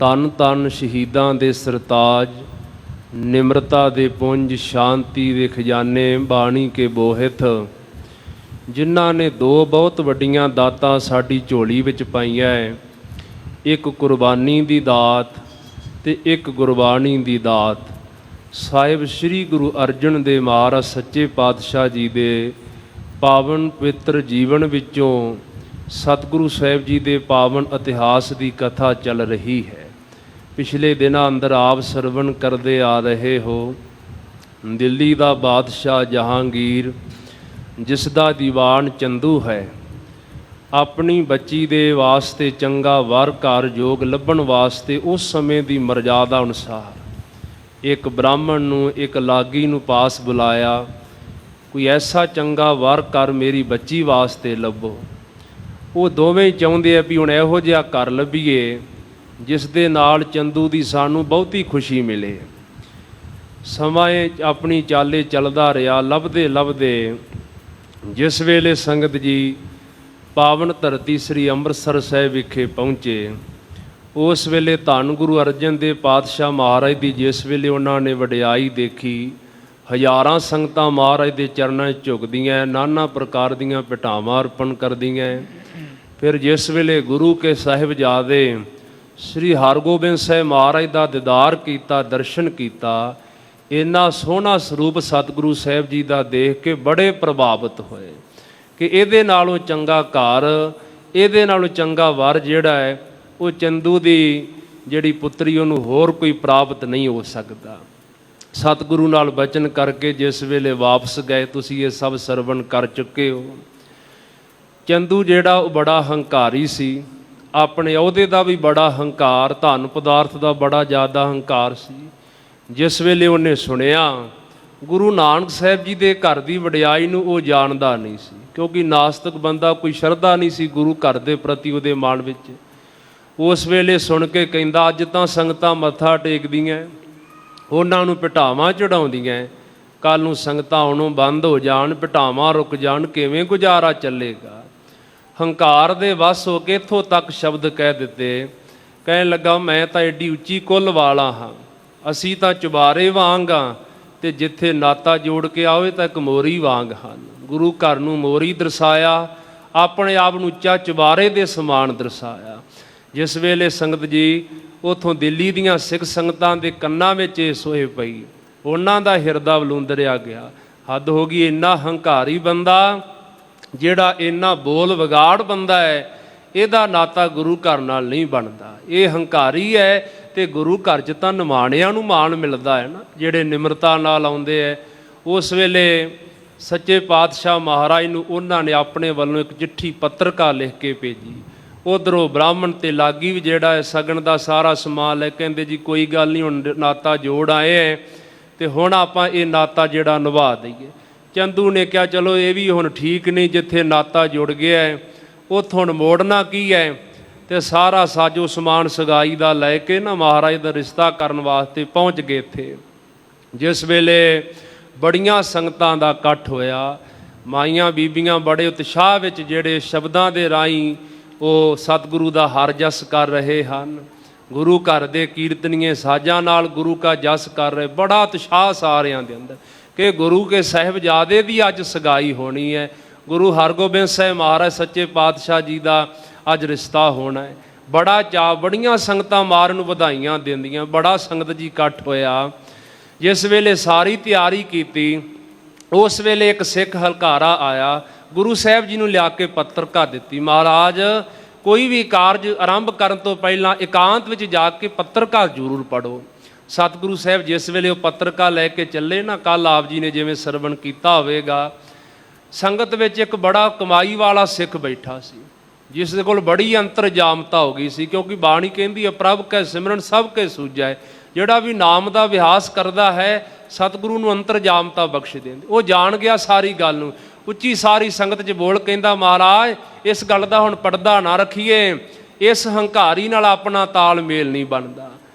ਧੰਨ ਧੰਨ ਸ਼ਹੀਦਾਂ ਦੇ ਸਰਤਾਜ, ਨਿਮਰਤਾ ਦੇ ਪੁੰਜ, ਸ਼ਾਂਤੀ ਦੇ ਖਜ਼ਾਨੇ, ਬਾਣੀ ਕੇ ਬੋਹਿਤ, ਜਿਨ੍ਹਾਂ ਨੇ ਦੋ ਬਹੁਤ ਵੱਡੀਆਂ ਦਾਤਾਂ ਸਾਡੀ ਝੋਲੀ ਵਿੱਚ ਪਾਈਆਂ ਹੈ। ਇੱਕ ਕੁਰਬਾਨੀ ਦੀ ਦਾਤ ਤੇ ਇੱਕ ਗੁਰਬਾਣੀ ਦੀ ਦਾਤ। ਸਾਹਿਬ ਸ੍ਰੀ ਗੁਰੂ ਅਰਜਨ ਦੇਵ ਮਹਾਰਾਜ ਸੱਚੇ ਪਾਤਸ਼ਾਹ ਜੀ ਦੇ ਪਾਵਨ ਪਵਿੱਤਰ ਜੀਵਨ ਵਿੱਚੋਂ ਸਤਿਗੁਰੂ ਸਾਹਿਬ ਜੀ ਦੇ ਪਾਵਨ ਇਤਿਹਾਸ ਦੀ ਕਥਾ ਚੱਲ ਰਹੀ ਹੈ। ਪਿਛਲੇ ਦਿਨਾਂ ਅੰਦਰ ਆਪ ਸਰਵਣ ਕਰਦੇ ਆ ਰਹੇ ਹੋ। ਦਿੱਲੀ ਦਾ ਬਾਦਸ਼ਾਹ ਜਹਾਂਗੀਰ, ਜਿਸ ਦਾ ਦੀਵਾਨ ਚੰਦੂ ਹੈ, ਆਪਣੀ ਬੱਚੀ ਦੇ ਵਾਸਤੇ ਚੰਗਾ ਵਰ ਘਰ ਯੋਗ ਲੱਭਣ ਵਾਸਤੇ ਉਸ ਸਮੇਂ ਦੀ ਮਰਜ਼ਾਦਾ ਅਨੁਸਾਰ ਇੱਕ ਬ੍ਰਾਹਮਣ ਨੂੰ, ਇੱਕ ਲਾਗੀ ਨੂੰ ਪਾਸ ਬੁਲਾਇਆ, ਕੋਈ ਐਸਾ ਚੰਗਾ ਵਰ ਘਰ ਮੇਰੀ ਬੱਚੀ ਵਾਸਤੇ ਲੱਭੋ। ਉਹ ਦੋਵੇਂ ਚਾਹੁੰਦੇ ਆ ਵੀ ਹੁਣ ਇਹੋ ਜਿਹਾ ਘਰ ਲੱਭੀਏ ਜਿਸ ਦੇ ਨਾਲ ਚੰਦੂ ਦੀ ਸਾਨੂੰ ਬਹੁਤੀ ਖੁਸ਼ੀ ਮਿਲੇ। ਸਮਾਂ ਆਪਣੀ ਚਾਲੇ ਚੱਲਦਾ ਰਿਹਾ। ਲੱਭਦੇ ਲੱਭਦੇ ਜਿਸ ਵੇਲੇ ਸੰਗਤ ਜੀ ਪਾਵਨ ਧਰਤੀ ਸ੍ਰੀ ਅੰਮ੍ਰਿਤਸਰ ਸਾਹਿਬ ਵਿਖੇ ਪਹੁੰਚੇ, ਉਸ ਵੇਲੇ ਧੰਨ ਗੁਰੂ ਅਰਜਨ ਦੇਵ ਪਾਤਸ਼ਾਹ ਮਹਾਰਾਜ ਦੀ ਜਿਸ ਵੇਲੇ ਉਹਨਾਂ ਨੇ ਵਡਿਆਈ ਦੇਖੀ, ਹਜ਼ਾਰਾਂ ਸੰਗਤਾਂ ਮਹਾਰਾਜ ਦੇ ਚਰਨਾਂ 'ਚ ਝੁਕਦੀਆਂ, ਨਾਨਾ ਪ੍ਰਕਾਰ ਦੀਆਂ ਭੇਟਾਵਾਂ ਅਰਪਣ ਕਰਦੀਆਂ। ਫਿਰ ਜਿਸ ਵੇਲੇ ਗੁਰੂ ਕੇ ਸਾਹਿਬਜ਼ਾਦੇ ਸ੍ਰੀ ਹਰਗੋਬਿੰਦ ਸਾਹਿਬ ਮਹਾਰਾਜ ਦਾ ਦੀਦਾਰ ਕੀਤਾ, ਦਰਸ਼ਨ ਕੀਤਾ, ਇੰਨਾ ਸੋਹਣਾ ਸਰੂਪ ਸਤਿਗੁਰੂ ਸਾਹਿਬ ਜੀ ਦਾ ਦੇਖ ਕੇ ਬੜੇ ਪ੍ਰਭਾਵਿਤ ਹੋਏ ਕਿ ਇਹਦੇ ਨਾਲੋਂ ਚੰਗਾ ਘਰ, ਇਹਦੇ ਨਾਲੋਂ ਚੰਗਾ ਵਰ ਜਿਹੜਾ ਹੈ ਉਹ ਚੰਦੂ ਦੀ ਜਿਹੜੀ ਪੁੱਤਰੀ ਉਹਨੂੰ ਹੋਰ ਕੋਈ ਪ੍ਰਾਪਤ ਨਹੀਂ ਹੋ ਸਕਦਾ। ਸਤਿਗੁਰੂ ਨਾਲ ਬਚਨ ਕਰਕੇ ਜਿਸ ਵੇਲੇ ਵਾਪਸ ਗਏ, ਤੁਸੀਂ ਇਹ ਸਭ ਸਰਵਣ ਕਰ ਚੁੱਕੇ ਹੋ। ਚੰਦੂ ਜਿਹੜਾ ਉਹ ਬੜਾ ਹੰਕਾਰੀ ਸੀ, ਆਪਣੇ ਅਹੁਦੇ ਦਾ ਵੀ ਬੜਾ ਹੰਕਾਰ, ਧਨ ਪਦਾਰਥ ਦਾ ਬੜਾ ਜ਼ਿਆਦਾ ਹੰਕਾਰ ਸੀ। ਜਿਸ ਵੇਲੇ ਉਹਨੇ ਸੁਣਿਆ ਗੁਰੂ ਨਾਨਕ ਸਾਹਿਬ ਜੀ ਦੇ ਘਰ ਦੀ ਵਡਿਆਈ ਨੂੰ, ਉਹ ਜਾਣਦਾ ਨਹੀਂ ਸੀ, ਕਿਉਂਕਿ ਨਾਸਤਿਕ ਬੰਦਾ, ਕੋਈ ਸ਼ਰਧਾ ਨਹੀਂ ਸੀ ਗੁਰੂ ਘਰ ਦੇ ਪ੍ਰਤੀ ਉਹਦੇ ਮਨ ਵਿੱਚ। ਉਸ ਵੇਲੇ ਸੁਣ ਕੇ ਕਹਿੰਦਾ, ਅੱਜ ਤਾਂ ਸੰਗਤਾਂ ਮੱਥਾ ਟੇਕਦੀਆਂ, ਉਹਨਾਂ ਨੂੰ ਭੇਟਾਵਾਂ ਚੜਾਉਂਦੀਆਂ, ਕੱਲ੍ਹ ਨੂੰ ਸੰਗਤਾਂ ਆਉਣੋਂ ਬੰਦ ਹੋ ਜਾਣ, ਭੇਟਾਵਾਂ ਰੁਕ ਜਾਣ, ਕਿਵੇਂ ਗੁਜ਼ਾਰਾ ਚੱਲੇਗਾ। ਹੰਕਾਰ ਦੇ ਵੱਸ ਹੋ ਕੇ ਇੱਥੋਂ ਤੱਕ ਸ਼ਬਦ ਕਹਿ ਦਿੱਤੇ। ਕਹਿਣ ਲੱਗਾ, ਮੈਂ ਤਾਂ ਐਡੀ ਉੱਚੀ ਕੁੱਲ ਵਾਲਾ ਹਾਂ, ਅਸੀਂ ਤਾਂ ਚੁਬਾਰੇ ਵਾਂਗ ਹਾਂ, ਅਤੇ ਜਿੱਥੇ ਨਾਤਾ ਜੋੜ ਕੇ ਆਵੇ ਤਾਂ ਇੱਕ ਮੋਰੀ ਵਾਂਗ ਹਨ। ਗੁਰੂ ਘਰ ਨੂੰ ਮੋਰੀ ਦਰਸਾਇਆ, ਆਪਣੇ ਆਪ ਨੂੰ ਉੱਚਾ ਚੁਬਾਰੇ ਦੇ ਸਮਾਨ ਦਰਸਾਇਆ। ਜਿਸ ਵੇਲੇ ਸੰਗਤ ਜੀ ਉੱਥੋਂ ਦਿੱਲੀ ਦੀਆਂ ਸਿੱਖ ਸੰਗਤਾਂ ਦੇ ਕੰਨਾਂ ਵਿੱਚ ਇਹ ਸੋਹੇ ਪਈ, ਉਹਨਾਂ ਦਾ ਹਿਰਦਾ ਵਲੂੰਦਰਿਆ ਗਿਆ। ਹੱਦ ਹੋ ਗਈ, ਇੰਨਾ ਹੰਕਾਰੀ ਬੰਦਾ, ਜਿਹੜਾ ਇੰਨਾ ਬੋਲ ਵਿਗਾੜ ਬੰਦਾ ਹੈ, ਇਹਦਾ ਨਾਤਾ ਗੁਰੂ ਘਰ ਨਾਲ ਨਹੀਂ ਬਣਦਾ। ਇਹ ਹੰਕਾਰੀ ਹੈ ਅਤੇ ਗੁਰੂ ਘਰ 'ਚ ਤਾਂ ਨਿਮਾਣਿਆਂ ਨੂੰ ਮਾਣ ਮਿਲਦਾ ਹੈ ਨਾ, ਜਿਹੜੇ ਨਿਮਰਤਾ ਨਾਲ ਆਉਂਦੇ ਹੈ। ਉਸ ਵੇਲੇ ਸੱਚੇ ਪਾਤਸ਼ਾਹ ਮਹਾਰਾਜ ਨੂੰ ਉਹਨਾਂ ਨੇ ਆਪਣੇ ਵੱਲੋਂ ਇੱਕ ਚਿੱਠੀ ਪੱਤਰਕਾ ਲਿਖ ਕੇ ਭੇਜੀ। ਉੱਧਰੋਂ ਬ੍ਰਾਹਮਣ ਅਤੇ ਲਾਗੀ ਵੀ ਜਿਹੜਾ ਹੈ ਸਗਨ ਦਾ ਸਾਰਾ ਸਮਾਨ ਲੈ, ਕਹਿੰਦੇ ਜੀ ਕੋਈ ਗੱਲ ਨਹੀਂ, ਹੁਣ ਨਾਤਾ ਜੋੜ ਆਏ ਹੈ ਅਤੇ ਹੁਣ ਆਪਾਂ ਇਹ ਨਾਤਾ ਜਿਹੜਾ ਨਿਭਾ ਦਈਏ। ਚੰਦੂ ਨੇ ਕਿਹਾ, ਚਲੋ ਇਹ ਵੀ ਹੁਣ ਠੀਕ ਨਹੀਂ, ਜਿੱਥੇ ਨਾਤਾ ਜੁੜ ਗਿਆ ਹੈ ਉੱਥੋਂ ਹੁਣ ਮੋੜਨਾ ਕੀ ਹੈ। ਅਤੇ ਸਾਰਾ ਸਾਜੋ ਸਮਾਨ ਸਗਾਈ ਦਾ ਲੈ ਕੇ ਨਾ ਮਹਾਰਾਜ ਦਾ ਰਿਸ਼ਤਾ ਕਰਨ ਵਾਸਤੇ ਪਹੁੰਚ ਗਏ ਇੱਥੇ। ਜਿਸ ਵੇਲੇ ਬੜੀਆਂ ਸੰਗਤਾਂ ਦਾ ਇਕੱਠ ਹੋਇਆ, ਮਾਈਆਂ ਬੀਬੀਆਂ ਬੜੇ ਉਤਸ਼ਾਹ ਵਿੱਚ ਜਿਹੜੇ ਸ਼ਬਦਾਂ ਦੇ ਰਾਹੀਂ ਉਹ ਸਤਿਗੁਰੂ ਦਾ ਹਰ ਜਸ ਕਰ ਰਹੇ ਹਨ। ਗੁਰੂ ਘਰ ਦੇ ਕੀਰਤਨੀਏ ਸਾਜ਼ਾਂ ਨਾਲ ਗੁਰੂ ਕਾ ਜਸ ਕਰ ਰਹੇ, ਬੜਾ ਉਤਸ਼ਾਹ ਸਾਰਿਆਂ ਦੇ ਅੰਦਰ ਕਿ ਗੁਰੂ ਕੇ ਸਾਹਿਬਜ਼ਾਦੇ ਦੀ ਅੱਜ ਸਗਾਈ ਹੋਣੀ ਹੈ, ਗੁਰੂ ਹਰਗੋਬਿੰਦ ਸਾਹਿਬ ਮਹਾਰਾਜ ਸੱਚੇ ਪਾਤਸ਼ਾਹ ਜੀ ਦਾ ਅੱਜ ਰਿਸ਼ਤਾ ਹੋਣਾ ਹੈ। ਬੜਾ ਚਾਅ, ਬੜੀਆਂ ਸੰਗਤਾਂ ਮਾਰ ਨੂੰ ਵਧਾਈਆਂ ਦਿੰਦੀਆਂ, ਬੜਾ ਸੰਗਤ ਜੀ ਇਕੱਠ ਹੋਇਆ। ਜਿਸ ਵੇਲੇ ਸਾਰੀ ਤਿਆਰੀ ਕੀਤੀ, ਉਸ ਵੇਲੇ ਇੱਕ ਸਿੱਖ ਹਲਕਾਰਾ ਆਇਆ, ਗੁਰੂ ਸਾਹਿਬ ਜੀ ਨੂੰ ਲਿਆ ਕੇ ਪੱਤਰਕਾ ਦਿੱਤੀ। ਮਹਾਰਾਜ, ਕੋਈ ਵੀ ਕਾਰਜ ਆਰੰਭ ਕਰਨ ਤੋਂ ਪਹਿਲਾਂ ਇਕਾਂਤ ਵਿੱਚ ਜਾ ਕੇ ਪੱਤਰਕਾ ਜ਼ਰੂਰ ਪੜ੍ਹੋ। ਸਤਿਗੁਰੂ ਸਾਹਿਬ ਜਿਸ ਵੇਲੇ ਉਹ ਪੱਤਰਕਾ ਲੈ ਕੇ ਚੱਲੇ ਨਾ, ਕੱਲ੍ਹ ਆਪ ਜੀ ਨੇ ਜਿਵੇਂ ਸਰਵਣ ਕੀਤਾ ਹੋਵੇਗਾ, ਸੰਗਤ ਵਿੱਚ ਇੱਕ ਬੜਾ ਕਮਾਈ ਵਾਲਾ ਸਿੱਖ ਬੈਠਾ ਸੀ, ਜਿਸ ਦੇ ਕੋਲ ਬੜੀ ਅੰਤਰਜਾਮਤਾ ਹੋ ਗਈ ਸੀ, ਕਿਉਂਕਿ ਬਾਣੀ ਕਹਿੰਦੀ ਹੈ ਪ੍ਰਭ ਕੈ ਸਿਮਰਨ ਸਭ ਕੇ ਸੂਝੈ। ਜਿਹੜਾ ਵੀ ਨਾਮ ਦਾ ਅਭਿਆਸ ਕਰਦਾ ਹੈ, ਸਤਿਗੁਰੂ ਨੂੰ ਅੰਤਰਜਾਮਤਾ ਬਖਸ਼ ਦਿੰਦੇ। ਉਹ ਜਾਣ ਗਿਆ ਸਾਰੀ ਗੱਲ ਨੂੰ, ਉੱਚੀ ਸਾਰੀ ਸੰਗਤ 'ਚ ਬੋਲ ਕਹਿੰਦਾ, ਮਹਾਰਾਜ ਇਸ ਗੱਲ ਦਾ ਹੁਣ ਪਰਦਾ ਨਾ ਰੱਖੀਏ, ਇਸ ਹੰਕਾਰੀ ਨਾਲ ਆਪਣਾ ਤਾਲਮੇਲ ਨਹੀਂ ਬਣਦਾ।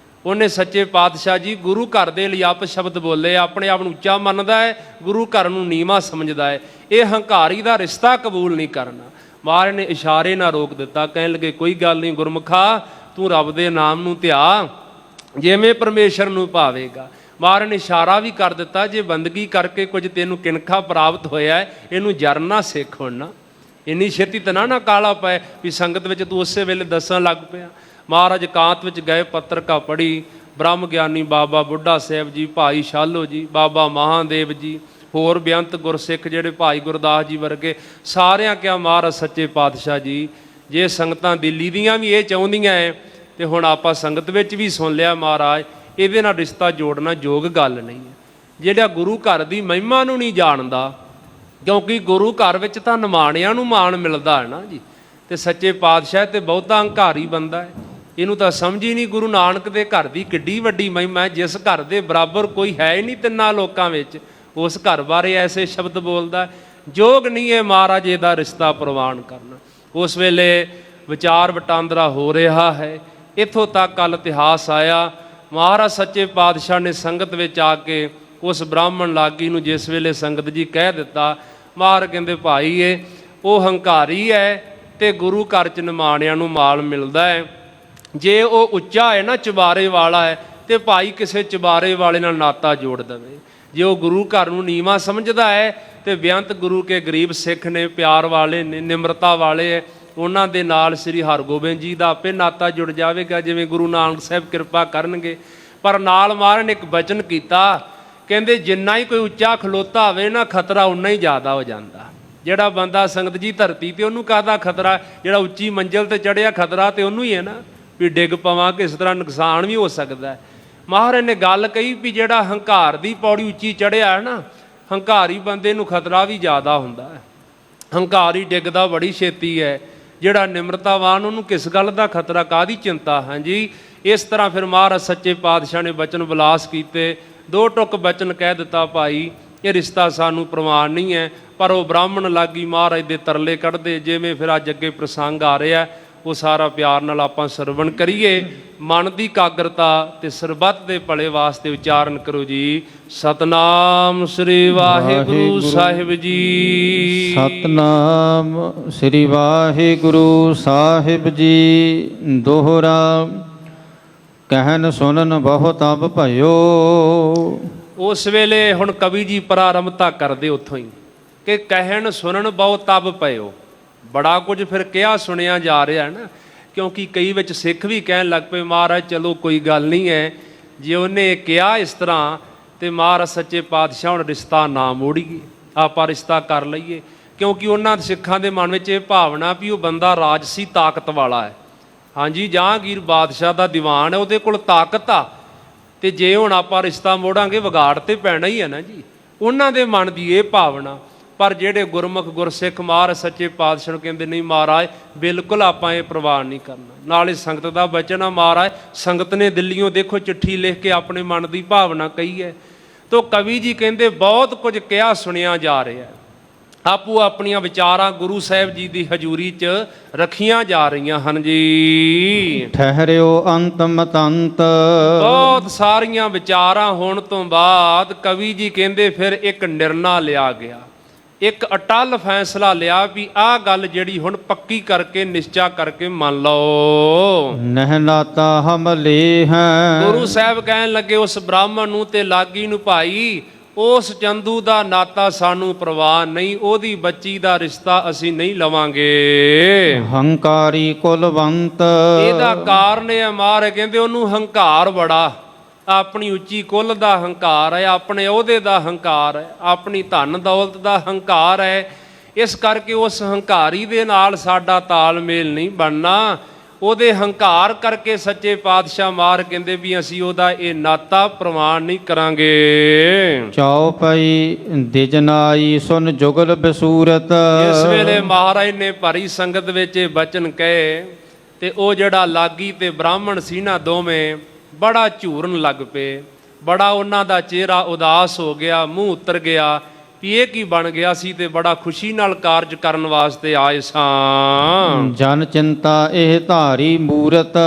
ਉਹਨੇ ਸੱਚੇ ਪਾਤਸ਼ਾਹ ਜੀ ਗੁਰੂ ਘਰ ਦੇ ਲਈ ਆਪ ਸ਼ਬਦ ਬੋਲੇ, ਆਪਣੇ ਆਪ ਨੂੰ ਉੱਚਾ ਮੰਨਦਾ ਹੈ, ਗੁਰੂ ਘਰ ਨੂੰ ਨੀਵਾਂ ਸਮਝਦਾ ਹੈ, ਇਹ ਹੰਕਾਰੀ ਦਾ ਰਿਸ਼ਤਾ ਕਬੂਲ ਨਹੀਂ ਕਰਨਾ। ਮਹਾਰਾਜ ਨੇ ਇਸ਼ਾਰੇ ਨਾਲ ਰੋਕ ਦਿੱਤਾ, ਕਹਿਣ ਲੱਗੇ ਕੋਈ ਗੱਲ ਨਹੀਂ ਗੁਰਮੁਖਾ, ਤੂੰ ਰੱਬ ਦੇ ਨਾਮ ਨੂੰ ਧਿਆ, ਜਿਵੇਂ ਪਰਮੇਸ਼ਰ ਨੂੰ ਭਾਵੇਗਾ। ਮਹਾਰਾਜ ਨੇ ਇਸ਼ਾਰਾ ਵੀ ਕਰ ਦਿੱਤਾ, ਜੇ ਬੰਦਗੀ ਕਰਕੇ ਕੁਝ ਤੈਨੂੰ ਕਿਣਖਾ ਪ੍ਰਾਪਤ ਹੋਇਆ ਇਹਨੂੰ ਜਰ ਨਾ ਸਿੱਖ ਹੁਣ ਨਾ, ਇੰਨੀ ਛੇਤੀ ਤਾਂ ਨਾ ਕਾਲਾ ਪਏ ਵੀ ਸੰਗਤ ਵਿੱਚ ਤੂੰ ਉਸੇ ਵੇਲੇ ਦੱਸਣ ਲੱਗ ਪਿਆ। ਮਹਾਰਾਜ ਇਕਾਂਤ ਵਿੱਚ ਗਏ, ਪੱਤਰਕਾ ਪੜ੍ਹੀ, ਬ੍ਰਹਮ ਗਿਆਨੀ ਬਾਬਾ ਬੁੱਢਾ ਸਾਹਿਬ ਜੀ, ਭਾਈ ਸ਼ਾਲੋ ਜੀ, ਬਾਬਾ ਮਹਾਦੇਵ ਜੀ, ਹੋਰ ਬੇਅੰਤ ਗੁਰਸਿੱਖ ਜਿਹੜੇ ਭਾਈ ਗੁਰਦਾਸ ਜੀ ਵਰਗੇ, ਸਾਰਿਆਂ ਕਿਹਾ ਮਹਾਰਾਜ ਸੱਚੇ ਪਾਤਸ਼ਾਹ ਜੀ, ਜੇ ਸੰਗਤਾਂ ਦਿੱਲੀ ਦੀਆਂ ਵੀ ਇਹ ਚਾਹੁੰਦੀਆਂ ਹੈ ਤੇ ਹੁਣ ਆਪਾਂ ਸੰਗਤ ਵਿੱਚ ਵੀ ਸੁਣ ਲਿਆ ਮਹਾਰਾਜ, ਇਹਦੇ ਨਾਲ ਰਿਸ਼ਤਾ ਜੋੜਨਾ ਯੋਗ ਗੱਲ ਨਹੀਂ ਹੈ। ਜਿਹੜਾ ਗੁਰੂ ਘਰ ਦੀ ਮਹਿਮਾ ਨੂੰ ਨਹੀਂ ਜਾਣਦਾ, ਕਿਉਂਕਿ ਗੁਰੂ ਘਰ ਵਿੱਚ ਤਾਂ ਨਿਮਾਣਿਆਂ ਨੂੰ ਮਾਣ ਮਿਲਦਾ ਹੈ ਨਾ ਜੀ, ਤੇ ਸੱਚੇ ਪਾਤਸ਼ਾਹ ਤੇ ਬਹੁਤਾ ਹੰਕਾਰੀ ਬੰਦਾ ਹੈ, ਇਹਨੂੰ ਤਾਂ ਸਮਝ ਹੀ ਨਹੀਂ ਗੁਰੂ ਨਾਨਕ ਦੇ ਘਰ ਦੀ ਕਿੱਡੀ ਵੱਡੀ ਮਹਿਮਾ ਹੈ, ਜਿਸ ਘਰ ਦੇ ਬਰਾਬਰ ਕੋਈ ਹੈ ਹੀ ਨਹੀਂ ਤਿੰਨਾਂ ਲੋਕਾਂ ਵਿੱਚ, ਉਸ ਘਰ ਬਾਰੇ ਐਸੇ ਸ਼ਬਦ ਬੋਲਦਾ। ਯੋਗ ਨਹੀਂ ਹੈ ਮਹਾਰਾਜ ਇਹਦਾ ਰਿਸ਼ਤਾ ਪ੍ਰਵਾਨ ਕਰਨਾ। ਉਸ ਵੇਲੇ ਵਿਚਾਰ ਵਟਾਂਦਰਾ ਹੋ ਰਿਹਾ ਹੈ, ਇੱਥੋਂ ਤੱਕ ਕੱਲ ਇਤਿਹਾਸ ਆਇਆ, ਮਹਾਰਾਜ ਸੱਚੇ ਪਾਤਸ਼ਾਹ ਨੇ ਸੰਗਤ ਵਿੱਚ ਆ ਕੇ ਉਸ ਬ੍ਰਾਹਮਣ ਲਾਗੀ ਨੂੰ ਜਿਸ ਵੇਲੇ ਸੰਗਤ ਜੀ ਕਹਿ ਦਿੱਤਾ, ਮਹਾਰਾਜ ਕਹਿੰਦੇ ਭਾਈ ਉਹ ਹੰਕਾਰੀ ਹੈ ਤੇ ਗੁਰੂ ਘਰ 'ਚ ਨਿਮਾਣਿਆਂ ਨੂੰ ਮਾਲ ਮਿਲਦਾ ਹੈ, ਜੇ ਉਹ ਉੱਚਾ ਹੈ ਨਾ ਚੁਬਾਰੇ ਵਾਲਾ ਹੈ ਤੇ ਭਾਈ ਕਿਸੇ ਚੁਬਾਰੇ ਵਾਲੇ ਨਾਲ ਨਾਤਾ ਜੋੜ ਦੇਵੇ। ਜੇ ਉਹ ਗੁਰੂ ਘਰ ਨੂੰ ਨੀਵਾਂ ਸਮਝਦਾ ਹੈ ਤੇ ਬੇਅੰਤ ਗੁਰੂ ਕੇ ਗਰੀਬ ਸਿੱਖ ਨੇ, ਪਿਆਰ ਵਾਲੇ ਨੇ, ਨਿਮਰਤਾ ਵਾਲੇ ਹੈ, ਉਹਨਾਂ ਦੇ ਨਾਲ ਸ੍ਰੀ ਹਰਗੋਬਿੰਦ ਜੀ ਦਾ ਆਪੇ ਨਾਤਾ ਜੁੜ ਜਾਵੇਗਾ, ਜਿਵੇਂ ਗੁਰੂ ਨਾਨਕ ਸਾਹਿਬ ਕਿਰਪਾ ਕਰਨਗੇ। ਪਰ ਨਾਲ ਮਹਾਰਾਜ ਨੇ ਇੱਕ ਬਚਨ ਕੀਤਾ, ਕਹਿੰਦੇ ਜਿੰਨਾ ਹੀ ਕੋਈ ਉੱਚਾ ਖਲੋਤਾ ਹੋਵੇ ਨਾ, ਖਤਰਾ ਉਨਾ ਹੀ ਜ਼ਿਆਦਾ ਹੋ ਜਾਂਦਾ। ਜਿਹੜਾ ਬੰਦਾ ਸੰਗਤ ਜੀ ਧਰਤੀ ਤੇ ਉਹਨੂੰ ਕਾਹਦਾ ਖਤਰਾ, ਜਿਹੜਾ ਉੱਚੀ ਮੰਜ਼ਿਲ ਤੇ ਚੜ੍ਹਿਆ ਖਤਰਾ ਤੇ ਉਹਨੂੰ ਹੀ ਹੈ ਨਾ, ਵੀ ਡਿੱਗ ਪਵਾਂ ਕਿਸ ਤਰ੍ਹਾਂ ਨੁਕਸਾਨ ਵੀ ਹੋ ਸਕਦਾ ਹੈ। ਮਹਾਰਾਜ ਨੇ ਗੱਲ ਕਹੀ ਵੀ ਜਿਹੜਾ ਹੰਕਾਰ ਦੀ ਪੌੜੀ ਉੱਚੀ ਚੜ੍ਹਿਆ ਹੈ ਨਾ, ਹੰਕਾਰੀ ਬੰਦੇ ਨੂੰ ਖਤਰਾ ਵੀ ਜ਼ਿਆਦਾ ਹੁੰਦਾ ਹੈ, ਹੰਕਾਰੀ ਡਿੱਗਦਾ ਬੜੀ ਛੇਤੀ ਹੈ, ਜਿਹੜਾ ਨਿਮਰਤਾਵਾਨ ਉਹਨੂੰ ਕਿਸ ਗੱਲ ਦਾ ਖਤਰਾ, ਕਾਹਦੀ ਚਿੰਤਾ। ਹਾਂਜੀ, ਇਸ ਤਰ੍ਹਾਂ ਫਿਰ ਮਹਾਰਾਜ ਸੱਚੇ ਪਾਤਸ਼ਾਹ ਨੇ ਬਚਨ ਵਿਲਾਸ ਕੀਤੇ, ਦੋ ਟੁਕ ਬਚਨ ਕਹਿ ਦਿੱਤਾ, ਭਾਈ ਇਹ ਰਿਸ਼ਤਾ ਸਾਨੂੰ ਪ੍ਰਵਾਨ ਨਹੀਂ ਹੈ। ਪਰ ਉਹ ਬ੍ਰਾਹਮਣ ਲਾਗੀ ਮਹਾਰਾਜ ਦੇ ਤਰਲੇ ਕੱਢਦੇ, ਜਿਵੇਂ ਫਿਰ ਅੱਜ ਅੱਗੇ ਪ੍ਰਸੰਗ ਆ ਰਿਹਾ ਉਹ ਸਾਰਾ ਪਿਆਰ ਨਾਲ ਆਪਾਂ ਸਰਵਣ ਕਰੀਏ। ਮਨ ਦੀ ਇਕਾਗਰਤਾ ਤੇ ਸਰਬੱਤ ਦੇ ਭਲੇ ਵਾਸਤੇ ਉਚਾਰਨ ਕਰੋ ਜੀ, ਸਤਨਾਮ ਸ੍ਰੀ ਵਾਹਿਗੁਰੂ ਸਾਹਿਬ ਜੀ। ਸਤਨਾਮ ਸ੍ਰੀ ਵਾਹਿਗੁਰੂ ਸਾਹਿਬ ਜੀ। ਦੋਹਰਾ ਕਹਿਨ ਸੁਨਨ ਬਹੁ ਤਬ ਭਇਓ। ਉਸ ਵੇਲੇ ਹੁਣ ਕਵੀ ਜੀ ਪ੍ਰਾਰੰਭਤਾ ਕਰਦੇ ਉੱਥੋਂ ਹੀ ਕਿ ਕਹਿਣ ਸੁਣਨ ਬਹੁ ਤਬ ਪਇਓ। ਬੜਾ ਕੁਝ ਫਿਰ ਕਿਹਾ ਸੁਣਿਆ ਜਾ ਰਿਹਾ ਨਾ, ਕਿਉਂਕਿ ਕਈ ਵਿੱਚ ਸਿੱਖ ਵੀ ਕਹਿਣ ਲੱਗ ਪਏ ਮਹਾਰਾਜ ਚਲੋ ਕੋਈ ਗੱਲ ਨਹੀਂ ਹੈ, ਜੇ ਉਹਨੇ ਕਿਹਾ ਇਸ ਤਰ੍ਹਾਂ ਤੇ ਮਹਾਰਾਜ ਸੱਚੇ ਪਾਤਸ਼ਾਹ ਹੁਣ ਰਿਸ਼ਤਾ ਨਾ ਮੋੜੀਏ, ਆਪਾਂ ਰਿਸ਼ਤਾ ਕਰ ਲਈਏ। ਕਿਉਂਕਿ ਉਹਨਾਂ ਸਿੱਖਾਂ ਦੇ ਮਨ ਵਿੱਚ ਇਹ ਭਾਵਨਾ ਵੀ ਉਹ ਬੰਦਾ ਰਾਜਸੀ ਤਾਕਤ ਵਾਲਾ ਹੈ। ਹਾਂਜੀ, ਜਹਾਂਗੀਰ ਬਾਦਸ਼ਾਹ ਦਾ ਦੀਵਾਨ ਹੈ, ਉਹਦੇ ਕੋਲ ਤਾਕਤ ਆ, ਤੇ ਜੇ ਹੁਣ ਆਪਾਂ ਰਿਸ਼ਤਾ ਮੋੜਾਂਗੇ ਵਿਗਾੜ ਤੇ ਪੈਣਾ ਹੀ ਹੈ ਨਾ ਜੀ, ਉਹਨਾਂ ਦੇ ਮਨ ਦੀ ਇਹ ਭਾਵਨਾ। ਪਰ ਜਿਹੜੇ ਗੁਰਮੁਖ ਗੁਰਸਿੱਖ ਮਹਾਰਾਜ ਸੱਚੇ ਪਾਤਸ਼ਾਹ ਨੂੰ ਕਹਿੰਦੇ ਨਹੀਂ ਮਹਾਰਾਜ ਬਿਲਕੁਲ ਆਪਾਂ ਇਹ ਪ੍ਰਵਾਨ ਨਹੀਂ ਕਰਨਾ। ਨਾਲੇ ਸੰਗਤ ਦਾ ਬਚਨ ਆ ਮਹਾਰਾਜ, ਸੰਗਤ ਨੇ ਦਿੱਲੀੋਂ ਦੇਖੋ ਚਿੱਠੀ ਲਿਖ ਕੇ ਆਪਣੇ ਮਨ ਦੀ ਭਾਵਨਾ ਕਹੀ ਹੈ। ਤੋ ਕਵੀ ਜੀ ਕਹਿੰਦੇ ਬਹੁਤ ਕੁਝ ਕਿਹਾ ਸੁਣਿਆ ਜਾ ਰਿਹਾ, ਆਪੋ ਆਪਣੀਆਂ ਵਿਚਾਰਾਂ ਗੁਰੂ ਸਾਹਿਬ ਜੀ ਦੀ ਹਜ਼ੂਰੀ 'ਚ ਰੱਖੀਆਂ ਜਾ ਰਹੀਆਂ ਹਨ ਜੀ। ਠਹਿਰਿਓ ਅੰਤ ਮਤੰਤ। ਬਹੁਤ ਸਾਰੀਆਂ ਵਿਚਾਰਾਂ ਹੋਣ ਤੋਂ ਬਾਅਦ ਕਵੀ ਜੀ ਕਹਿੰਦੇ ਫਿਰ ਇੱਕ ਨਿਰਣਾ ਲਿਆ ਗਿਆ, ਇੱਕ ਅਟਲ ਫੈਸਲਾ ਲਿਆ ਵੀ ਆਹ ਗੱਲ ਜਿਹੜੀ ਹੁਣ ਪੱਕੀ ਕਰਕੇ ਨਿਸ਼ਚਾ ਕਰਕੇ ਮੰਨ ਲਓ। ਨਹਿ ਨਾਤਾ ਹਮ ਲੇ ਹੈ। ਗੁਰੂ ਸਾਹਿਬ ਕਹਿਣ ਲੱਗੇ ਉਸ ਬ੍ਰਾਹਮਣ ਨੂੰ ਤੇ ਲਾਗੀ ਨੂੰ, ਭਾਈ ਉਸ ਚੰਦੂ ਦਾ ਨਾਤਾ ਸਾਨੂੰ ਪ੍ਰਵਾਨ ਨਹੀਂ, ਉਹਦੀ ਬੱਚੀ ਦਾ ਰਿਸ਼ਤਾ ਅਸੀਂ ਨਹੀਂ ਲਵਾਂਗੇ। ਹੰਕਾਰੀ ਕੁਲਵੰਤ। ਇਹਦਾ ਕਾਰਨ ਇਹ ਮਹਾਰਾਜ ਕਹਿੰਦੇ ਉਹਨੂੰ ਹੰਕਾਰ ਬੜਾ, ਆਪਣੀ ਉੱਚੀ ਕੁੱਲ ਦਾ ਹੰਕਾਰ ਹੈ, ਆਪਣੇ ਅਹੁਦੇ ਦਾ ਹੰਕਾਰ ਹੈ, ਆਪਣੀ ਧਨ ਦੌਲਤ ਦਾ ਹੰਕਾਰ ਹੈ। ਇਸ ਕਰਕੇ ਉਸ ਹੰਕਾਰੀ ਦੇ ਨਾਲ ਸਾਡਾ ਤਾਲਮੇਲ ਨਹੀਂ ਬਣਨਾ। ਉਹਦੇ ਹੰਕਾਰ ਕਰਕੇ ਸੱਚੇ ਪਾਤਸ਼ਾਹ ਮਾਰ ਕਹਿੰਦੇ ਵੀ ਅਸੀਂ ਉਹਦਾ ਇਹ ਨਾਤਾ ਪ੍ਰਵਾਨ ਨਹੀਂ ਕਰਾਂਗੇ। ਚੌਪਈ ਦਿਜਨਾਈ ਸੁਨ ਜੁਗਲ ਬਸੂਰਤ। ਇਸ ਵੇਲੇ ਮਹਾਰਾਜ ਨੇ ਭਰੀ ਸੰਗਤ ਵਿੱਚ ਇਹ ਬਚਨ ਕਹੇ ਤੇ ਉਹ ਜਿਹੜਾ ਲਾਗੀ ਤੇ ਬ੍ਰਾਹਮਣ ਸੀ ਨਾ, ਦੋਵੇਂ ਬੜਾ ਝੂਰਨ ਲੱਗ ਪਏ, ਬੜਾ ਉਹਨਾਂ ਦਾ ਚਿਹਰਾ ਉਦਾਸ ਹੋ ਗਿਆ, ਮੂੰਹ ਉਤਰ ਗਿਆ ਵੀ ਇਹ ਕੀ ਬਣ ਗਿਆ ਸੀ, ਤੇ ਬੜਾ ਖੁਸ਼ੀ ਨਾਲ ਕਾਰਜ ਕਰਨ ਵਾਸਤੇ ਆਏ ਸਾਂ। ਜਨ ਚਿੰਤਾ ਇਹ ਧਾਰੀ ਮੂਰਤ।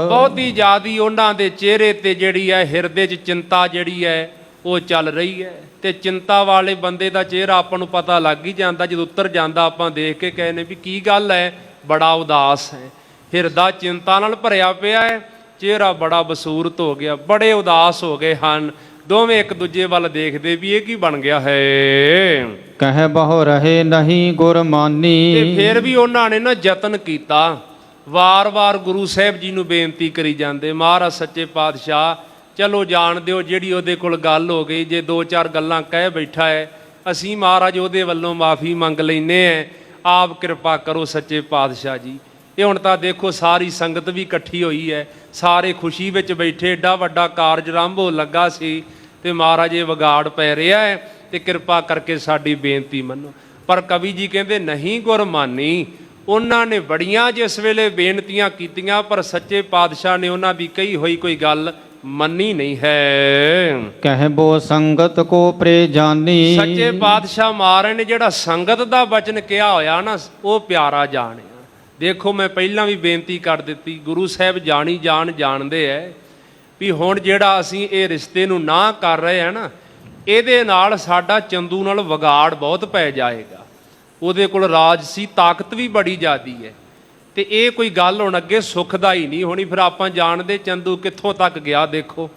ਬਹੁਤੀ ਜ਼ਿਆਦੀ ਉਹਨਾਂ ਦੇ ਚਿਹਰੇ ਤੇ ਜਿਹੜੀ ਹੈ, ਹਿਰਦੇ 'ਚ ਚਿੰਤਾ ਜਿਹੜੀ ਹੈ ਉਹ ਚੱਲ ਰਹੀ ਹੈ। ਤੇ ਚਿੰਤਾ ਵਾਲੇ ਬੰਦੇ ਦਾ ਚਿਹਰਾ ਆਪਾਂ ਨੂੰ ਪਤਾ ਲੱਗ ਹੀ ਜਾਂਦਾ, ਜਦੋਂ ਉੱਤਰ ਜਾਂਦਾ ਆਪਾਂ ਦੇਖ ਕੇ ਕਹਿੰਦੇ ਵੀ ਕੀ ਗੱਲ ਹੈ, ਬੜਾ ਉਦਾਸ ਹੈ। ਹਿਰਦਾ ਚਿੰਤਾ ਨਾਲ ਭਰਿਆ ਪਿਆ ਹੈ, ਚਿਹਰਾ ਬੜਾ ਬਸੂਰਤ ਹੋ ਗਿਆ, ਬੜੇ ਉਦਾਸ ਹੋ ਗਏ ਹਨ। ਦੋਵੇਂ ਇੱਕ ਦੂਜੇ ਵੱਲ ਦੇਖਦੇ ਵੀ ਇਹ ਕੀ ਬਣ ਗਿਆ ਹੈ। ਕਹਿ ਬਹੁ ਰਹੇ ਨਹੀਂ ਗੁਰ ਮਾਨੀ। ਤੇ ਫਿਰ ਵੀ ਉਹਨਾਂ ਨੇ ਨਾ ਯਤਨ ਕੀਤਾ, ਵਾਰ-ਵਾਰ ਗੁਰੂ ਸਾਹਿਬ ਜੀ ਨੂੰ ਬੇਨਤੀ ਕਰੀ ਜਾਂਦੇ, ਮਹਾਰਾਜ ਸੱਚੇ ਪਾਤਸ਼ਾਹ ਚਲੋ ਜਾਣ ਦਿਓ, ਜਿਹੜੀ ਉਹਦੇ ਕੋਲ ਗੱਲ ਹੋ ਗਈ, ਜੇ ਦੋ ਚਾਰ ਗੱਲਾਂ ਕਹਿ ਬੈਠਾ ਹੈ, ਅਸੀਂ ਮਹਾਰਾਜ ਉਹਦੇ ਵੱਲੋਂ ਮਾਫੀ ਮੰਗ ਲੈਨੇ ਹੈ, ਆਪ ਕਿਰਪਾ ਕਰੋ ਸੱਚੇ ਪਾਤਸ਼ਾਹ ਜੀ। ਇਹ ਹੁਣ ਤਾਂ ਦੇਖੋ ਸਾਰੀ ਸੰਗਤ ਵੀ ਇਕੱਠੀ ਹੋਈ ਹੈ, ਸਾਰੇ ਖੁਸ਼ੀ ਵਿੱਚ ਬੈਠੇ, ਏਡਾ ਵੱਡਾ ਕਾਰਜ ਆਰੰਭ ਹੋਣ ਲੱਗਾ ਸੀ ਤੇ ਮਹਾਰਾਜ ਇਹ ਵਿਗਾੜ ਪੈ ਰਿਹਾ ਹੈ ਤੇ ਕਿਰਪਾ ਕਰਕੇ ਸਾਡੀ ਬੇਨਤੀ ਮੰਨੋ। ਪਰ ਕਵੀ ਜੀ ਕਹਿੰਦੇ ਨਹੀਂ ਗੁਰ ਮਾਨੀ, ਉਹਨਾਂ ਨੇ ਬੜੀਆਂ ਜਿਸ ਵੇਲੇ ਬੇਨਤੀਆਂ ਕੀਤੀਆਂ, ਪਰ ਸੱਚੇ ਪਾਤਸ਼ਾਹ ਨੇ ਉਹਨਾਂ ਦੀ ਕਹੀ ਹੋਈ ਕੋਈ ਗੱਲ ਮੰਨੀ ਨਹੀਂ ਹੈ। ਕਹਿ ਬੋ ਸੰਗਤ ਕੋ ਪ੍ਰੇ ਜਾਨੀ। ਸੱਚੇ ਪਾਤਸ਼ਾਹ ਮਹਾਰਾਜ ਨੇ ਜਿਹੜਾ ਸੰਗਤ ਦਾ ਬਚਨ ਕਿਹਾ ਹੋਇਆ ਨਾ, ਉਹ ਪਿਆਰਾ ਜਾਣਿਆ। ਦੇਖੋ ਮੈਂ ਪਹਿਲਾਂ ਵੀ ਬੇਨਤੀ ਕਰ ਦਿੱਤੀ, ਗੁਰੂ ਸਾਹਿਬ ਜਾਣੀ ਜਾਣਦੇ ਐ ਵੀ ਹੁਣ ਜਿਹੜਾ ਅਸੀਂ ਇਹ ਰਿਸ਼ਤੇ ਨੂੰ ਨਾ ਕਰ ਰਹੇ ਹਾਂ ਨਾ, ਇਹਦੇ ਨਾਲ ਸਾਡਾ ਚੰਦੂ ਨਾਲ ਵਿਗਾੜ ਬਹੁਤ ਪੈ ਜਾਏਗਾ। ਉਹਦੇ ਕੋਲ ਰਾਜਸੀ ਤਾਕਤ ਵੀ ਬੜੀ ਜ਼ਿਆਦੀ ਹੈ ਤੇ ਇਹ ਕੋਈ ਗੱਲ ਹੁਣ ਅੱਗੇ ਸੁੱਖ ਦਾ ਹੀ ਨਹੀਂ ਹੋਣੀ। ਫਿਰ ਆਪਾਂ ਜਾਣਦੇ ਚੰਦੂ ਕਿੱਥੋਂ ਤੱਕ ਗਿਆ। ਦੇਖੋ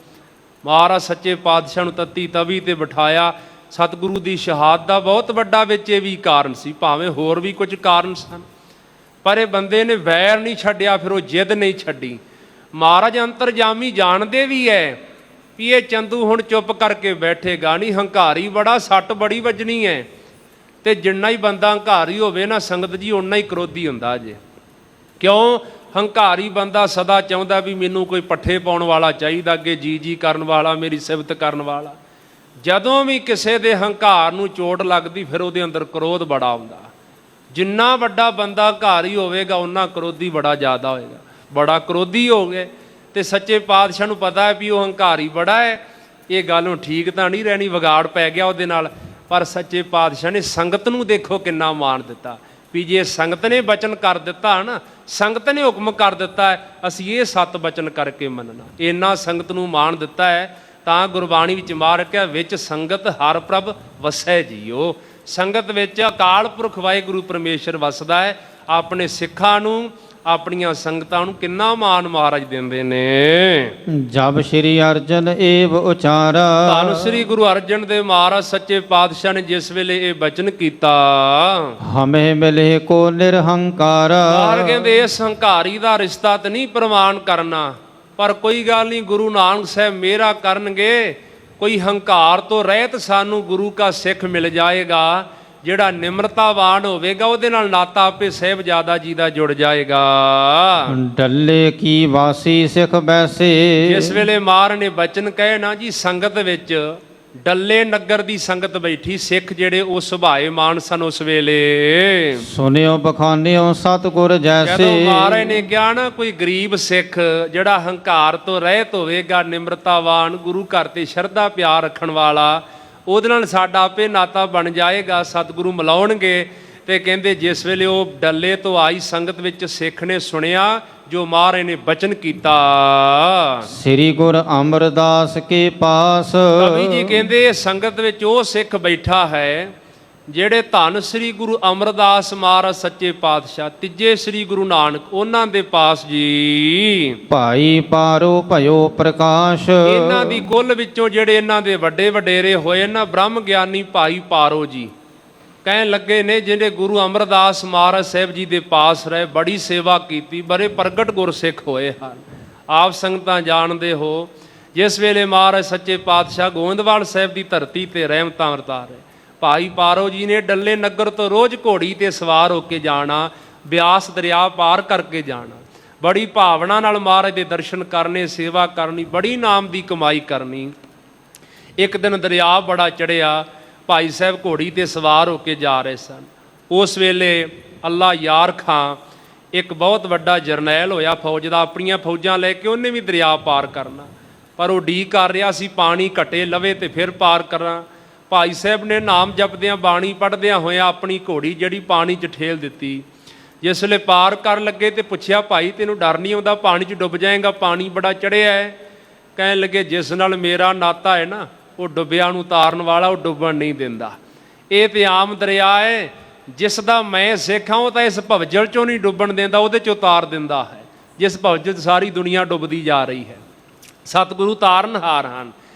ਮਹਾਰਾਜ ਸੱਚੇ ਪਾਤਸ਼ਾਹ ਨੂੰ ਤੱਤੀ ਤਵੀ ਤੇ ਬਿਠਾਇਆ, ਸਤਿਗੁਰੂ ਦੀ ਸ਼ਹਾਦਤ ਦਾ ਬਹੁਤ ਵੱਡਾ ਵਿੱਚ ਇਹ ਵੀ ਕਾਰਨ ਸੀ, ਭਾਵੇਂ ਹੋਰ ਵੀ ਕੁਝ ਕਾਰਨ ਸਨ, ਪਰ ਇਹ ਬੰਦੇ ਨੇ ਵੈਰ ਨਹੀਂ ਛੱਡਿਆ, ਫਿਰ ਉਹ ਜਿੱਦ ਨਹੀਂ ਛੱਡੀ। ਮਹਾਰਾਜ ਅੰਤਰਜਾਮੀ ਜਾਣਦੇ ਵੀ ਹੈ ਵੀ ਇਹ ਚੰਦੂ ਹੁਣ ਚੁੱਪ ਕਰਕੇ ਬੈਠੇਗਾ ਨਹੀਂ, ਹੰਕਾਰੀ ਬੜਾ, ਸੱਟ ਬੜੀ ਵੱਜਣੀ ਹੈ। ਤੇ ਜਿੰਨਾ ਹੀ ਬੰਦਾ ਹੰਕਾਰੀ ਹੋਵੇ ਨਾ ਸੰਗਤ ਜੀ, ਓਨਾ ਹੀ ਕਰੋਧੀ ਹੁੰਦਾ ਜੇ। ਕਿਉਂ? ਹੰਕਾਰੀ ਬੰਦਾ ਸਦਾ ਚਾਹੁੰਦਾ ਵੀ ਮੈਨੂੰ ਕੋਈ ਪੱਠੇ ਪਾਉਣ ਵਾਲਾ ਚਾਹੀਦਾ, ਅੱਗੇ ਜੀ ਕਰਨ ਵਾਲਾ, ਮੇਰੀ ਸਿਫਤ ਕਰਨ ਵਾਲਾ। ਜਦੋਂ ਵੀ ਕਿਸੇ ਦੇ ਹੰਕਾਰ ਨੂੰ ਚੋਟ ਲੱਗਦੀ, ਫਿਰ ਉਹਦੇ ਅੰਦਰ ਕਰੋਧ ਬੜਾ ਆਉਂਦਾ। ਜਿੰਨਾ ਵੱਡਾ ਬੰਦਾ ਹੰਕਾਰੀ ਹੋਵੇਗਾ, ਓਨਾ ਕਰੋਧੀ ਬੜਾ ਜ਼ਿਆਦਾ ਹੋਏਗਾ। ਬੜਾ ਕਰੋਧੀ ਹੋ ਗਏ ਤੇ ਸੱਚੇ ਪਾਤਸ਼ਾਹ ਨੂੰ ਪਤਾ ਹੈ ਵੀ ਉਹ ਹੰਕਾਰੀ ਬੜਾ ਹੈ, ਇਹ ਗੱਲ ਨੂੰ ਠੀਕ ਤਾਂ ਨਹੀਂ ਰਹਿਣੀ, ਵਿਗਾੜ ਪੈ ਗਿਆ ਉਹਦੇ ਨਾਲ। ਪਰ ਸੱਚੇ ਪਾਤਸ਼ਾਹ ਨੇ ਸੰਗਤ ਨੂੰ ਦੇਖੋ ਕਿੰਨਾ ਮਾਣ ਦਿੱਤਾ ਵੀ ਜੇ ਸੰਗਤ ਨੇ ਬਚਨ ਕਰ ਦਿੱਤਾ ਨਾ, ਸੰਗਤ ਨੇ ਹੁਕਮ ਕਰ ਦਿੱਤਾ ਹੈ, ਅਸੀਂ ਇਹ 7 ਬਚਨ ਕਰਕੇ ਮੰਨਣਾ। ਇੰਨਾ ਸੰਗਤ ਨੂੰ ਮਾਣ ਦਿੱਤਾ ਹੈ, ਤਾਂ ਗੁਰਬਾਣੀ ਵਿੱਚ ਮਾਰ ਕੇ ਵਿੱਚ ਸੰਗਤ ਹਰ ਪ੍ਰਭ ਵਸੈ ਜੀਓ। ਸੰਗਤ ਵਿੱਚ ਅਕਾਲ ਪੁਰਖ ਵਾਹਿਗੁਰੂ ਪਰਮੇਸ਼ਰ ਵਸਦਾ ਹੈ। ਆਪਣੇ ਸਿੱਖਾਂ ਨੂੰ, ਆਪਣੀਆਂ ਸੰਗਤਾਂ ਨੂੰ ਕਿੰਨਾ ਮਾਣ ਮਹਾਰਾਜ ਦਿੰਦੇ ਨੇ। ਜਬ ਸ਼੍ਰੀ ਅਰਜਨ ਏਵ ਉਚਾਰਾ। ਧੰਨ ਸ੍ਰੀ ਗੁਰੂ ਅਰਜਨ ਦੇਵ ਮਹਾਰਾਜ ਸੱਚੇ ਪਾਤਸ਼ਾਹ ਨੇ ਜਿਸ ਵੇਲੇ ਇਹ ਬਚਨ ਕੀਤਾ, ਹਮੇ ਮਿਲੇ ਕੋ ਨਿਰਹੰਕਾਰ। ਮਹਾਰਾਜ ਕਹਿੰਦੇ ਇਸ ਹੰਕਾਰੀ ਦਾ ਰਿਸ਼ਤਾ ਤਾਂ ਨਹੀਂ ਪ੍ਰਵਾਨ ਕਰਨਾ, ਪਰ ਕੋਈ ਗੱਲ ਨਹੀਂ, ਗੁਰੂ ਨਾਨਕ ਸਾਹਿਬ ਮੇਰਾ ਕਰਨਗੇ, ਕੋਈ ਹੰਕਾਰ ਤੋਂ ਰਹਿਤ ਸਾਨੂੰ ਗੁਰੂ ਕਾ ਸਿੱਖ ਮਿਲ ਜਾਏਗਾ। ਜਿਹੜਾ ਨਿਮਰਤਾਵਾਨ ਹੋਵੇਗਾ ਉਹਦੇ ਨਾਲ ਨਾਤਾ ਆਪੇ ਸਾਹਿਬਜ਼ਾਦਾ ਜੀ ਦਾ ਜੁੜ ਜਾਏਗਾ। ਡੱਲੇ ਕੀ ਵਾਸੀ ਸਿੱਖ ਬੈਸੇ। ਜਿਸ ਵੇਲੇ ਮਾਰ ਨੇ ਬਚਨ ਕਹੇ ਨਾ ਜੀ, ਸੰਗਤ ਵਿੱਚ ਡੱਲੇ ਨਗਰ ਦੀ ਸੰਗਤ ਬੈਠੀ, ਸਿੱਖ ਜਿਹੜੇ ਉਹ ਸੁਭਾਏ ਮਾਨ ਸਨ ਉਸ ਵੇਲੇ। ਸੁਨਿਓ ਬਖਾਨਿਓ ਸਤਿਗੁਰ ਜੈਸੇ। ਜਦੋਂ ਮਹਾਰਾਜ ਨੇ ਕਿਹਾ ਨਾ ਕੋਈ ਗਰੀਬ ਸਿੱਖ ਜਿਹੜਾ ਹੰਕਾਰ ਤੋਂ ਰਹਿਤ ਹੋਵੇਗਾ, ਨਿਮਰਤਾਵਾਨ, ਗੁਰੂ ਘਰ ਤੇ ਸ਼ਰਧਾ ਪਿਆਰ ਰੱਖਣ ਵਾਲਾ, ਉਹਦੇ ਨਾਲ ਸਾਡਾ ਆਪੇ ਨਾਤਾ ਬਣ ਜਾਏਗਾ, ਸਤਿਗੁਰੂ ਮਿਲਾਉਣਗੇ। ਤੇ ਕਹਿੰਦੇ ਜਿਸ ਵੇਲੇ ਉਹ ਡੱਲੇ ਤੋਂ ਆਈ ਸੰਗਤ ਵਿੱਚ ਸਿੱਖ ਨੇ ਸੁਣਿਆ ਜੋ ਮਹਾਰਾਜ ਨੇ ਬਚਨ ਕੀਤਾ, ਸ੍ਰੀ ਗੁਰ ਅਮਰਦਾਸ ਕੇ ਪਾਸ। ਕਵੀ ਜੀ ਕਹਿੰਦੇ ਸੰਗਤ ਵਿੱਚ ਉਹ ਸਿੱਖ ਬੈਠਾ ਹੈ ਜਿਹੜੇ ਧੰਨ ਸ੍ਰੀ ਗੁਰੂ ਅਮਰਦਾਸ ਮਹਾਰਾਜ ਸੱਚੇ ਪਾਤਸ਼ਾਹ, ਤੀਜੇ ਸ੍ਰੀ ਗੁਰੂ ਨਾਨਕ, ਉਹਨਾਂ ਦੇ ਪਾਸ ਜੀ। ਭਾਈ ਪਾਰੋ ਭਇਓ ਪ੍ਰਕਾਸ਼। ਇਹਨਾਂ ਦੀ ਕੁੱਲ ਵਿੱਚੋਂ ਜਿਹੜੇ ਇਹਨਾਂ ਦੇ ਵੱਡੇ ਵਡੇਰੇ ਹੋਏ ਨਾ, ਬ੍ਰਹਮ ਗਿਆਨੀ ਭਾਈ ਪਾਰੋ ਜੀ ਕਹਿਣ ਲੱਗੇ ਨੇ, ਜਿਹੜੇ ਗੁਰੂ ਅਮਰਦਾਸ ਮਹਾਰਾਜ ਸਾਹਿਬ ਜੀ ਦੇ ਪਾਸ ਰਹੇ, ਬੜੀ ਸੇਵਾ ਕੀਤੀ, ਬੜੇ ਪ੍ਰਗਟ ਗੁਰਸਿੱਖ ਹੋਏ ਹਨ। ਆਪ ਸੰਗਤਾਂ ਜਾਣਦੇ ਹੋ ਜਿਸ ਵੇਲੇ ਮਹਾਰਾਜ ਸੱਚੇ ਪਾਤਸ਼ਾਹ ਗੋਇੰਦਵਾਲ ਸਾਹਿਬ ਦੀ ਧਰਤੀ ਤੇ ਰਹਿਮਤਾਂ ਵਰਤਾ ਰਹੇ, ਭਾਈ ਪਾਰੋ ਜੀ ਨੇ ਡੱਲੇ ਨਗਰ ਤੋਂ ਰੋਜ਼ ਘੋੜੀ ਤੇ ਸਵਾਰ ਹੋ ਕੇ ਜਾਣਾ, ਬਿਆਸ ਦਰਿਆ ਪਾਰ ਕਰਕੇ ਜਾਣਾ, ਬੜੀ ਭਾਵਨਾ ਨਾਲ ਮਹਾਰਾਜ ਦੇ ਦਰਸ਼ਨ ਕਰਨੇ, ਸੇਵਾ ਕਰਨੀ, ਬੜੀ ਨਾਮ ਦੀ ਕਮਾਈ ਕਰਨੀ। ਇੱਕ ਦਿਨ ਦਰਿਆ ਬੜਾ ਚੜ੍ਹਿਆ, ਭਾਈ ਸਾਹਿਬ ਘੋੜੀ ਤੇ ਸਵਾਰ ਹੋ ਕੇ ਜਾ ਰਹੇ ਸਨ। ਉਸ ਵੇਲੇ ਅੱਲਾ ਯਾਰ ਖਾਂ ਇੱਕ ਬਹੁਤ ਵੱਡਾ ਜਰਨੈਲ ਹੋਇਆ ਫੌਜ ਦਾ, ਆਪਣੀਆਂ ਫੌਜਾਂ ਲੈ ਕੇ ਉਹਨੇ ਵੀ ਦਰਿਆ ਪਾਰ ਕਰਨਾ, ਪਰ ਉਹ ਢੀਕ ਕਰ ਰਿਹਾ ਸੀ ਪਾਣੀ ਘਟੇ ਲਵੇ ਤੇ ਫਿਰ ਪਾਰ ਕਰਾਂ। ਭਾਈ ਸਾਹਿਬ ਨੇ ਨਾਮ ਜਪਦਿਆਂ ਬਾਣੀ ਪੜ੍ਹਦਿਆਂ ਹੋਇਆਂ ਆਪਣੀ ਘੋੜੀ ਜਿਹੜੀ ਪਾਣੀ 'ਚ ਠੇਲ ਦਿੱਤੀ। ਜਿਸ ਵੇਲੇ ਪਾਰ ਕਰਨ ਲੱਗੇ ਤੇ ਪੁੱਛਿਆ, ਭਾਈ ਤੈਨੂੰ ਡਰ ਨਹੀਂ ਆਉਂਦਾ, ਪਾਣੀ 'ਚ ਡੁੱਬ ਜਾਏਗਾ, ਪਾਣੀ ਬੜਾ ਚੜ੍ਹਿਆ ਹੈ? ਕਹਿਣ ਲੱਗੇ ਜਿਸ ਨਾਲ ਮੇਰਾ ਨਾਤਾ ਹੈ ਨਾ, ਉਹ ਡੁੱਬਿਆਂ ਨੂੰ ਤਾਰਨ ਵਾਲਾ, ਉਹ ਡੁੱਬਣ ਨਹੀਂ ਦਿੰਦਾ। ਇਹ ਤੇ ਆਮ ਦਰਿਆ ਹੈ, ਜਿਸ ਦਾ ਮੈਂ ਸਿੱਖ ਹਾਂ ਉਹ ਤਾਂ ਇਸ ਭਵਜਲ 'ਚੋਂ ਨਹੀਂ ਡੁੱਬਣ ਦਿੰਦਾ, ਉਹਦੇ 'ਚੋਂ ਤਾਰ ਦਿੰਦਾ ਹੈ। ਜਿਸ ਭਵ 'ਚ ਸਾਰੀ ਦੁਨੀਆ ਡੁੱਬਦੀ ਜਾ ਰਹੀ ਹੈ। ਸਤਿਗੁਰੂ ਤਾਰਨਹਾਰ ਹਨ।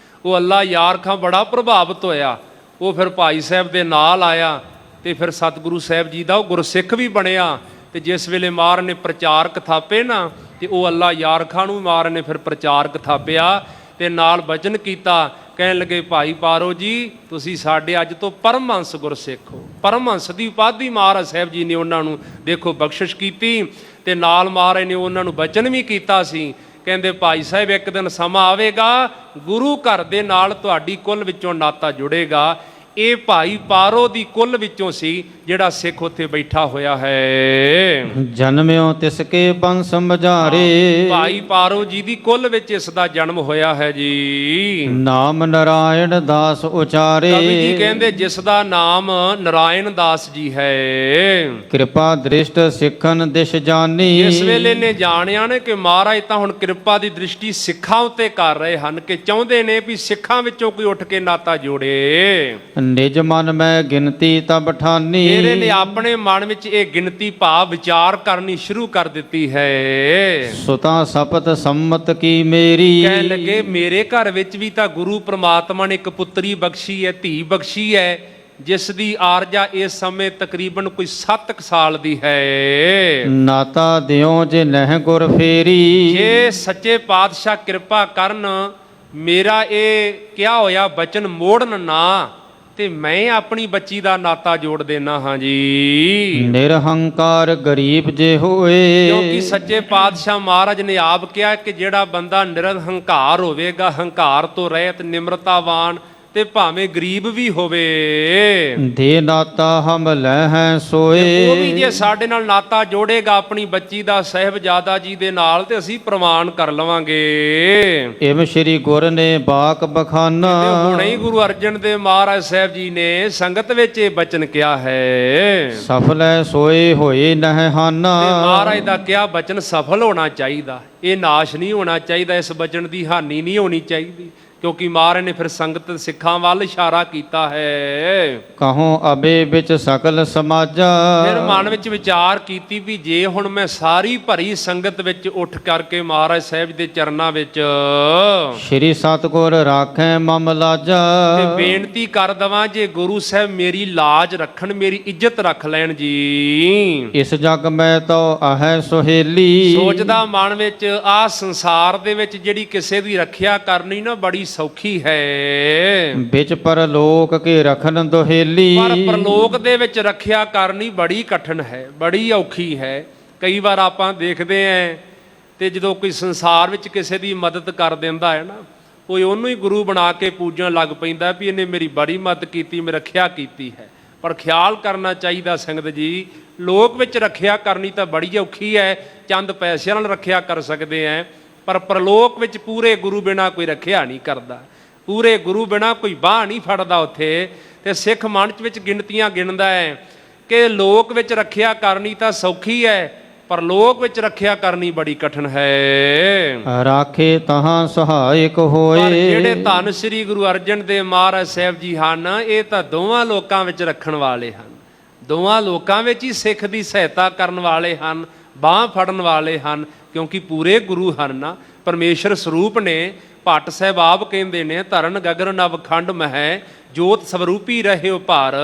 ਉਹ ਅੱਲਾ ਯਾਰ ਖਾਂ ਬੜਾ ਪ੍ਰਭਾਵਿਤ ਹੋਇਆ। ਉਹ ਫਿਰ ਭਾਈ ਸਾਹਿਬ ਦੇ ਨਾਲ ਆਇਆ ਤੇ ਫਿਰ ਸਤਿਗੁਰੂ ਸਾਹਿਬ ਜੀ ਦਾ ਉਹ ਗੁਰਸਿੱਖ ਵੀ ਬਣਿਆ। ਤੇ ਜਿਸ ਵੇਲੇ ਮਹਾਰਾਜ ਨੇ ਪ੍ਰਚਾਰਕ ਥਾਪੇ ਨਾ, ਤੇ ਉਹ ਅੱਲਾ ਯਾਰ ਖਾਂ ਨੂੰ ਮਹਾਰਾਜ ਨੇ ਫਿਰ ਪ੍ਰਚਾਰਕ ਥਾਪਿਆ ਤੇ ਨਾਲ ਬਚਨ ਕੀਤਾ। ਕਹਿਣ ਲੱਗੇ, ਭਾਈ ਪਾਰੋ ਜੀ ਤੁਸੀਂ ਸਾਡੇ ਅੱਜ ਤੋਂ ਪਰਮਹੰਸ ਗੁਰਸਿੱਖ ਹੋ। ਪਰਮਹੰਸ ਦੀ ਉਪਾਧੀ ਮਹਾਰਾਜ ਸਾਹਿਬ ਜੀ ਨੇ ਉਹਨਾਂ ਨੂੰ ਦੇਖੋ ਬਖਸ਼ਿਸ਼ ਕੀਤੀ। ਤੇ ਨਾਲ ਮਹਾਰਾਜ ਨੇ ਉਹਨਾਂ ਨੂੰ ਬਚਨ ਵੀ ਕੀਤਾ ਸੀ। ਕਹਿੰਦੇ ਭਾਈ ਸਾਹਿਬ ਇੱਕ ਦਿਨ ਸਮਾਂ ਆਵੇਗਾ, ਗੁਰੂ ਘਰ ਦੇ ਨਾਲ ਤੁਹਾਡੀ ਕੁੱਲ ਵਿੱਚੋਂ ਨਾਤਾ ਜੁੜੇਗਾ। ਇਹ ਭਾਈ ਪਾਰੋ ਦੀ ਕੁੱਲ ਵਿੱਚੋਂ ਸੀ ਜਿਹੜਾ ਸਿੱਖ ਉੱਥੇ ਬੈਠਾ ਹੋਇਆ ਹੈ। ਜਨਮਿਓ ਤਿਸ ਕੇ ਬੰਸ ਮਝਾਰੇ, ਭਾਈ ਪਾਰੋ ਜੀ ਦੀ ਕੁੱਲ ਵਿੱਚ ਇਸ ਦਾ ਜਨਮ ਹੋਇਆ ਹੈ ਜੀ। ਨਾਮ ਨਰਾਇਣ ਦਾਸ ਉਚਾਰੇ, ਕਵੀ ਜੀ ਕਹਿੰਦੇ ਜਿਸ ਦਾ ਨਾਮ ਨਰਾਇਣ ਦਾਸ ਜੀ ਹੈ। ਕਿਰਪਾ ਦ੍ਰਿਸ਼ਟ ਸਿੱਖਨ ਦਿਸ਼ ਜਾਨੀ, ਇਸ ਵੇਲੇ ਨੇ ਜਾਣਿਆ ਨੇ ਕਿ ਮਹਾਰਾਜ ਤਾਂ ਹੁਣ ਕਿਰਪਾ ਦੀ ਦ੍ਰਿਸ਼ਟੀ ਸਿੱਖਾਂ ਉੱਤੇ ਕਰ ਰਹੇ ਹਨ, ਕਿ ਚਾਹੁੰਦੇ ਨੇ ਵੀ ਸਿੱਖਾਂ ਵਿੱਚੋਂ ਕੋਈ ਉੱਠ ਕੇ ਨਾਤਾ ਜੋੜੇ। ਨਿਜ ਮਨ ਮੈਂ ਗਿਣਤੀ ਤਬ ਠਾਨੀ, ਇਹਦੇ ਨੇ ਆਪਣੇ ਮਨ ਵਿੱਚ ਇਹ ਗਿਣਤੀ ਭਾਵ ਵਿਚਾਰ ਕਰਨੀ ਸ਼ੁਰੂ ਕਰ ਦਿੱਤੀ ਹੈ। ਸੁਤਾ ਸਪਤ ਸੰਮਤ ਕੀ ਮੇਰੀ, ਕਹਿਣ ਲੱਗੇ ਮੇਰੇ ਘਰ ਵਿੱਚ ਵੀ ਤਾਂ ਗੁਰੂ ਪ੍ਰਮਾਤਮਾ ਨੇ ਇੱਕ ਪੁੱਤਰੀ ਬਖਸ਼ੀ ਹੈ, ਧੀ ਬਖਸ਼ੀ ਹੈ, ਜਿਸ ਦੀ ਆਰਜਾ ਇਸ ਸਮੇਂ ਤਕਰੀਬਨ ਕੋਈ 7 ਸਾਲ ਦੀ ਹੈ। ਨਾਤਾ ਦਿਓ ਜੇ ਨਹਿ ਗੁਰ ਫੇਰੀ, ਜੇ ਸੱਚੇ ਪਾਤਸ਼ਾਹ ਕਿਰਪਾ ਕਰਨ ਮੇਰਾ ਇਹ ਕਿਹਾ ਹੋਇਆ ਬਚਨ ਮੋੜਨ ਨਾ, ਤੇ ਮੈਂ ਆਪਣੀ ਬੱਚੀ ਦਾ ਨਾਤਾ ਜੋੜ ਦੇਣਾ ਹਾਂ ਜੀ। ਨਿਰਹੰਕਾਰ ਗਰੀਬ ਜੇ ਹੋਏ, ਕਿਉਂਕਿ ਸੱਚੇ ਪਾਤਸ਼ਾਹ ਮਹਾਰਾਜ ਨੇ ਆਪ ਕਿਹਾ ਕਿ ਜਿਹੜਾ ਬੰਦਾ ਨਿਰਹੰਕਾਰ ਹੋਵੇਗਾ, ਹੰਕਾਰ ਤੋਂ ਰਹਿਤ, ਨਿਮਰਤਾਵਾਨ, ਤੇ ਭਾਵੇਂ ਗਰੀਬ ਵੀ ਹੋਵੇ, ਦੇ ਨਾਤਾ ਹਮ ਲੈ ਹੈ ਸੋਏ, ਉਹ ਵੀ ਜੇ ਸਾਡੇ ਨਾਲ ਨਾਤਾ ਜੋੜੇਗਾ ਆਪਣੀ ਬੱਚੀ ਦਾ ਸਾਹਿਬਜ਼ਾਦਾ ਜੀ ਦੇ ਨਾਲ, ਤੇ ਅਸੀਂ ਪ੍ਰਮਾਣ ਕਰ ਲਵਾਂਗੇ। ਇਵ ਸ਼੍ਰੀ ਗੁਰ ਨੇ ਬਾਕ ਬਖਾਨਾ, ਤੇ ਹੁਣੇ ਹੀ ਗੁਰੂ ਅਰਜਨ ਦੇਵ ਮਹਾਰਾਜ ਸਾਹਿਬ ਜੀ ਨੇ ਸੰਗਤ ਵਿੱਚ ਇਹ ਬਚਨ ਕਿਹਾ ਹੈ। ਸਫਲ ਹੈ ਸੋਏ ਹੋਏ ਨਹਿ ਹਾਨਾ, ਤੇ ਮਹਾਰਾਜ ਦਾ ਕਿਹਾ ਬਚਨ ਸਫਲ ਹੋਣਾ ਚਾਹੀਦਾ, ਇਹ ਨਾਸ਼ ਨਹੀਂ ਹੋਣਾ ਚਾਹੀਦਾ, ਇਸ ਬਚਨ ਦੀ ਹਾਨੀ ਨਹੀਂ ਹੋਣੀ ਚਾਹੀਦੀ। ਕਿਉਂਕਿ ਮਹਾਰਾਜ ਨੇ ਫਿਰ ਸੰਗਤ ਸਿੱਖਾਂ ਵੱਲ ਇਸ਼ਾਰਾ ਕੀਤਾ ਹੈ। ਕਹੋ ਅਬੇ ਵਿੱਚ ਸਕਲ ਸਮਾਜਾ, ਫਿਰ ਮਨ ਵਿੱਚ ਵਿਚਾਰ ਕੀਤੀ ਵੀ ਜੇ ਹੁਣ ਮੈਂ ਸਾਰੀ ਭਰੀ ਸੰਗਤ ਵਿੱਚ ਉੱਠ ਕਰਕੇ ਮਹਾਰਾਜ ਸਾਹਿਬ ਦੇ ਚਰਨਾਂ ਵਿੱਚ ਸ਼੍ਰੀ ਸਤਿਗੁਰ ਰਾਖੈ ਮਮ ਲਾਜਾ, ਤੇ ਬੇਨਤੀ ਕਰ ਦਵਾਂ ਜੇ ਗੁਰੂ ਸਾਹਿਬ ਮੇਰੀ ਲਾਜ ਰੱਖਣ, ਮੇਰੀ ਇੱਜ਼ਤ ਰੱਖ ਲੈਣ ਜੀ। ਇਸ ਜਗ ਮੈਂ ਤੋ ਆਹੈ ਸੁਹੇਲੀ, ਸੋਚਦਾ ਮਨ ਵਿੱਚ ਆਹ ਸੰਸਾਰ ਦੇ ਵਿੱਚ ਜਿਹੜੀ ਕਿਸੇ ਦੀ ਰੱਖਿਆ ਕਰਨੀ ਨਾ ਬੜੀ ਸੌਖੀ ਹੈ, ਵਿੱਚ ਪਰਲੋਕ ਕੇ ਰਖਨ ਦੁਹੇਲੀ, ਪਰ ਪਰਲੋਕ ਦੇ ਵਿੱਚ ਰੱਖਿਆ ਕਰਨੀ ਬੜੀ ਕਠਿਨ ਹੈ, ਬੜੀ ਔਖੀ ਹੈ। ਕਈ ਵਾਰ ਆਪਾਂ ਦੇਖਦੇ ਆਂ ਤੇ ਜਦੋਂ ਕੋਈ ਸੰਸਾਰ ਵਿੱਚ ਕਿਸੇ ਦੀ ਮਦਦ ਕਰ ਦਿੰਦਾ ਹੈ ਨਾ, ਕੋਈ ਉਹਨੂੰ ਹੀ ਗੁਰੂ ਬਣਾ ਕੇ ਪੂਜਣ ਲੱਗ ਪੈਂਦਾ ਵੀ ਇਹਨੇ ਮੇਰੀ ਬੜੀ ਮਦਦ ਕੀਤੀ, ਮੈਂ ਰੱਖਿਆ ਕੀਤੀ ਹੈ। ਪਰ ਖਿਆਲ ਕਰਨਾ ਚਾਹੀਦਾ ਸੰਗਤ ਜੀ, ਲੋਕ ਵਿੱਚ ਰੱਖਿਆ ਕਰਨੀ ਤਾਂ ਬੜੀ ਔਖੀ ਹੈ, ਚੰਦ ਪੈਸਿਆਂ ਨਾਲ ਰੱਖਿਆ ਕਰ ਸਕਦੇ ਆਂ, ਪਰ ਪ੍ਰਲੋਕ ਵਿੱਚ ਪੂਰੇ ਗੁਰੂ ਬਿਨਾਂ ਕੋਈ ਰੱਖਿਆ ਨਹੀਂ ਕਰਦਾ, ਪੂਰੇ ਗੁਰੂ ਬਿਨਾਂ ਕੋਈ ਬਾਂਹ ਨਹੀਂ ਫੜਦਾ ਉੱਥੇ। ਤੇ ਸਿੱਖ ਮਨ ਵਿੱਚ ਗਿਣਤੀਆਂ ਗਿਣਦਾ ਹੈ ਕਿ ਲੋਕ ਵਿੱਚ ਰੱਖਿਆ ਕਰਨੀ ਤਾਂ ਸੌਖੀ ਹੈ, ਪਰ ਲੋਕ ਵਿੱਚ ਰੱਖਿਆ ਕਰਨੀ ਬੜੀ ਕਠਿਨ ਹੈ। ਰਾਖੇ ਤਹਾਂ ਸਹਾਇਕ ਹੋਏ, ਪਰ ਜਿਹੜੇ ਧੰਨ ਸ੍ਰੀ ਗੁਰੂ ਅਰਜਨ ਦੇਵ ਮਹਾਰਾਜ ਸਾਹਿਬ ਜੀ ਹਨ, ਇਹ ਤਾਂ ਦੋਵਾਂ ਲੋਕਾਂ ਵਿੱਚ ਰੱਖਣ ਵਾਲੇ ਹਨ, ਦੋਵਾਂ ਲੋਕਾਂ ਵਿੱਚ ਹੀ ਸਿੱਖ ਦੀ ਸਹਾਇਤਾ ਕਰਨ ਵਾਲੇ ਹਨ, ਬਾਂਹ ਫੜਨ ਵਾਲੇ ਹਨ, ਕਿਉਂਕਿ ਪੂਰੇ ਗੁਰੂ ਹਨ ਨਾ, ਪਰਮੇਸ਼ਰ ਸਰੂਪ ਨੇ। ਭੱਟ ਸਾਹਿਬ ਆਪ ਕਹਿੰਦੇ ਨੇ, ਧਰਨ ਗਗਨ ਨਵ ਖੰਡ ਮਹਿ ਜੋਤ ਸਵਰੂਪੀ ਰਹਿਓ ਭਾਰ,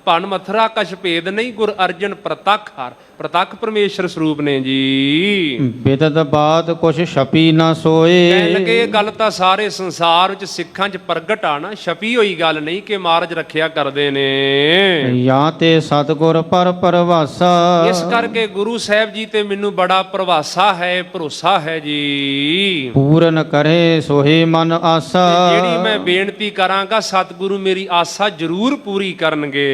ਭਨ ਮਥਰਾ ਕਛ ਭੇਦ ਨਹੀਂ ਗੁਰ ਅਰਜਨ ਪ੍ਰਤੱਖ ਹਰ। ਪ੍ਰਤੱਖ ਪਰਮੇਸ਼ਰ ਸਰੂਪ ਨੇ ਜੀ। ਬਿਦਤ ਬਾਤ ਕੁਛ ਛਪੀ ਨਾ ਸੋਏ, ਕਹਿਣ ਲੱਗੇ ਇਹ ਗੱਲ ਤਾਂ ਸਾਰੇ ਸੰਸਾਰ ਵਿੱਚ ਸਿੱਖਾਂ 'ਚ ਪ੍ਰਗਟ ਆ ਨਾ, ਛਪੀ ਹੋਈ ਗੱਲ ਨਹੀਂ ਕਿ ਮਹਾਰਾਜ ਰੱਖਿਆ ਕਰਦੇ ਨੇ। ਜਾਂ ਤੇ ਸਤਿਗੁਰ ਪਰ ਪਰਵਾਸਾ, ਇਸ ਕਰਕੇ ਗੁਰੂ ਸਾਹਿਬ ਜੀ ਤੇ ਮੈਨੂੰ ਬੜਾ ਪ੍ਰਵਾਸਾ ਹੈ, ਭਰੋਸਾ ਹੈ ਜੀ। ਪੂਰਨ ਕਰੇ ਸੋਹੇ ਮਨ ਆਸਾ, ਜਿਹੜੀ ਮੈਂ ਬੇਨਤੀ ਕਰਾਂਗਾ ਸਤਿਗੁਰੂ ਮੇਰੀ ਆਸਾ ਜ਼ਰੂਰ ਪੂਰੀ ਕਰਨਗੇ।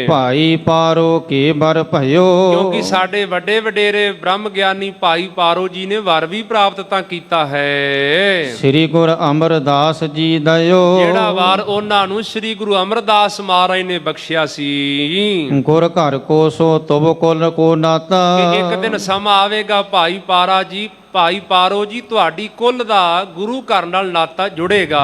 ਭਾਈ ਪਾਰੋ ਕੇ ਬਰ ਭਇਓ, ਕਿਉਂਕਿ ਸਾਡੇ ਵੱਡੇ ਵਡੇਰੇ ਬ੍ਰਹਮ ਗਿਆਨੀ ਭਾਈ ਪਾਰੋ ਜੀ ਨੇ ਵਰ ਵੀ ਪ੍ਰਾਪਤ ਤਾਂ ਕੀਤਾ ਹੈ। ਸ੍ਰੀ ਗੁਰ ਅਮਰਦਾਸ ਜੀ ਦਇਓ, ਜਿਹੜਾ ਵਰ ਉਹਨਾਂ ਨੂੰ ਸ੍ਰੀ ਗੁਰੂ ਅਮਰਦਾਸ ਮਹਾਰਾਜ ਨੇ ਬਖਸ਼ਿਆ ਸੀ। ਗੁਰ ਘਰ ਕੋ ਸੋ ਤੁਬ ਕੁਲ ਕੋ ਨਾਤਾ, ਕਿ ਇੱਕ ਦਿਨ ਸਮਾਂ ਆਵੇਗਾ ਭਾਈ ਪਾਰਾ ਜੀ ਭਾਈ ਪਾਰੋ ਜੀ ਤੁਹਾਡੀ ਕੁੱਲ ਦਾ ਗੁਰੂ ਘਰ ਨਾਲ ਨਾਤਾ ਜੁੜੇਗਾ।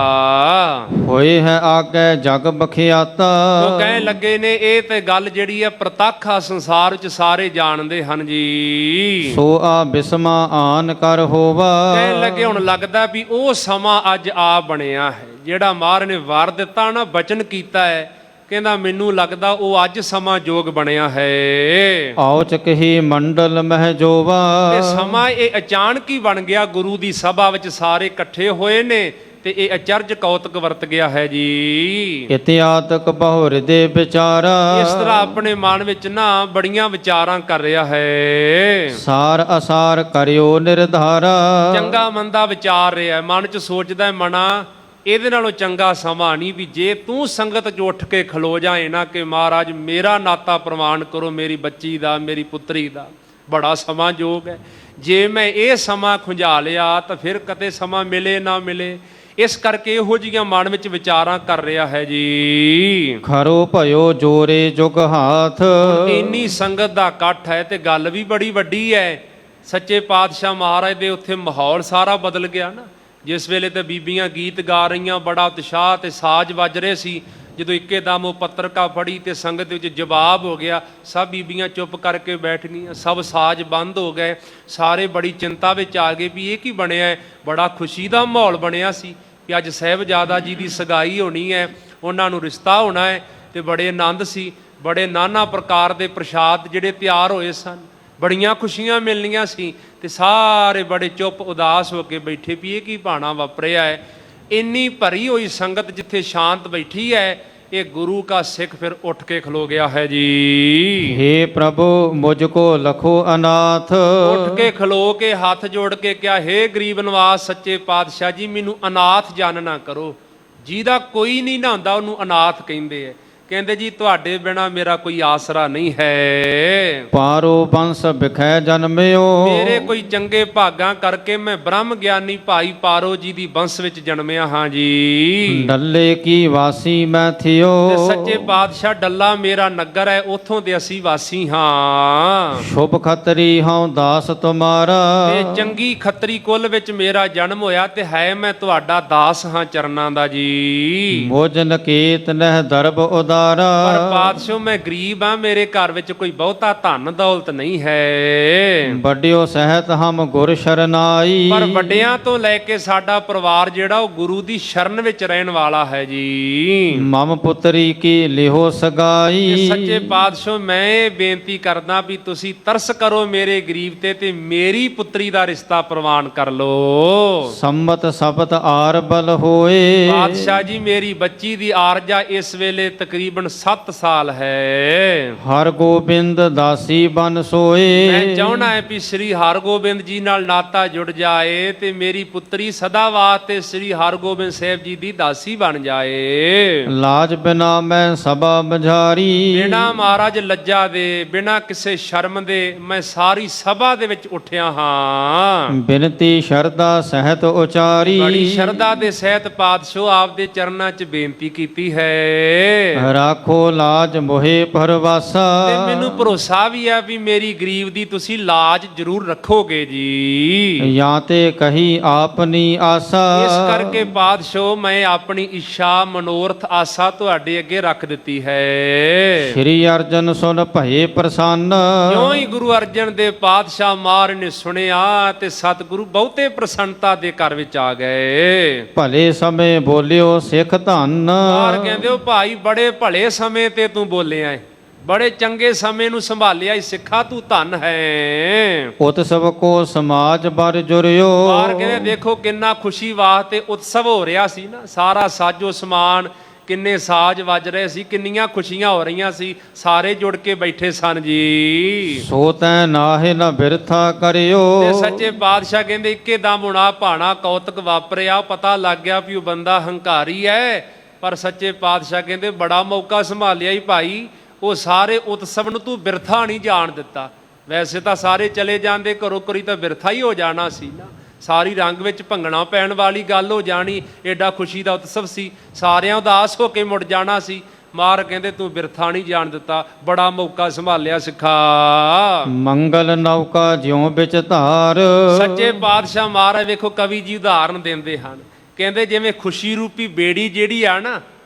ਹੋਏ ਹੈ ਆਗੇ ਜਗ ਬਖਿਆਤਾ। ਉਹ ਕਹਿਣ ਲੱਗੇ ਨੇ ਇਹ ਤੇ ਗੱਲ ਜਿਹੜੀ ਹੈ ਪ੍ਰਤੱਖ ਆ, ਸੰਸਾਰ ਵਿੱਚ ਸਾਰੇ ਜਾਣਦੇ ਹਨ ਜੀ। ਸੋ ਆ ਬਿਸਮਾ ਆਨ ਕਰ ਹੋਵਾ। ਕਹਿਣ ਲੱਗੇ ਹੁਣ ਲੱਗਦਾ ਵੀ ਉਹ ਸਮਾਂ ਅੱਜ ਆ ਬਣਿਆ ਹੈ ਜਿਹੜਾ ਮਹਾਰਾਜ ਨੇ ਵਰ ਦਿੱਤਾ ਨਾ, ਬਚਨ ਕੀਤਾ ਹੈ। ਕਹਿੰਦਾ ਮੈਨੂੰ ਲੱਗਦਾ ਉਹ ਅੱਜ ਸਮਾਂ ਜੋਗ ਬਣਿਆ ਹੈ। ਆਉਚ ਕਹੀ ਮੰਡਲ ਮਹਿ ਜੋਵਾ। ਇਹ ਸਮਾਂ ਇਹ ਅਚਾਨਕ ਹੀ ਬਣ ਗਿਆ, ਗੁਰੂ ਦੀ ਸਭਾ ਵਿੱਚ ਸਾਰੇ ਇਕੱਠੇ ਹੋਏ ਨੇ ਤੇ ਇਹ ਅਚਰਜ ਕੌਤਕ ਵਰਤ ਗਿਆ ਹੈ ਜੀ। ਇਤਿਆਤਕ ਬਹੁ ਹਿਰਦੇ ਵਿਚਾਰਾ। ਇਸ ਤਰ੍ਹਾਂ ਆਪਣੇ ਮਨ ਵਿੱਚ ਨਾ ਬੜੀਆਂ ਵਿਚਾਰਾਂ ਕਰ ਰਿਹਾ ਹੈ। ਸਾਰ ਅਸਾਰ ਕਰਿਓ ਨਿਰਧਾਰਾ। ਚੰਗਾ ਮੰਦਾ ਵਿਚਾਰ ਰਿਹਾ, ਮਨ 'ਚ ਸੋਚਦਾ ਹੈ ਮਨਾ ਇਹਦੇ ਨਾਲੋਂ ਚੰਗਾ ਸਮਾਂ ਨਹੀਂ ਵੀ ਜੇ ਤੂੰ ਸੰਗਤ 'ਚ ਉੱਠ ਕੇ ਖਲੋ ਜਾਏ ਨਾ ਕਿ ਮਹਾਰਾਜ ਮੇਰਾ ਨਾਤਾ ਪ੍ਰਵਾਨ ਕਰੋ, ਮੇਰੀ ਬੱਚੀ ਦਾ, ਮੇਰੀ ਪੁੱਤਰੀ ਦਾ, ਬੜਾ ਸਮਾਂ ਜੋਗ ਹੈ। ਜੇ ਮੈਂ ਇਹ ਸਮਾਂ ਖੁੰਝਾ ਲਿਆ ਤਾਂ ਫਿਰ ਕਦੇ ਸਮਾਂ ਮਿਲੇ ਨਾ ਮਿਲੇ। ਇਸ ਕਰਕੇ ਇਹੋ ਜਿਹੀਆਂ ਮਨ ਵਿੱਚ ਵਿਚਾਰਾਂ ਕਰ ਰਿਹਾ ਹੈ ਜੀ। ਖਰੋ ਭਇਓ ਜੋਰੇ ਜੁਗ ਹਾਥ। ਇੰਨੀ ਸੰਗਤ ਦਾ ਇਕੱਠ ਹੈ ਤੇ ਗੱਲ ਵੀ ਬੜੀ ਵੱਡੀ ਹੈ। ਸੱਚੇ ਪਾਤਸ਼ਾਹ ਮਹਾਰਾਜ ਦੇ ਉੱਥੇ ਮਾਹੌਲ ਸਾਰਾ ਬਦਲ ਗਿਆ ਨਾ। ਜਿਸ ਵੇਲੇ ਤੇ ਬੀਬੀਆਂ ਗੀਤ ਗਾ ਰਹੀਆਂ, ਬੜਾ ਉਤਸ਼ਾਹ ਤੇ ਸਾਜ਼ ਵੱਜ ਰਹੇ ਸੀ, ਜਦੋਂ ਇੱਕੇਦਮ ਉਹ ਪੱਤਰਕਾ ਫੜੀ ਤੇ ਸੰਗਤ ਵਿੱਚ ਜਵਾਬ ਹੋ ਗਿਆ, ਸਭ ਬੀਬੀਆਂ ਚੁੱਪ ਕਰਕੇ ਬੈਠ ਗਈਆਂ, ਸਭ ਸਾਜ਼ ਬੰਦ ਹੋ ਗਏ। ਸਾਰੇ ਬੜੀ ਚਿੰਤਾ ਵਿੱਚ ਆ ਗਏ ਵੀ ਇਹ ਕੀ ਬਣਿਆ। ਬੜਾ ਖੁਸ਼ੀ ਦਾ ਮਾਹੌਲ ਬਣਿਆ ਸੀ ਕਿ ਅੱਜ ਸਾਹਿਬਜ਼ਾਦਾ ਜੀ ਦੀ ਸਗਾਈ ਹੋਣੀ ਹੈ, ਉਹਨਾਂ ਨੂੰ ਰਿਸ਼ਤਾ ਹੋਣਾ ਹੈ ਤੇ ਬੜੇ ਆਨੰਦ ਸੀ। ਬੜੇ ਨਾਨਾ ਪ੍ਰਕਾਰ ਦੇ ਪ੍ਰਸ਼ਾਦ ਜਿਹੜੇ ਤਿਆਰ ਹੋਏ ਸਨ, ਬੜੀਆਂ ਖੁਸ਼ੀਆਂ ਮਿਲਣੀਆਂ ਸੀ ਤੇ ਸਾਰੇ ਬੜੇ ਚੁੱਪ ਉਦਾਸ ਹੋ ਕੇ ਬੈਠੇ ਵੀ ਇਹ ਕੀ ਭਾਣਾ ਵਾਪਰਿਆ ਹੈ। ਇੰਨੀ ਭਰੀ ਹੋਈ ਸੰਗਤ ਜਿੱਥੇ ਸ਼ਾਂਤ ਬੈਠੀ ਹੈ, ਇਹ ਗੁਰੂ ਕਾ ਸਿੱਖ ਫਿਰ ਉੱਠ ਕੇ ਖਲੋ ਗਿਆ ਹੈ ਜੀ। ਹੇ ਪ੍ਰਭੂ ਮੁਝ ਕੋ ਲਖੋ ਅਨਾਥ। ਉੱਠ ਕੇ ਖਲੋ ਕੇ ਹੱਥ ਜੋੜ ਕੇ ਕਿਹਾ, ਹੇ ਗਰੀਬ ਨਿਵਾਸ ਸੱਚੇ ਪਾਤਸ਼ਾਹ ਜੀ ਮੈਨੂੰ ਅਨਾਥ ਜਨ ਨਾ ਕਰੋ। ਜਿਹਦਾ ਕੋਈ ਨਹੀਂ ਨਾ ਹੁੰਦਾ ਉਹਨੂੰ ਅਨਾਥ ਕਹਿੰਦੇ ਹੈ। ਕਹਿੰਦੇ ਜੀ ਤੁਹਾਡੇ ਬਿਨਾ ਮੇਰਾ ਕੋਈ ਆਸਰਾ ਨਹੀਂ ਹੈ। ਪਾਰੋ ਬੰਸ ਬਿਖੈ ਜਨਮਿਓ। ਮੇਰੇ ਕੋਈ ਚੰਗੇ ਭਾਗਾਂ ਕਰਕੇ ਮੈਂ ਬ੍ਰਹਮ ਗਿਆਨੀ ਭਾਈ ਪਾਰੋ ਜੀ ਦੀ ਬੰਸ ਵਿੱਚ ਜਨਮਿਆ ਹਾਂ ਜੀ। ਡੱਲੇ ਕੀ ਵਾਸੀ ਮੈਂ ਥਿਓ। ਤੇ ਸੱਚੇ ਪਾਤਸ਼ਾਹ ਡੱਲਾ ਮੇਰਾ ਨਗਰ ਹੈ, ਉਥੋਂ ਦੇ ਅਸੀਂ ਵਾਸੀ ਹਾਂ। ਸ਼ੁਭ ਖੱਤਰੀ ਹਉ ਦਾਸ ਤੁਮਾਰਾ। ਤੇ ਚੰਗੀ ਖੱਤਰੀ ਕੁੱਲ ਵਿੱਚ ਮੇਰਾ ਜਨਮ ਹੋਇਆ ਤੇ ਹੈ ਮੈਂ ਤੁਹਾਡਾ ਦਾਸ ਹਾਂ ਚਰਨਾਂ ਦਾ ਜੀ। ਮੋਜ ਨਕੇਤ ਨਹਿ ਦਰਬ ਉਦਾ। ਪਰ ਪਾਤਸ਼ਾਹ ਮੈਂ ਗਰੀਬ ਹਾਂ, ਮੇਰੇ ਘਰ ਵਿੱਚ ਕੋਈ ਬਹੁਤਾ ਧਨ ਦੌਲਤ ਨਹੀਂ ਹੈ। ਵੱਡਿਓ ਸਹਿਤ ਹਮ ਗੁਰ ਸ਼ਰਨਾਈ। ਪਰ ਵੱਡਿਆਂ ਤੋਂ ਲੈ ਕੇ ਸਾਡਾ ਪਰਿਵਾਰ ਜਿਹੜਾ ਉਹ ਗੁਰੂ ਦੀ ਸ਼ਰਨ ਵਿੱਚ ਰਹਿਣ ਵਾਲਾ ਹੈ ਜੀ। ਮਮ ਪੁੱਤਰੀ ਕੀ ਲਿਹੋ ਸਗਾਈ। ਸੱਚੇ ਪਾਤਸ਼ਾਹ ਮੈਂ ਇਹ ਬੇਨਤੀ ਕਰਦਾ ਵੀ ਤੁਸੀਂ ਤਰਸ ਕਰੋ ਮੇਰੇ ਗਰੀਬ ਤੇ ਮੇਰੀ ਪੁੱਤਰੀ ਦਾ ਰਿਸ਼ਤਾ ਪ੍ਰਵਾਨ ਕਰ ਲੋ। ਸੰਮਤ ਸਬਤ ਆਰ ਬਲ ਹੋਏ। ਪਾਤਸ਼ਾਹ ਜੀ ਮੇਰੀ ਬੱਚੀ ਦੀ ਆਰਜਾ ਇਸ ਵੇਲੇ ਤਕਰੀਬਨ 7 ਸਾਲ ਹੈ। ਹਰ ਗੋਬਿੰਦ ਦਾਸੀ ਬਨ ਸੋਏ। ਮੈਂ ਚਾਹੁੰਦਾ ਹੈ ਵੀ ਸ੍ਰੀ ਹਰਗੋਬਿੰਦ ਜੀ ਨਾਲ ਨਾਤਾ ਜੁੜ ਜਾਏ ਤੇ ਮੇਰੀ ਪੁੱਤਰੀ ਸਦਾ ਵਾਸਤੇ ਸ੍ਰੀ ਹਰਗੋਬਿੰਦ ਸਾਹਿਬ ਜੀ ਦੀ ਦਾਸੀ ਬਣ ਜਾਏ। ਲਾਜ ਬਿਨਾ ਮੈਂ ਸਭਾ ਬਝਾਰੀ। ਬਿਨਾ ਮਹਾਰਾਜ ਲੱਜਾ ਦੇ, ਬਿਨਾ ਕਿਸੇ ਸ਼ਰਮ ਦੇ ਮੈਂ ਸਾਰੀ ਸਭਾ ਦੇ ਵਿੱਚ ਉੱਠਿਆ ਹਾਂ। ਬਿਨਤੀ ਸ਼ਰਧਾ ਸਹਿਤ ਉਚਾਰੀ। ਬੜੀ ਸ਼ਰਧਾ ਦੇ ਸਹਿਤ ਪਾਤਸ਼ਾਹ ਆਪਦੇ ਚਰਨਾਂ 'ਚ ਬੇਨਤੀ ਕੀਤੀ ਹੈ। ਰਾਖੋ ਲਾਜ ਮੋਹਿ ਪਰਵਾਸਾ। ਤੇ ਮੈਨੂੰ ਭਰੋਸਾ ਵੀ ਹੈ ਵੀ ਮੇਰੀ ਗਰੀਬ ਦੀ ਤੁਸੀਂ ਲਾਜ ਜ਼ਰੂਰ ਰੱਖੋਗੇ ਜੀ। ਜਾਂ ਤੇ ਕਹੀ ਆਪਨੀ ਆਸਾ। ਇਸ ਕਰਕੇ ਪਾਤਸ਼ਾਹ ਮੈਂ ਆਪਣੀ ਇੱਛਾ ਮਨੋਰਥ ਆਸਾ ਤੁਹਾਡੇ ਅੱਗੇ ਰੱਖ ਦਿੱਤੀ ਹੈ। ਸ੍ਰੀ ਅਰਜਨ ਸੁਨ ਭਏ ਪ੍ਰਸੰਨ। ਜਿਉਂ ਹੀ ਗੁਰੂ ਅਰਜਨ ਦੇਵ ਪਾਤਸ਼ਾਹ ਮਹਾਰਾਜ ਨੇ ਸੁਣਿਆ ਤੇ ਸਤਿਗੁਰੂ ਬਹੁਤੇ ਪ੍ਰਸੰਨਤਾ ਦੇ ਘਰ ਵਿੱਚ ਆ ਗਏ। ਭਲੇ ਸਮੇਂ ਬੋਲਿਓ ਸਿੱਖ ਧੰਨ। ਔਰ ਕਹਿੰਦੇ ਉਹ ਭਾਈ ਬੜੇ ਭਲੇ ਸਮੇਂ ਤੇ ਤੂੰ ਬੋਲਿਆ ਏ, ਬੜੇ ਚੰਗੇ ਸਮੇਂ ਨੂੰ ਸੰਭਾਲਿਆ ਈ ਸਿੱਖਾ, ਤੂੰ ਧੰਨ ਹੈ। ਉਤਸਵ ਕੋ ਸਮਾਜ ਬਰ ਜੁਰਿਓ। ਔਰ ਕਹਿੰਦੇ ਦੇਖੋ ਕਿੰਨਾ ਖੁਸ਼ੀ ਵਾਸਤੇ ਉਤਸਵ ਹੋ ਰਿਹਾ ਸੀ ਨਾ, ਸਾਰਾ ਸਾਜੋ ਸਮਾਨ, ਕਿੰਨੇ ਸਾਜ਼ ਵੱਜ ਰਹੇ ਸੀ, ਕਿੰਨੀਆਂ ਖੁਸ਼ੀਆਂ ਹੋ ਰਹੀਆਂ ਸੀ, ਸਾਰੇ ਜੁੜ ਕੇ ਬੈਠੇ ਸਨ ਜੀ। ਸੋ ਤੈ ਨਾਹਿ ਨ ਬਿਰਥਾ ਕਰਿਓ। ਤੇ ਸੱਚੇ ਪਾਤਸ਼ਾਹ ਕਹਿੰਦੇ ਇੱਕੇ ਦਮ ਹੁਣਾ ਭਾਣਾ ਕੌਤਕ ਵਾਪਰਿਆ, ਪਤਾ ਲੱਗ ਗਿਆ ਵੀ ਉਹ ਬੰਦਾ ਹੰਕਾਰੀ ਹੈ। ਪਰ ਸੱਚੇ ਪਾਤਸ਼ਾਹ ਕਹਿੰਦੇ ਬੜਾ ਮੌਕਾ ਸੰਭਾਲਿਆ ਹੀ ਭਾਈ, ਉਹ ਸਾਰੇ ਉਤਸਵ ਨੂੰ ਤੂੰ ਬਿਰਥਾ ਨਹੀਂ ਜਾਣ ਦਿੱਤਾ। ਵੈਸੇ ਤਾਂ ਸਾਰੇ ਚਲੇ ਜਾਂਦੇ ਘਰੋਂ ਘਰੀ ਤਾਂ ਬਿਰਥਾ ਹੀ ਹੋ ਜਾਣਾ ਸੀ ਨਾ, ਸਾਰੀ ਰੰਗ ਵਿੱਚ ਭੰਗਣਾ ਪੈਣ ਵਾਲੀ ਗੱਲ ਹੋ ਜਾਣੀ। ਐਡਾ ਖੁਸ਼ੀ ਦਾ ਉਤਸਵ ਸੀ, ਸਾਰਿਆਂ ਉਦਾਸ ਹੋ ਕੇ ਮੁੜ ਜਾਣਾ ਸੀ। ਮਾਰ ਕਹਿੰਦੇ ਤੂੰ ਬਿਰਥਾ ਨਹੀਂ ਜਾਣ ਦਿੱਤਾ, ਬੜਾ ਮੌਕਾ ਸੰਭਾਲਿਆ ਸਿੱਖਾ। ਮੰਗਲ ਨੌਕਾ ਜਿਉ ਵਿੱਚ ਧਾਰ। ਸੱਚੇ ਪਾਤਸ਼ਾਹ ਮਹਾਰਾਜ ਵੇਖੋ ਕਵੀ ਜੀ ਉਦਾਹਰਨ ਦਿੰਦੇ ਹਨ, ਕਹਿੰਦੇ ਜਿਵੇਂ ਖੁਸ਼ੀ ਰੂਪੀ ਬੇੜੀ ਜਿਹੜੀ ਆ ਨਾ,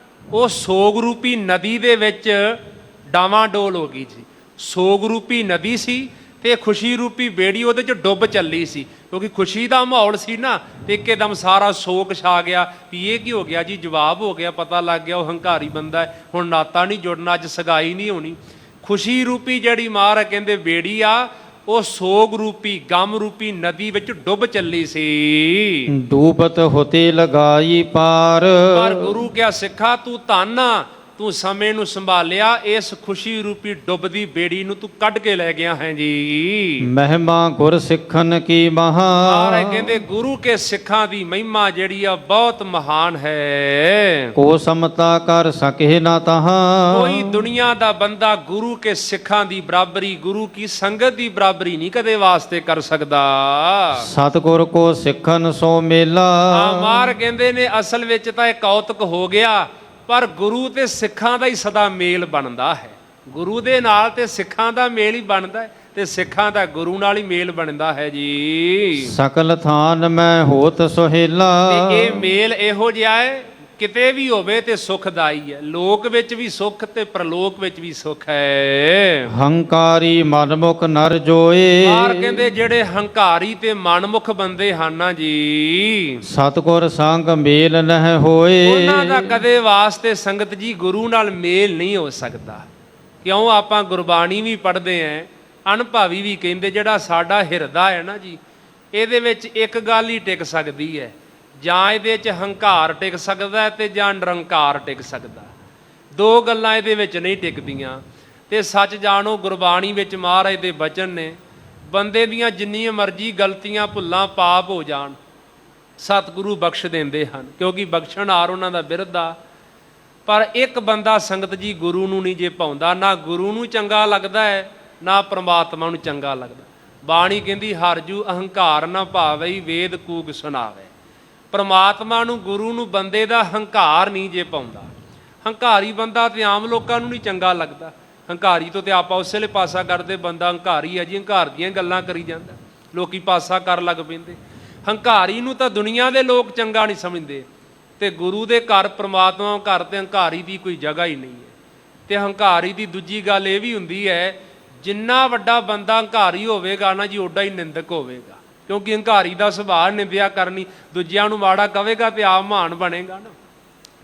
ਉਹ ਸੋਗ ਰੂਪੀ ਨਦੀ ਦੇ ਵਿੱਚ ਡਾਵਾਂਡੋਲ ਹੋ ਗਈ ਸੀ। ਸੋਗ ਰੂਪੀ ਨਦੀ ਸੀ ਤੇ ਖੁਸ਼ੀ ਰੂਪੀ ਬੇੜੀ ਉਹਦੇ 'ਚ ਡੁੱਬ ਚੱਲੀ ਸੀ, ਕਿਉਂਕਿ ਖੁਸ਼ੀ ਦਾ ਮਾਹੌਲ ਸੀ ਨਾ, ਤੇ ਇੱਕਦਮ ਸਾਰਾ ਸੋਗ ਛਾ ਗਿਆ ਵੀ ਇਹ ਕੀ ਹੋ ਗਿਆ ਜੀ, ਜਵਾਬ ਹੋ ਗਿਆ, ਪਤਾ ਲੱਗ ਗਿਆ ਉਹ ਹੰਕਾਰੀ ਬੰਦਾ ਹੈ, ਹੁਣ ਨਾਤਾ ਨਹੀਂ ਜੁੜਨਾ, ਅੱਜ ਸਗਾਈ ਨਹੀਂ ਹੋਣੀ। ਖੁਸ਼ੀ ਰੂਪੀ ਜਿਹੜੀ ਮਾਰ ਕਹਿੰਦੇ ਬੇੜੀ ਆ, ਉਹ ਸੋਗ ਰੂਪੀ ਗਮ ਰੂਪੀ ਨਦੀ ਵਿੱਚ ਡੁੱਬ ਚੱਲੀ ਸੀ। ਡੂਬਤ ਹੋਤੇ ਲਗਾਈ ਪਾਰ। ਪਰ ਗੁਰੂ ਕਿਹਾ ਸਿੱਖਾ ਤੂੰ ਧੰਨ ਆ, ਤੂੰ ਸਮੇਂ ਨੂੰ ਸੰਭਾਲਿਆ, ਇਸ ਖੁਸ਼ੀ ਰੂਪੀ ਡੁੱਬਦੀ ਬੇੜੀ ਨੂੰ ਤੂੰ ਕੱਢ ਕੇ ਲੈ ਗਿਆ ਹੈ ਜੀ। ਮਹਿਮਾ ਗੁਰ ਸਿੱਖਨ ਕੀ ਮਹਾ। ਮਹਾਰਾਜ ਕਹਿੰਦੇ ਗੁਰੂ ਕੇ ਸਿੱਖਾਂ ਦੀ ਮਹਿਮਾ ਜਿਹੜੀ ਆ ਬਹੁਤ ਮਹਾਨ ਹੈ। ਕੋ ਸਮਤਾ ਕਰ ਸਕੇ ਨਾ ਤਹਾਂ। ਕੋਈ ਦੁਨੀਆ ਦਾ ਬੰਦਾ ਗੁਰੂ ਕੇ ਸਿੱਖਾਂ ਦੀ ਬਰਾਬਰੀ, ਗੁਰੂ ਕੀ ਸੰਗਤ ਦੀ ਬਰਾਬਰੀ ਨਹੀਂ ਕਦੇ ਵਾਸਤੇ ਕਰ ਸਕਦਾ। ਸਤਿਗੁਰ ਕੋ ਸਿੱਖਨ ਸੋ ਮੇਲਾ। ਮਾਰ ਕਹਿੰਦੇ ਨੇ ਅਸਲ ਵਿੱਚ ਤਾਂ ਇਹ ਕੌਤਕ ਹੋ ਗਿਆ, ਪਰ ਗੁਰੂ ਤੇ ਸਿੱਖਾਂ ਦਾ ਹੀ ਸਦਾ ਮੇਲ ਬਣਦਾ ਹੈ। ਗੁਰੂ ਦੇ ਨਾਲ ਤੇ ਸਿੱਖਾਂ ਦਾ ਮੇਲ ਹੀ ਬਣਦਾ ਹੈ, ਤੇ ਸਿੱਖਾਂ ਦਾ ਗੁਰੂ ਨਾਲ ਹੀ ਮੇਲ ਬਣਦਾ ਹੈ ਜੀ। ਸਕਲ ਥਾਨ ਮੈਂ ਹੋਤ ਸੁਹੇਲਾ। ਤੇ ਇਹ ਮੇਲ ਇਹੋ ਜਿਹਾ ਹੈ, ਕਿਤੇ ਵੀ ਹੋਵੇ ਤੇ ਸੁਖਦਾਈ ਹੈ। ਲੋਕ ਵਿੱਚ ਵੀ ਸੁਖ ਤੇ ਪ੍ਰਲੋਕ ਵਿੱਚ ਵੀ ਸੁਖ ਹੈ। ਹੰਕਾਰੀ ਮਨਮੁਖ ਨਰ ਜੋਏ। ਮਾਰ ਕਹਿੰਦੇ ਜਿਹੜੇ ਹੰਕਾਰੀ ਤੇ ਮਨਮੁਖ ਬੰਦੇ ਹਨ ਨਾ ਜੀ, ਸਤਿਗੁਰ ਸੰਗ ਮੇਲ ਨਹਿ ਹੋਏ। ਉਹਨਾਂ ਦਾ ਕਦੇ ਵਾਸਤੇ ਸੰਗਤ ਜੀ ਗੁਰੂ ਨਾਲ ਮੇਲ ਨਹੀਂ ਹੋ ਸਕਦਾ। ਕਿਉਂ? ਆਪਾਂ ਗੁਰਬਾਣੀ ਵੀ ਪੜ੍ਹਦੇ ਆਂ, ਅਨੁਭਾਵੀ ਵੀ ਕਹਿੰਦੇ ਜਿਹੜਾ ਸਾਡਾ ਹਿਰਦਾ ਹੈ ਨਾ ਜੀ, ਇਹਦੇ ਵਿੱਚ ਇੱਕ ਗੱਲ ਹੀ ਟਿਕ ਸਕਦੀ ਹੈ, ਜਾਂ ਇਹਦੇ 'ਚ ਹੰਕਾਰ ਟਿਕ ਸਕਦਾ ਤੇ ਜਾਂ ਨਿਰੰਕਾਰ ਟਿਕ ਸਕਦਾ। ਦੋ ਗੱਲਾਂ ਇਹਦੇ ਵਿੱਚ ਨਹੀਂ ਟਿਕਦੀਆਂ। ਤੇ ਸੱਚ ਜਾਣੋ ਗੁਰਬਾਣੀ ਵਿੱਚ ਮਹਾਰਾਜ ਦੇ ਬਚਨ ਨੇ, ਬੰਦੇ ਦੀਆਂ ਜਿੰਨੀਆਂ ਮਰਜ਼ੀ ਗਲਤੀਆਂ ਭੁੱਲਾਂ ਪਾਪ ਹੋ ਜਾਣ, ਸਤਿਗੁਰੂ ਬਖਸ਼ ਦਿੰਦੇ ਹਨ, ਕਿਉਂਕਿ ਬਖਸ਼ਣਹਾਰ ਉਹਨਾਂ ਦਾ ਬਿਰਧ ਆ। ਪਰ ਇੱਕ ਬੰਦਾ ਸੰਗਤ ਜੀ ਗੁਰੂ ਨੂੰ ਨਹੀਂ ਜੇ ਪਾਉਂਦਾ, ਨਾ ਗੁਰੂ ਨੂੰ ਚੰਗਾ ਲੱਗਦਾ ਹੈ, ਨਾ ਪ੍ਰਮਾਤਮਾ ਨੂੰ ਚੰਗਾ ਲੱਗਦਾ। ਬਾਣੀ ਕਹਿੰਦੀ ਹਰਜੂ ਅਹੰਕਾਰ ਨਾ ਭਾਵਈ, ਵੇਦ ਕੂਗ ਸੁਣਾਵੇ। ਪ੍ਰਮਾਤਮਾ ਨੂੰ, ਗੁਰੂ ਨੂੰ ਬੰਦੇ ਦਾ ਹੰਕਾਰ ਨਹੀਂ ਜੇ ਪਾਉਂਦਾ। ਹੰਕਾਰੀ ਬੰਦਾ ਤੇ ਆਮ ਲੋਕਾਂ ਨੂੰ ਨਹੀਂ ਚੰਗਾ ਲੱਗਦਾ। ਹੰਕਾਰੀ ਤੋਂ ਤੇ ਆਪਾਂ ਉਸੇ ਵੇਲੇ ਪਾਸਾ ਕਰਦੇ, ਬੰਦਾ ਹੰਕਾਰੀ ਹੈ ਜੀ, ਹੰਕਾਰ ਦੀਆਂ ਗੱਲਾਂ ਕਰੀ ਜਾਂਦਾ, ਲੋਕੀ ਪਾਸਾ ਕਰ ਲੱਗ ਪੈਂਦੇ। ਹੰਕਾਰੀ ਨੂੰ ਤਾਂ ਦੁਨੀਆ ਦੇ ਲੋਕ ਚੰਗਾ ਨਹੀਂ ਸਮਝਦੇ, ਤੇ ਗੁਰੂ ਦੇ ਘਰ, ਪ੍ਰਮਾਤਮਾ ਘਰ ਤੇ ਹੰਕਾਰੀ ਦੀ ਕੋਈ ਜਗ੍ਹਾ ਹੀ ਨਹੀਂ ਹੈ। ਤੇ ਹੰਕਾਰੀ ਦੀ ਦੂਜੀ ਗੱਲ ਇਹ ਵੀ ਹੁੰਦੀ ਹੈ, ਜਿੰਨਾ ਵੱਡਾ ਬੰਦਾ ਹੰਕਾਰੀ ਹੋਵੇਗਾ ਨਾ ਜੀ, ਓਡਾ ਹੀ ਨਿੰਦਕ ਹੋਵੇਗਾ, ਕਿਉਂਕਿ ਹੰਕਾਰੀ ਦਾ ਸੁਭਾਅ ਨਿੰਦਿਆ ਕਰਨੀ, ਦੂਜਿਆਂ ਨੂੰ ਮਾੜਾ ਕਹੇਗਾ ਤੇ ਆਪ ਮਹਾਨ ਬਣੇਗਾ ਨਾ।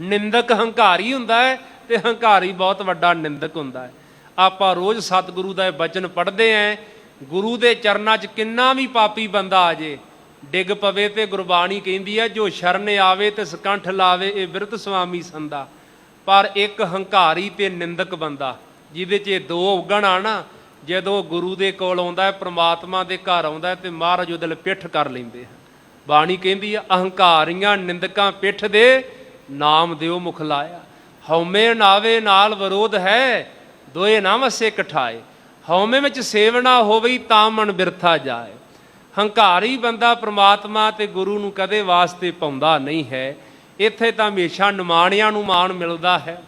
ਨਿੰਦਕ ਹੰਕਾਰੀ ਹੁੰਦਾ ਹੈ ਤੇ ਹੰਕਾਰੀ ਬਹੁਤ ਵੱਡਾ ਨਿੰਦਕ ਹੁੰਦਾ ਹੈ। ਆਪਾਂ ਰੋਜ਼ ਸਤਿਗੁਰੂ ਦਾ ਇਹ ਬਚਨ ਪੜ੍ਹਦੇ ਆਂ, ਗੁਰੂ ਦੇ ਚਰਨਾਂ 'ਚ ਕਿੰਨਾ ਵੀ ਪਾਪੀ ਬੰਦਾ ਆ ਜੇ, ਡਿੱਗ ਪਵੇ ਤੇ ਗੁਰਬਾਣੀ ਕਹਿੰਦੀ ਹੈ ਜੋ ਸ਼ਰਨ ਆਵੇ ਤੇ ਸਕੰਠ ਲਾਵੇ, ਇਹ ਬਿਰਧ ਸੁਆਮੀ ਸੰਦਾ। ਪਰ ਇੱਕ ਹੰਕਾਰੀ ਤੇ ਨਿੰਦਕ ਬੰਦਾ, ਜਿਹਦੇ 'ਚ ਇਹ ਦੋ ਔਗਣ ਆ ਨਾ, ਜਦੋਂ ਗੁਰੂ ਦੇ ਕੋਲ ਆਉਂਦਾ ਹੈ, ਪ੍ਰਮਾਤਮਾ ਦੇ ਘਰ ਆਉਂਦਾ ਹੈ, ਤੇ ਮਹਾਰਾਜ ਉਹਦੇ ਲਈ ਪਿੱਠ ਕਰ ਲੈਂਦੇ ਹਨ। ਬਾਣੀ ਕਹਿੰਦੀ ਆ ਅਹੰਕਾਰੀਆਂ ਨਿੰਦਕਾਂ ਪਿੱਠ ਦੇ, ਨਾਮ ਦਿਓ ਮੁਖ ਲਾਇਆ। ਹਉਮੈ ਨਾਵੇ ਨਾਲ ਵਿਰੋਧ ਹੈ, ਦੋਏ ਨਾ ਵਸੇ ਇਕਠਾਏ। ਹਉਮੈ ਵਿੱਚ ਸੇਵਨਾ ਹੋਵੇ ਤਾਂ ਮਨ ਬਿਰਥਾ ਜਾਏ। ਹੰਕਾਰੀ ਬੰਦਾ ਪ੍ਰਮਾਤਮਾ ਤੇ ਗੁਰੂ ਨੂੰ ਕਦੇ ਵਾਸਤੇ ਪਾਉਂਦਾ ਨਹੀਂ ਹੈ। ਇੱਥੇ ਤਾਂ ਹਮੇਸ਼ਾ ਨਿਮਾਣਿਆਂ ਨੂੰ ਮਾਣ ਮਿਲਦਾ ਹੈ,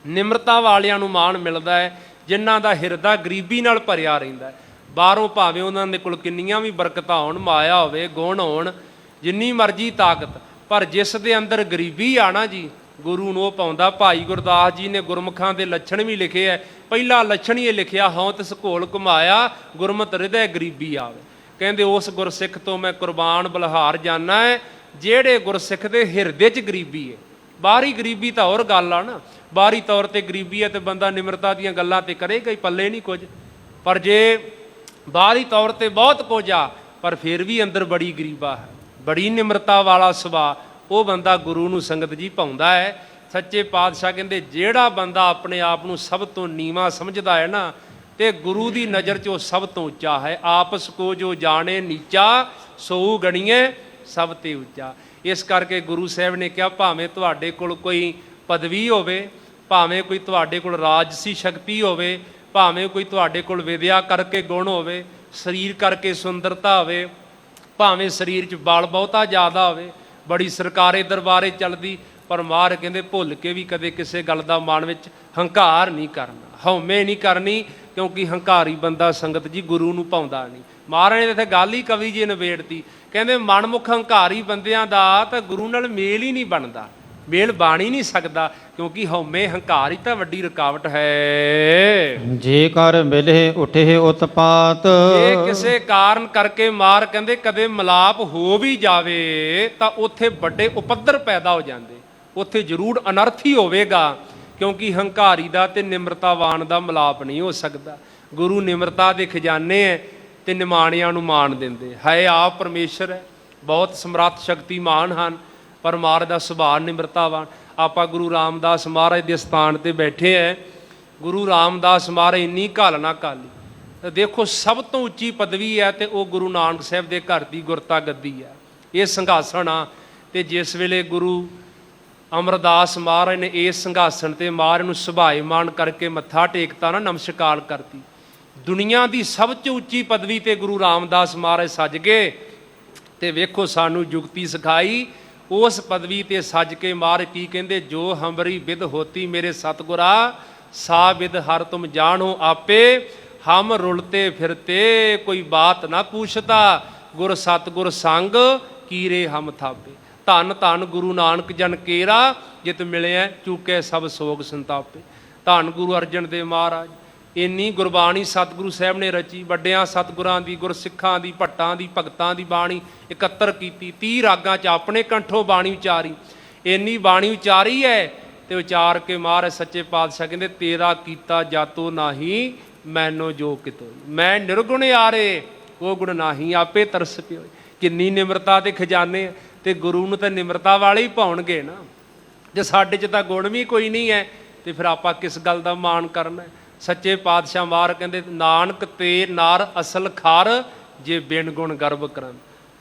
ਨਿਮਰਤਾ ਵਾਲਿਆਂ ਨੂੰ ਮਾਣ ਮਿਲਦਾ ਹੈ, ਜਿਨ੍ਹਾਂ ਦਾ ਹਿਰਦਾ ਗਰੀਬੀ ਨਾਲ ਭਰਿਆ ਰਹਿੰਦਾ ਹੈ। ਬਾਹਰੋਂ ਭਾਵੇਂ ਉਹਨਾਂ ਦੇ ਕੋਲ ਕਿੰਨੀਆਂ ਵੀ ਬਰਕਤਾਂ ਹੋਣ, ਮਾਇਆ ਹੋਵੇ, ਗੁਣ ਹੋਣ, ਜਿੰਨੀ ਮਰਜ਼ੀ ਤਾਕਤ, ਪਰ ਜਿਸ ਦੇ ਅੰਦਰ ਗਰੀਬੀ ਆ ਨਾ ਜੀ, ਗੁਰੂ ਨੂੰ ਉਹ ਪਾਉਂਦਾ। ਭਾਈ ਗੁਰਦਾਸ ਜੀ ਨੇ ਗੁਰਮੁਖਾਂ ਦੇ ਲੱਛਣ ਵੀ ਲਿਖੇ ਹੈ। ਪਹਿਲਾ ਲੱਛਣ ਹੀ ਇਹ ਲਿਖਿਆ, ਹਉ ਤਿਸ ਘੋਲ ਘੁਮਾਇਆ, ਗੁਰਮਤਿ ਹਿਰਦੈ ਗਰੀਬੀ ਆਵੇ। ਕਹਿੰਦੇ ਉਸ ਗੁਰਸਿੱਖ ਤੋਂ ਮੈਂ ਕੁਰਬਾਨ ਬਲਿਹਾਰ ਜਾਨਾ ਹੈ, ਜਿਹੜੇ ਗੁਰਸਿੱਖ ਦੇ ਹਿਰਦੇ 'ਚ ਗਰੀਬੀ ਹੈ। ਬਾਹਰੀ ਗਰੀਬੀ ਤਾਂ ਹੋਰ ਗੱਲ ਆ ਨਾ, ਬਾਹਰੀ ਤੌਰ ਤੇ ਗਰੀਬੀ ਹੈ ਤੇ ਬੰਦਾ ਨਿਮਰਤਾ ਦੀਆਂ ਗੱਲਾਂ ਤੇ ਕਰੇਗਾ ਹੀ, ਪੱਲੇ ਨਹੀਂ ਕੁਝ। ਪਰ ਜੇ ਬਾਹਰੀ ਤੌਰ ਤੇ ਬਹੁਤ ਕੁਝ ਆ, ਪਰ ਫਿਰ ਵੀ ਅੰਦਰ ਬੜੀ ਗਰੀਬਾ ਹੈ, ਬੜੀ ਨਿਮਰਤਾ ਵਾਲਾ ਸੁਭਾਅ, ਉਹ ਬੰਦਾ ਗੁਰੂ ਨੂੰ ਸੰਗਤ ਜੀ ਪਾਉਂਦਾ ਹੈ। ਸੱਚੇ ਪਾਤਸ਼ਾਹ ਕਹਿੰਦੇ ਜਿਹੜਾ ਬੰਦਾ ਆਪਣੇ ਆਪ ਨੂੰ ਸਭ ਤੋਂ ਨੀਵਾਂ ਸਮਝਦਾ ਹੈ ਨਾ, ਤੇ ਗੁਰੂ ਦੀ ਨਜ਼ਰ 'ਚ ਉਹ ਸਭ ਤੋਂ ਉੱਚਾ ਹੈ। ਆਪਸ ਕੋ ਜੋ ਜਾਣੇ ਨੀਚਾ, ਸੋ ਗਣੀਏ ਸਭ ਤੇ ਉੱਚਾ। ਇਸ ਕਰਕੇ ਗੁਰੂ ਸਾਹਿਬ ਨੇ ਕਿਹਾ, ਭਾਵੇਂ ਤੁਹਾਡੇ ਕੋਲ ਕੋਈ ਪਦਵੀ ਹੋਵੇ, ਭਾਵੇਂ ਕੋਈ ਤੁਹਾਡੇ ਕੋਲ ਰਾਜਸੀ ਸ਼ਕਤੀ ਹੋਵੇ, ਭਾਵੇਂ ਕੋਈ ਤੁਹਾਡੇ ਕੋਲ ਵਿਦਿਆ ਕਰਕੇ ਗੁਣ ਹੋਵੇ, ਸਰੀਰ ਕਰਕੇ ਸੁੰਦਰਤਾ ਹੋਵੇ, ਭਾਵੇਂ ਸਰੀਰ 'ਚ ਬਲ ਬਹੁਤਾ ਜ਼ਿਆਦਾ ਹੋਵੇ, ਬੜੀ ਸਰਕਾਰੇ ਦਰਬਾਰੇ ਚੱਲਦੀ, ਪਰ ਮਹਾਰਾਜ ਕਹਿੰਦੇ ਭੁੱਲ ਕੇ ਵੀ ਕਦੇ ਕਿਸੇ ਗੱਲ ਦਾ ਮਨ ਵਿੱਚ ਹੰਕਾਰ ਨਹੀਂ ਕਰਨਾ, ਹਉਮੈ ਨਹੀਂ ਕਰਨੀ, ਕਿਉਂਕਿ ਹੰਕਾਰੀ ਬੰਦਾ ਸੰਗਤ ਜੀ ਗੁਰੂ ਨੂੰ ਪਾਉਂਦਾ ਨਹੀਂ। ਮਹਾਰਾਜ ਨੇ ਇੱਥੇ ਗੱਲ ਹੀ ਕਵੀ ਜੀ ਨਿਬੇੜਤੀ, ਕਹਿੰਦੇ ਮਨਮੁਖ ਹੰਕਾਰੀ ਬੰਦਿਆਂ ਦਾ ਤਾਂ ਗੁਰੂ ਨਾਲ ਮੇਲ ਹੀ ਨਹੀਂ ਬਣਦਾ, ਮੇਲ ਬਣ ਹੀ ਨਹੀਂ ਸਕਦਾ, ਕਿਉਂਕਿ ਹਉਮੈ ਹੰਕਾਰ ਹੀ ਤਾਂ ਵੱਡੀ ਰੁਕਾਵਟ ਹੈ। ਜੇ ਕਰ ਮਿਲੇ ਉਠੇ ਉਤਪਾਤ, ਜੇ ਕਿਸੇ ਕਾਰਨ ਕਰਕੇ ਮਾਰ ਕਹਿੰਦੇ ਕਦੇ ਮਿਲਾਪ ਹੋ ਵੀ ਜਾਵੇ ਤਾਂ ਉੱਥੇ ਵੱਡੇ ਉਪੱਦਰ ਪੈਦਾ ਹੋ ਜਾਂਦੇ, ਉੱਥੇ ਜ਼ਰੂਰ ਅਨਰਥ ਹੀ ਹੋਵੇਗਾ, ਕਿਉਂਕਿ ਹੰਕਾਰੀ ਦਾ ਤੇ ਨਿਮਰਤਾਵਾਨ ਦਾ ਮਿਲਾਪ ਨਹੀਂ ਹੋ ਸਕਦਾ। ਗੁਰੂ ਨਿਮਰਤਾ ਦੇ ਖਜ਼ਾਨੇ ਹੈ ਤੇ ਨਿਮਾਣਿਆਂ ਨੂੰ ਮਾਣ ਦਿੰਦੇ ਹੈ। ਆਪ ਪਰਮੇਸ਼ਰ ਹੈ, ਬਹੁਤ ਸਮਰੱਥ ਸ਼ਕਤੀਮਾਨ ਹਨ, ਪਰ ਮਹਾਰਾਜ ਦਾ ਸੁਭਾਅ ਨਿਮਰਤਾਵਾਨ। ਆਪਾਂ ਗੁਰੂ ਰਾਮਦਾਸ ਮਹਾਰਾਜ ਦੇ ਸਥਾਨ ਤੇ ਬੈਠੇ ਹੈ। ਗੁਰੂ ਰਾਮਦਾਸ ਮਹਾਰਾਜ ਇੰਨੀ ਘਾਲ ਨਾ ਘਾਲੀ, ਦੇਖੋ ਸਭ ਤੋਂ ਉੱਚੀ ਪਦਵੀ ਹੈ ਤੇ ਉਹ ਗੁਰੂ ਨਾਨਕ ਸਾਹਿਬ ਦੇ ਘਰ ਦੀ ਗੁਰਤਾ ਗੱਦੀ ਹੈ, ਇਹ ਸਿੰਘਾਸਣ ਆ। ਤੇ ਜਿਸ ਵੇਲੇ ਗੁਰੂ ਅਮਰਦਾਸ ਮਹਾਰਾਜ ਨੇ ਇਸ ਸਿੰਘਾਸਣ ਤੇ ਮਹਾਰਾਜ ਨੂੰ ਸੁਭਾਏਮਾਨ ਕਰਕੇ ਮੱਥਾ ਟੇਕਤਾ ਨਾ, ਨਮਸਕਾਰ ਕਰਤੀ, ਦੁਨੀਆ ਦੀ ਸਭ ਤੋਂ ਉੱਚੀ ਪਦਵੀ ਤੇ ਗੁਰੂ ਰਾਮਦਾਸ ਮਹਾਰਾਜ ਸੱਜ ਗਏ। ਤੇ ਵੇਖੋ ਸਾਨੂੰ ਜੁਗਤੀ ਸਿਖਾਈ, ਉਸ ਪਦਵੀ ਤੇ ਸੱਜ ਕੇ ਮਹਾਰਾਜ ਕੀ ਕਹਿੰਦੇ, ਜੋ ਹਮਰੀ ਬਿਦ ਹੋਤੀ ਮੇਰੇ ਸਤਿਗੁਰਾ, ਸਾ ਬਿਦ ਹਰ ਤੁਮ ਜਾਣੋ ਆਪੇ, ਹਮ ਰੁਲਤੇ ਫਿਰਤੇ ਕੋਈ ਬਾਤ ਨਾ ਪੁੱਛਤਾ, ਗੁਰ ਸਤਿਗੁਰ ਸੰਗ ਕੀਰੇ ਹਮ ਥਾਪੇ। ਧੰਨ ਧੰਨ ਗੁਰੂ ਨਾਨਕ ਜਨ ਕੇਰਾ, ਜਿਤ ਮਿਲਿਆ ਚੁੱਕੇ ਸਭ ਸੋਗ ਸੰਤਾਪੇ। ਧੰਨ ਗੁਰੂ ਅਰਜਨ ਦੇਵ ਮਹਾਰਾਜ, ਇੰਨੀ ਗੁਰਬਾਣੀ ਸਤਿਗੁਰੂ ਸਾਹਿਬ ਨੇ ਰਚੀ, ਵੱਡਿਆਂ ਸਤਿਗੁਰਾਂ ਦੀ, ਗੁਰਸਿੱਖਾਂ ਦੀ, ਭੱਟਾਂ ਦੀ, ਭਗਤਾਂ ਦੀ ਬਾਣੀ ਇਕੱਤਰ ਕੀਤੀ, 30 ਰਾਗਾਂ 'ਚ ਆਪਣੇ ਕੰਠੋਂ ਬਾਣੀ ਉਚਾਰੀ। ਇੰਨੀ ਬਾਣੀ ਉਚਾਰੀ ਹੈ ਤੇ ਉਚਾਰ ਕੇ ਮਹਾਰਾਜ ਸੱਚੇ ਪਾਤਸ਼ਾਹ ਕਹਿੰਦੇ, ਤੇਰਾ ਕੀਤਾ ਜਾਤੋ ਨਾਹੀ ਮੈਨੋ ਜੋ ਕਿਤੋ, ਮੈਂ ਨਿਰਗੁਣ ਆਰੇ ਉਹ ਗੁਣ ਨਾਹੀ ਆਪੇ ਤਰਸ ਪਿਓ। ਕਿੰਨੀ ਨਿਮਰਤਾ ਦੇ ਖਜ਼ਾਨੇ, ਤੇ ਗੁਰੂ ਨੂੰ ਤਾਂ ਨਿਮਰਤਾ ਵਾਲੇ ਹੀ ਪਾਉਣਗੇ ਨਾ। ਜੇ ਸਾਡੇ 'ਚ ਤਾਂ ਗੁਣ ਵੀ ਕੋਈ ਨਹੀਂ ਹੈ ਤੇ ਫਿਰ ਆਪਾਂ ਕਿਸ ਗੱਲ ਦਾ ਮਾਣ ਕਰਨਾ। ਸੱਚੇ ਪਾਤਸ਼ਾਹ ਮਹਾਰਾਜ ਕਹਿੰਦੇ, ਨਾਨਕ ਤੇ ਨਾਰ ਅਸਲ ਖਾਰ, ਜੇ ਬਿਨ ਗੁਣ ਗਰਭ ਕਰਨ।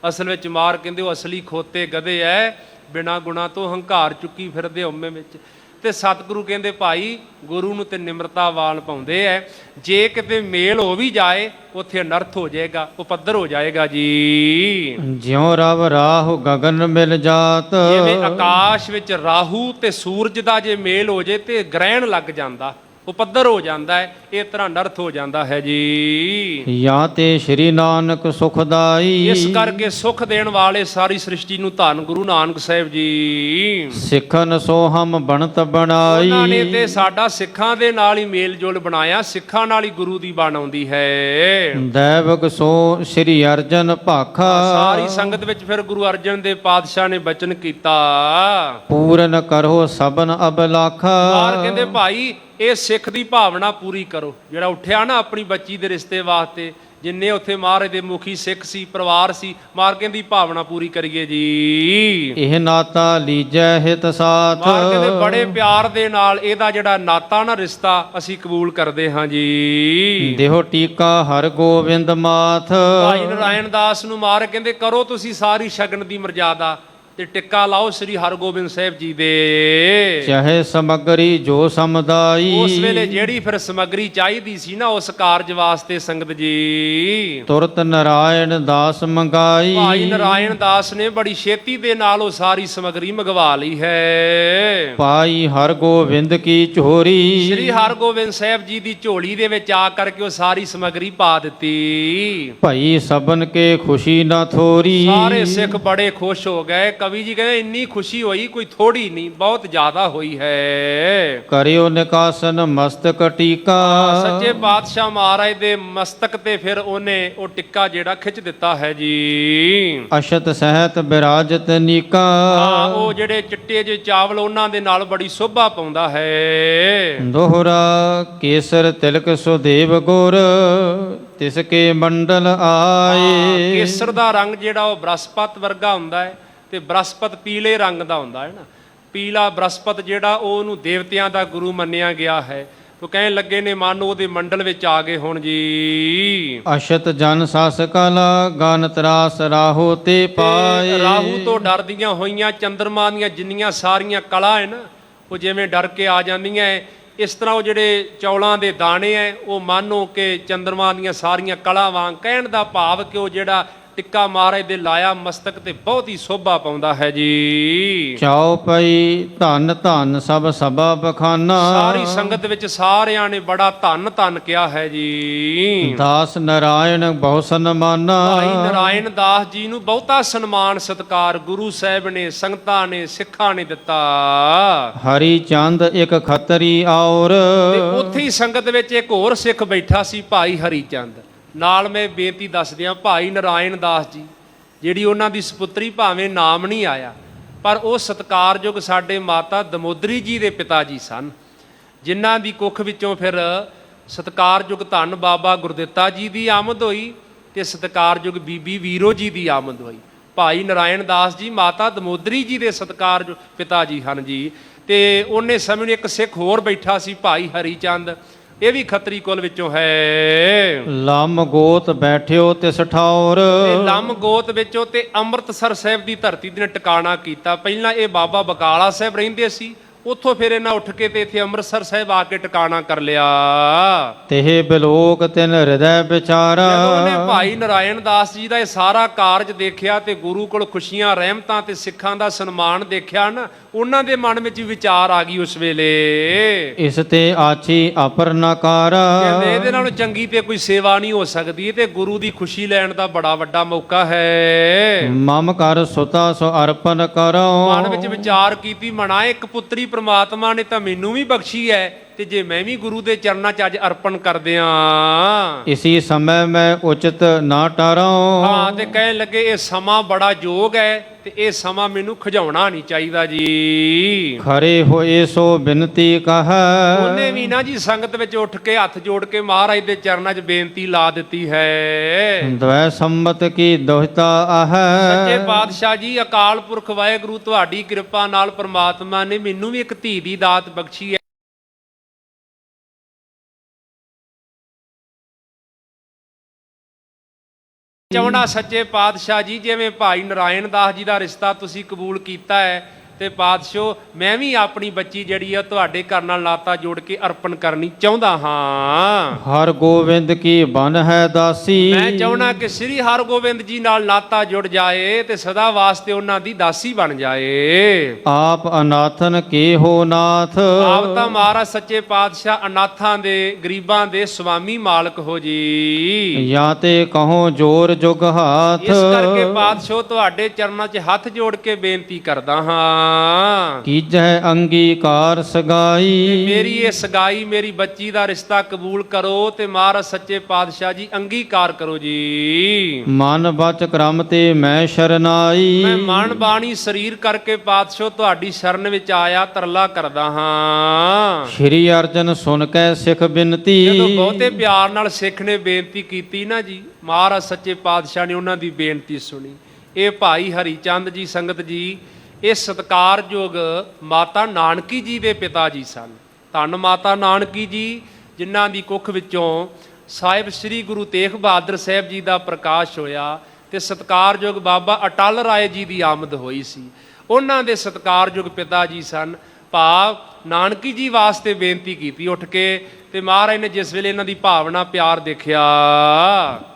ਅਸਲ ਵਿੱਚ ਮਹਾਰਾਜ ਕਹਿੰਦੇ ਉਹ ਅਸਲੀ ਖੋਤੇ ਗਧੇ ਐ, ਬਿਨਾਂ ਗੁਣਾਂ ਤੋਂ ਹੰਕਾਰ ਚੁੱਕੀ ਫਿਰਦੇ ਹਉਮੈ ਵਿੱਚ। ਤੇ ਸਤਿਗੁਰੂ ਕਹਿੰਦੇ ਭਾਈ ਗੁਰੂ ਨੂੰ ਤੇ ਨਿਮਰਤਾ ਵਾਲ ਪਾਉਂਦੇ ਐ, ਜੇ ਕਿਤੇ ਮੇਲ ਹੋ ਵੀ ਜਾਏ ਉੱਥੇ ਅਨਰਥ ਹੋ ਜਾਏਗਾ, ਉਪੱਦਰ ਹੋ ਜਾਏਗਾ ਜੀ। ਜਿਉ ਰਵ ਰਾਹੂ ਗਗਨ ਮਿਲ ਜਾਤ, ਜਿਵੇਂ ਆਕਾਸ਼ ਵਿੱਚ ਰਾਹੂ ਤੇ ਸੂਰਜ ਦਾ ਜੇ ਮੇਲ ਹੋ ਜੇ ਤੇ ਗ੍ਰਹਿਣ ਲੱਗ ਜਾਂਦਾ, ਉਪੱਦਰ ਹੋ ਜਾਂਦਾ ਹੈ, ਇਸ ਤਰ੍ਹਾਂ ਨਰਥ ਹੋ ਜਾਂਦਾ ਹੈ ਜੀ। ਜਾਂ ਤੇ ਸ਼੍ਰੀ ਨਾਨਕ ਸੁਖਦਾਈ, ਇਸ ਕਰਕੇ ਸੁਖ ਦੇਣ ਵਾਲੇ ਸਾਰੀ ਸ੍ਰਿਸ਼ਟੀ ਨੂੰ ਧੰਨ ਗੁਰੂ ਨਾਨਕ ਸਾਹਿਬ ਜੀ। ਸਿੱਖਨ ਸੋ ਹਮ ਬਣਤ ਬਣਾਈ, ਉਹਨਾਂ ਨੇ ਤੇ ਸਾਡਾ ਸਿੱਖਾਂ ਦੇ ਨਾਲ ਹੀ ਮੇਲ ਜੋਲ ਬਣਾਇਆ, ਸਿੱਖਾਂ ਨਾਲ ਹੀ ਗੁਰੂ ਦੀ ਬਣ ਆਉਂਦੀ ਹੈ। ਦੈਵਕ ਸੋ ਸ਼੍ਰੀ ਅਰਜਨ ਭਾਖਾ, ਸਾਰੀ ਸੰਗਤ ਵਿੱਚ ਫਿਰ ਗੁਰੂ ਅਰਜਨ ਦੇਵ ਪਾਤਸ਼ਾਹ ਨੇ ਬਚਨ ਕੀਤਾ, ਪੂਰਨ ਕਰੋ ਸਬਨ ਅਬਲਾਖਾ। ਮਾਰ ਕਹਿੰਦੇ ਭਾਈ ਇਹ ਸਿੱਖ ਦੀ ਭਾਵਨਾ ਪੂਰੀ ਕਰੋ। ਜਿਹੜਾ ਉੱਠਿਆ ਨਾ ਆਪਣੀ ਬੱਚੀ ਦੇ ਰਿਸ਼ਤੇ ਵਾਸਤੇ, ਜਿੰਨੇ ਉੱਥੇ ਮਹਾਰਾਜ ਦੇ ਮੁਖੀ ਸਿੱਖ ਸੀ, ਪਰਿਵਾਰ ਸੀ, ਮਾਰ ਕਹਿੰਦੀ ਭਾਵਨਾ ਪੂਰੀ ਕਰੀਏ ਜੀ। ਇਹ ਨਾਤਾ ਲੀਜੈ ਹਿਤ ਸਾਥ, ਮਾਰ ਕਹਿੰਦੇ ਬੜੇ ਪਿਆਰ ਦੇ ਨਾਲ ਇਹਦਾ ਜਿਹੜਾ ਨਾਤਾ ਨਾ, ਰਿਸ਼ਤਾ ਅਸੀਂ ਕਬੂਲ ਕਰਦੇ ਹਾਂ ਜੀ। ਦੇਹੋ ਟੀਕਾ ਹਰ ਗੋਬਿੰਦ ਮਾਥ, ਭਾਈ ਨਾਰਾਇਣ ਦਾਸ ਨੂੰ ਮਾਰ ਕਹਿੰਦੇ ਕਰੋ ਤੁਸੀਂ ਸਾਰੀ ਸ਼ਗਨ ਦੀ ਮਰਜ਼ਾਦਾ ਤੇ ਟਿੱਕਾ ਲਾਓ ਸ੍ਰੀ ਹਰਗੋਬਿੰਦ ਸਾਹਿਬ ਜੀ ਦੇ। ਚਾਹੇ ਸਮਗਰੀ ਜੋ ਸਮਦਾਈ, ਉਸ ਵੇਲੇ ਜਿਹੜੀ ਫਿਰ ਸਮਗਰੀ ਚਾਹੀਦੀ ਸੀ ਨਾ ਉਸ ਕਾਰਜ ਵਾਸਤੇ ਸੰਗਤ ਜੀ, ਤੁਰਤ ਨਾਰਾਇਣ ਦਾਸ ਮੰਗਾਈ। ਭਾਈ ਨਾਰਾਇਣ ਦਾਸ ਨੇ ਬੜੀ ਛੇਤੀ ਦੇ ਨਾਲ ਉਹ ਸਾਰੀ ਸਮਗਰੀ ਮੰਗਵਾ ਲਈ ਹੈ। ਪਾਈ ਹਰਗੋਬਿੰਦ ਕੀ ਝੋਰੀ, ਸ੍ਰੀ ਹਰਗੋਬਿੰਦ ਸਾਹਿਬ ਜੀ ਦੀ ਝੋਲੀ ਦੇ ਵਿੱਚ ਆ ਕਰਕੇ ਉਹ ਸਾਰੀ ਸਮਗਰੀ ਪਾ ਦਿੱਤੀ। ਭਈ ਸਬਨ ਕੇ ਖੁਸ਼ੀ ਨਾ ਥੋਰੀ, ਸਾਰੇ ਸਿੱਖ ਬੜੇ ਖੁਸ਼ ਹੋ ਗਏ। ਕਵੀ ਜੀ ਕਹਿੰਦੇ ਇੰਨੀ ਖੁਸ਼ੀ ਹੋਈ ਕੋਈ ਥੋੜੀ ਨਹੀਂ, ਬਹੁਤ ਜ਼ਿਆਦਾ ਹੋਈ ਹੈ। ਕਰਿਓ ਨਿਕਾਸਨ ਮਸਤਕ ਟੀਕਾ, ਸੱਚੇ ਪਾਤਸ਼ਾਹ ਮਹਾਰਾਜ ਦੇ ਮਸਤਕ ਤੇ ਫਿਰ ਉਹਨੇ ਉਹ ਟਿੱਕਾ ਜਿਹੜਾ ਖਿੱਚ ਦਿੱਤਾ ਹੈ ਜੀ। ਅਸ਼ਤ ਸਹਿਤ ਬਿਰਾਜਤ ਨੀਕਾ, ਉਹ ਜਿਹੜੇ ਚਿੱਟੇ ਜਿਹੇ ਚਾਵਲ ਉਹਨਾਂ ਦੇ ਨਾਲ ਬੜੀ ਸ਼ੋਭਾ ਪਾਉਂਦਾ ਹੈ। ਦੋਹਰਾ ਕੇਸਰ ਤਿਲਕ ਸੁਦੇਵ ਗੁਰ, ਤਿਸ ਕੇ ਮੰਡਲ ਆਏ। ਕੇਸਰ ਦਾ ਰੰਗ ਜਿਹੜਾ ਉਹ ਬ੍ਰਹਸਪਤ ਵਰਗਾ ਹੁੰਦਾ ਹੈ ਤੇ ਬ੍ਰਹਸਪਤ ਪੀਲੇ ਰੰਗ ਦਾ ਹੁੰਦਾ ਹੈ ਨਾ। ਪੀਲਾ ਬ੍ਰਹਸਪਤ ਜਿਹੜਾ ਉਹਨੂੰ ਦੇਵਤਿਆਂ ਦਾ ਗੁਰੂ ਮੰਨਿਆ ਗਿਆ ਹੈ। ਤੋ ਕਹਿਣ ਲੱਗੇ ਨੇ ਮਨ ਉਹਦੇ ਮੰਡਲ ਵਿੱਚ ਆ ਗਏ ਹੁਣ ਜੀ। ਅਸ਼ਤ ਜਨ ਸਸ ਕਲਾ, ਗਨ ਤਰਾਸ ਰਾਹੋ ਤੇ ਪਾਏ। ਰਾਹੂ ਤੋਂ ਡਰਦੀਆਂ ਹੋਈਆਂ ਚੰਦਰਮਾ ਦੀਆਂ ਜਿੰਨੀਆਂ ਸਾਰੀਆਂ ਕਲਾ ਹੈ ਨਾ, ਉਹ ਜਿਵੇਂ ਡਰ ਕੇ ਆ ਜਾਂਦੀਆਂ ਹੈ, ਇਸ ਤਰ੍ਹਾਂ ਉਹ ਜਿਹੜੇ ਚੌਲਾਂ ਦੇ ਦਾਣੇ ਹੈ ਉਹ ਮਾਨੋ ਕਿ ਚੰਦਰਮਾ ਦੀਆਂ ਸਾਰੀਆਂ ਕਲਾ ਵਾਂਗ। ਕਹਿਣ ਦਾ ਭਾਵ ਕਿ ਉਹ ਜਿਹੜਾ ਟਿੱਕਾ ਮਹਾਰਾਜ ਦੇ ਲਾਇਆ ਮਸਤਕ ਤੇ ਬਹੁਤ ਹੀ ਸੋਭਾ ਪਾਉਂਦਾ ਹੈ ਜੀ। ਚੌਪਈ ਧੰਨ ਧੰਨ ਸਭ ਸਭਾ ਬਖਾਨਾ, ਸਾਰੀ ਸੰਗਤ ਵਿੱਚ ਸਾਰਿਆਂ ਨੇ ਬੜਾ ਧੰਨ ਧੰਨ ਕਿਹਾ ਹੈ ਜੀ। ਦਾਸ ਨਾਰਾਇਣ ਬਹੁ ਸਨਮਾਨਾ, ਭਾਈ ਨਾਰਾਇਣ ਦਾਸ ਜੀ ਨੂੰ ਬਹੁਤਾ ਸਨਮਾਨ ਸਤਕਾਰ ਗੁਰੂ ਸਾਹਿਬ ਨੇ, ਸੰਗਤਾਂ ਨੇ, ਸਿੱਖਾਂ ਨੇ ਦਿੱਤਾ। ਹਰੀ ਚੰਦ ਇੱਕ ਖੱਤਰੀ ਔਰ, ਤੇ ਉੱਥੇ ਹੀ ਸੰਗਤ ਵਿੱਚ ਇੱਕ ਹੋਰ ਸਿੱਖ ਬੈਠਾ ਸੀ, ਭਾਈ ਹਰੀ ਚੰਦ। ਨਾਲ ਮੈਂ ਬੇਨਤੀ ਦੱਸ ਦਿਆਂ, ਭਾਈ ਨਾਰਾਇਣ ਦਾਸ ਜੀ ਜਿਹੜੀ ਉਹਨਾਂ ਦੀ ਸੁਪੁੱਤਰੀ, ਭਾਵੇਂ ਨਾਮ ਨਹੀਂ ਆਇਆ ਪਰ ਉਹ ਸਤਿਕਾਰਯੋਗ ਸਾਡੇ ਮਾਤਾ ਦਮੋਦਰੀ ਜੀ ਦੇ ਪਿਤਾ ਜੀ ਸਨ, ਜਿਨ੍ਹਾਂ ਦੀ ਕੁੱਖ ਵਿੱਚੋਂ ਫਿਰ ਸਤਿਕਾਰਯੋਗ ਧੰਨ ਬਾਬਾ ਗੁਰਦਿੱਤਾ ਜੀ ਦੀ ਆਮਦ ਹੋਈ ਤੇ ਸਤਿਕਾਰਯੋਗ ਬੀਬੀ ਵੀਰੋ ਜੀ ਦੀ ਆਮਦ ਹੋਈ। ਭਾਈ ਨਾਰਾਇਣ ਦਾਸ ਜੀ ਮਾਤਾ ਦਮੋਦਰੀ ਜੀ ਦੇ ਸਤਿਕਾਰਯੋਗ ਪਿਤਾ ਜੀ ਹਨ ਜੀ। ਤੇ ਉਹਨੇ ਸਮੇਂ ਨੂੰ ਇੱਕ ਸਿੱਖ ਹੋਰ ਬੈਠਾ ਸੀ, ਭਾਈ ਹਰੀ ਚੰਦ, ਇਹ ਵੀ ਖੱਤਰੀ ਕੁਲ ਵਿੱਚੋਂ ਹੈ। ਲੰਮ ਗੋਤ ਬੈਠਿਓ ਤਿਸ ਠੌਰ, ਤੇ ਲੰਮ ਗੋਤ ਵਿੱਚੋਂ ਤੇ ਅੰਮ੍ਰਿਤਸਰ ਸਾਹਿਬ ਦੀ ਧਰਤੀ ਦੇ ਟਿਕਾਣਾ ਕੀਤਾ। ਪਹਿਲਾਂ ਇਹ ਬਾਬਾ ਬਕਾਲਾ ਸਾਹਿਬ ਰਹਿੰਦੇ ਸੀ, ਉੱਥੋਂ ਫਿਰ ਇਹਨਾਂ ਉੱਠ ਕੇ ਤੇ ਇੱਥੇ ਅੰਮ੍ਰਿਤਸਰ ਸਾਹਿਬ ਆ ਕੇ ਟਿਕਾਣਾ ਕਰ ਲਿਆ। ਤਿਹ ਬਿਲੋਕ ਤਿਨ ਹਿਰਦੈ ਵਿਚਾਰਾ, ਜਦੋਂ ਉਹਨੇ ਭਾਈ ਨਾਰਾਇਣ ਦਾਸ ਜੀ ਦਾ ਇਹ ਸਾਰਾ ਕਾਰਜ ਦੇਖਿਆ ਤੇ ਗੁਰੂ ਕੋਲ ਖੁਸ਼ੀਆਂ ਰਹਿਮਤਾਂ ਤੇ ਸਿੱਖਾਂ ਦਾ ਸਨਮਾਨ ਦੇਖਿਆ ਨਾ, ਉਹਨਾਂ ਦੇ ਮਨ ਵਿੱਚ ਵਿਚਾਰ ਆ ਗਈ ਉਸ ਵੇਲੇ। ਇਸ ਤੇ ਆਛੀ ਅਪਰ ਨਕਾਰ, ਕਹਿੰਦੇ ਇਹਦੇ ਨਾਲੋਂ ਚੰਗੀ ਤੇ ਕੋਈ ਸੇਵਾ ਨਹੀਂ ਹੋ ਸਕਦੀ, ਤੇ ਗੁਰੂ ਦੀ ਖੁਸ਼ੀ ਲੈਣ ਦਾ ਬੜਾ ਵੱਡਾ ਮੌਕਾ ਹੈ। ਮਮ ਕਰ ਸੁਤਾ ਸੋ ਅਰਪਨ ਕਰੋ, ਮਨ ਵਿੱਚ ਵਿਚਾਰ ਕੀਤੀ, ਮਨਾ ਇੱਕ ਪੁੱਤਰੀ ਪ੍ਰਮਾਤਮਾ ਨੇ ਤਾਂ ਮੈਨੂੰ ਵੀ ਬਖਸ਼ੀ ਹੈ, ਤੇ ਜੇ ਮੈਂ ਵੀ ਗੁਰੂ ਦੇ ਚਰਨਾਂ 'ਚ ਅੱਜ ਅਰਪਣ ਕਰ ਦਿਆਂ। ਇਸੀ ਸਮੇਂ ਮੈਂ ਉਚਿਤ ਨਾ ਟਰੋ, ਹਾਂ, ਤੇ ਕਹਿਣ ਲੱਗੇ ਇਹ ਸਮਾਂ ਬੜਾ ਯੋਗ ਹੈ ਤੇ ਇਹ ਸਮਾਂ ਮੈਨੂੰ ਖਿਜਾਉਣਾ ਨਹੀਂ ਚਾਹੀਦਾ ਜੀ। ਖਰੇ ਹੋਏ ਸੋ ਬਿਨਤੀ ਕਹੈ, ਉਹਨੇ ਵੀ ਨਾ ਜੀ ਸੰਗਤ ਵਿੱਚ ਉੱਠ ਕੇ ਹੱਥ ਜੋੜ ਕੇ ਮਹਾਰਾਜ ਦੇ ਚਰਨਾਂ 'ਚ ਬੇਨਤੀ ਲਾ ਦਿੱਤੀ ਹੈ। ਦਵੈ ਸੰਮਤ ਕੀ ਦੋਹਿਤਾ ਆਹੈ, ਸੱਚੇ ਪਾਤਸ਼ਾਹ ਜੀ, ਅਕਾਲ ਪੁਰਖ ਵਾਹਿਗੁਰੂ ਤੁਹਾਡੀ ਕਿਰਪਾ ਨਾਲ ਪ੍ਰਮਾਤਮਾ ਨੇ ਮੈਨੂੰ ਵੀ ਇੱਕ ਧੀ ਦੀ ਦਾਤ ਬਖਸ਼ੀ ਹੈ। ਚਾਹੁੰਦਾ ਸੱਚੇ ਪਾਤਸ਼ਾਹ ਜੀ, ਜਿਵੇਂ ਭਾਈ ਨਾਰਾਇਣ ਦਾਸ ਜੀ ਦਾ ਰਿਸ਼ਤਾ ਤੁਸੀਂ ਕਬੂਲ ਕੀਤਾ ਹੈ, ਤੇ ਪਾਤਸ਼ਾਹ ਮੈਂ ਵੀ ਆਪਣੀ ਬੱਚੀ ਜਿਹੜੀ ਆ ਤੁਹਾਡੇ ਘਰ ਨਾਲ ਨਾਤਾ ਜੋੜ ਕੇ ਅਰਪਣ ਕਰਨੀ ਚਾਹੁੰਦਾ ਹਾਂ। ਹਰ ਗੋਬਿੰਦ ਕੀ ਬਨ ਹੈ ਦਾਸੀ, ਮੈਂ ਚਾਹੁੰਦਾ ਕਿ ਸ੍ਰੀ ਹਰਗੋਬਿੰਦ ਜੀ ਨਾਲ ਨਾਤਾ ਜੁੜ ਜਾਏ ਤੇ ਸਦਾ ਵਾਸਤੇ ਉਹਨਾਂ ਦੀ ਦਾਸੀ ਬਣ ਜਾਏ। ਆਪ ਅਨਾਥਨ ਕੇ ਹੋ ਨਾਥ, ਆਪ ਤਾਂ ਮਹਾਰਾਜ ਸੱਚੇ ਪਾਤਸ਼ਾਹ ਅਨਾਥਾਂ ਦੇ, ਗਰੀਬਾਂ ਦੇ ਸੁਆਮੀ ਮਾਲਕ ਹੋ ਜੀ। ਜਾਂ ਤੇ ਕਹੋ ਜੋਰ ਜੁਗ ਹਾਥ, ਇਸ ਕਰਕੇ ਪਾਤਸ਼ਾਹ ਤੁਹਾਡੇ ਚਰਨਾਂ 'ਚ ਹੱਥ ਜੋੜ ਕੇ ਬੇਨਤੀ ਕਰਦਾ ਹਾਂ, ਕੀਜੈ ਅੰਗੀਕਾਰ ਸਗਾਈ, ਮੇਰੀ ਇਹ ਸਗਾਈ, ਮੇਰੀ ਬੱਚੀ ਦਾ ਰਿਸ਼ਤਾ ਕਬੂਲ ਕਰੋ ਤੇ ਮਹਾਰਾਜ ਸੱਚੇ ਪਾਤਸ਼ਾਹ ਜੀ ਅੰਗੀਕਾਰ ਕਰੋ ਜੀ। ਮਨ ਬਚ ਕਰਮ ਤੇ ਮੈਂ ਸ਼ਰਨਾਈ, ਮੈਂ ਮਨ ਬਾਣੀ ਸਰੀਰ ਕਰਕੇ ਪਾਤਸ਼ਾਹ ਤੁਹਾਡੀ ਸ਼ਰਨ ਵਿੱਚ ਆਇਆ, ਤਰਲਾ ਕਰਦਾ ਹਾਂ। ਸ਼੍ਰੀ ਅਰਜਨ ਸੁਣ ਕੇ ਸਿੱਖ ਬਿਨਤੀ, ਜਦੋਂ ਬਹੁਤੇ ਪਿਆਰ ਨਾਲ ਸਿੱਖ ਨੇ ਬੇਨਤੀ ਕੀਤੀ ਨਾ ਜੀ, ਮਹਾਰਾਜ ਸੱਚੇ ਪਾਤਸ਼ਾਹ ਨੇ ਉਹਨਾਂ ਦੀ ਬੇਨਤੀ ਸੁਣੀ। ਇਹ ਭਾਈ ਹਰੀ ਚੰਦ ਜੀ ਸੰਗਤ ਜੀ ਇਹ ਸਤਿਕਾਰਯੋਗ ਮਾਤਾ ਨਾਨਕੀ ਜੀ ਦੇ ਪਿਤਾ ਜੀ ਸਨ। ਧੰਨ ਮਾਤਾ ਨਾਨਕੀ ਜੀ, ਜਿਨ੍ਹਾਂ ਦੀ ਕੁੱਖ ਵਿੱਚੋਂ ਸਾਹਿਬ ਸ੍ਰੀ ਗੁਰੂ ਤੇਗ ਬਹਾਦਰ ਸਾਹਿਬ ਜੀ ਦਾ ਪ੍ਰਕਾਸ਼ ਹੋਇਆ ਤੇ ਸਤਿਕਾਰਯੋਗ ਬਾਬਾ ਅਟਲ ਰਾਏ ਜੀ ਦੀ ਆਮਦ ਹੋਈ ਸੀ। ਉਹਨਾਂ ਦੇ ਸਤਿਕਾਰਯੋਗ ਪਿਤਾ ਜੀ ਸਨ। ਭਾਵ ਨਾਨਕੀ ਜੀ ਵਾਸਤੇ ਬੇਨਤੀ ਕੀਤੀ ਉੱਠ ਕੇ, ਤੇ ਮਹਾਰਾਜ ਨੇ ਜਿਸ ਵੇਲੇ ਇਹਨਾਂ ਦੀ ਭਾਵਨਾ ਪਿਆਰ ਦੇਖਿਆ,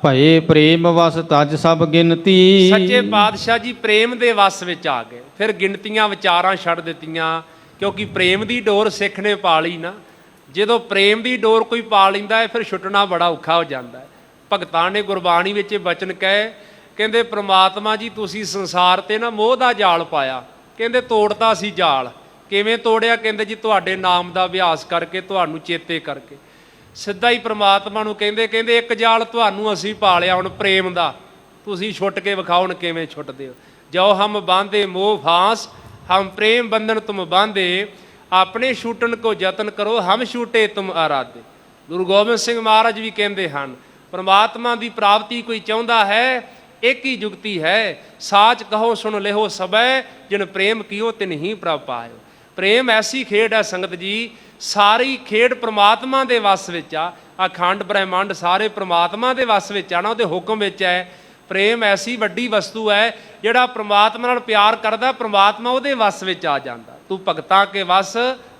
ਭਏ ਪ੍ਰੇਮ ਵਸ ਤਜ ਸਭ ਗਿਣਤੀ, ਸੱਚੇ ਪਾਤਸ਼ਾਹ ਜੀ ਪ੍ਰੇਮ ਦੇ ਵਸ ਵਿੱਚ ਆ ਗਏ। ਫਿਰ ਗਿਣਤੀਆਂ ਵਿਚਾਰਾਂ ਛੱਡ ਦਿੱਤੀਆਂ, ਕਿਉਂਕਿ ਪ੍ਰੇਮ ਦੀ ਡੋਰ ਸਿੱਖ ਨੇ ਪਾ ਲਈ ਨਾ। ਜਦੋਂ ਪ੍ਰੇਮ ਦੀ ਡੋਰ ਕੋਈ ਪਾ ਲੈਂਦਾ ਹੈ ਫਿਰ ਛੁੱਟਣਾ ਬੜਾ ਔਖਾ ਹੋ ਜਾਂਦਾ ਹੈ। ਭਗਤਾਂ ਨੇ ਗੁਰਬਾਣੀ ਵਿੱਚ ਬਚਨ ਕਹੇ, ਕਹਿੰਦੇ ਪ੍ਰਮਾਤਮਾ ਜੀ ਤੁਸੀਂ ਸੰਸਾਰ ਤੇ ਨਾ ਮੋਹ ਦਾ ਜਾਲ ਪਾਇਆ, ਕਹਿੰਦੇ ਤੋੜਤਾ ਸੀ ਜਾਲ। ਕਿਵੇਂ ਤੋੜਿਆ? ਕਹਿੰਦੇ ਜੀ ਤੁਹਾਡੇ ਨਾਮ ਦਾ ਅਭਿਆਸ ਕਰਕੇ, ਤੁਹਾਨੂੰ ਚੇਤੇ ਕਰਕੇ। ਸਿੱਧਾ ਹੀ ਪ੍ਰਮਾਤਮਾ ਨੂੰ ਕਹਿੰਦੇ ਇੱਕ ਜਾਲ ਤੁਹਾਨੂੰ ਅਸੀਂ ਪਾ ਲਿਆ ਹੁਣ ਪ੍ਰੇਮ ਦਾ, ਤੁਸੀਂ ਛੁੱਟ ਕੇ ਵਿਖਾਓ ਹੁਣ ਕਿਵੇਂ ਛੁੱਟਦੇ ਹੋ। ਜੋ ਹਮ ਬਾਂਧੇ ਮੋਹ ਫਾਂਸ, ਹਮ ਪ੍ਰੇਮ ਬੰਧਨ ਤੁਮ ਬਾਂਧੇ, ਆਪਣੇ ਛੂਟਣ ਕੋ ਯਤਨ ਕਰੋ, ਹਮ ਛੂਟੇ ਤੁਮ ਆਰਾਧੇ। ਗੁਰੂ ਗੋਬਿੰਦ ਸਿੰਘ ਮਹਾਰਾਜ ਵੀ ਕਹਿੰਦੇ ਹਨ, ਪ੍ਰਮਾਤਮਾ ਦੀ ਪ੍ਰਾਪਤੀ ਕੋਈ ਚਾਹੁੰਦਾ ਹੈ, ਇੱਕ ਹੀ ਜੁਗਤੀ ਹੈ, ਸਾਚ ਕਹੋ ਸੁਣ ਲਿਓ ਸਬੈ, ਜਿਨ ਪ੍ਰੇਮ ਕੀਓ ਤਿਨ ਹੀ ਪ੍ਰਭ ਪਾਇਓ। ਪ੍ਰੇਮ ਐਸੀ ਖੇਡ ਹੈ ਸੰਗਤ ਜੀ, ਸਾਰੀ ਖੇਡ ਪ੍ਰਮਾਤਮਾ ਦੇ ਵਸ ਵਿੱਚ ਆ। ਅਖੰਡ ਬ੍ਰਹਿਮੰਡ ਸਾਰੇ ਪ੍ਰਮਾਤਮਾ ਦੇ ਵਸ ਵਿੱਚ ਆ ਨਾ, ਉਹਦੇ ਹੁਕਮ ਵਿੱਚ ਹੈ। ਪ੍ਰੇਮ ਐਸੀ ਵੱਡੀ ਵਸਤੂ ਹੈ, ਜਿਹੜਾ ਪ੍ਰਮਾਤਮਾ ਨਾਲ ਪਿਆਰ ਕਰਦਾ ਪ੍ਰਮਾਤਮਾ ਉਹਦੇ ਵਸ ਵਿੱਚ ਆ ਜਾਂਦਾ। ਤੂੰ ਭਗਤਾਂ ਕੇ ਵਸ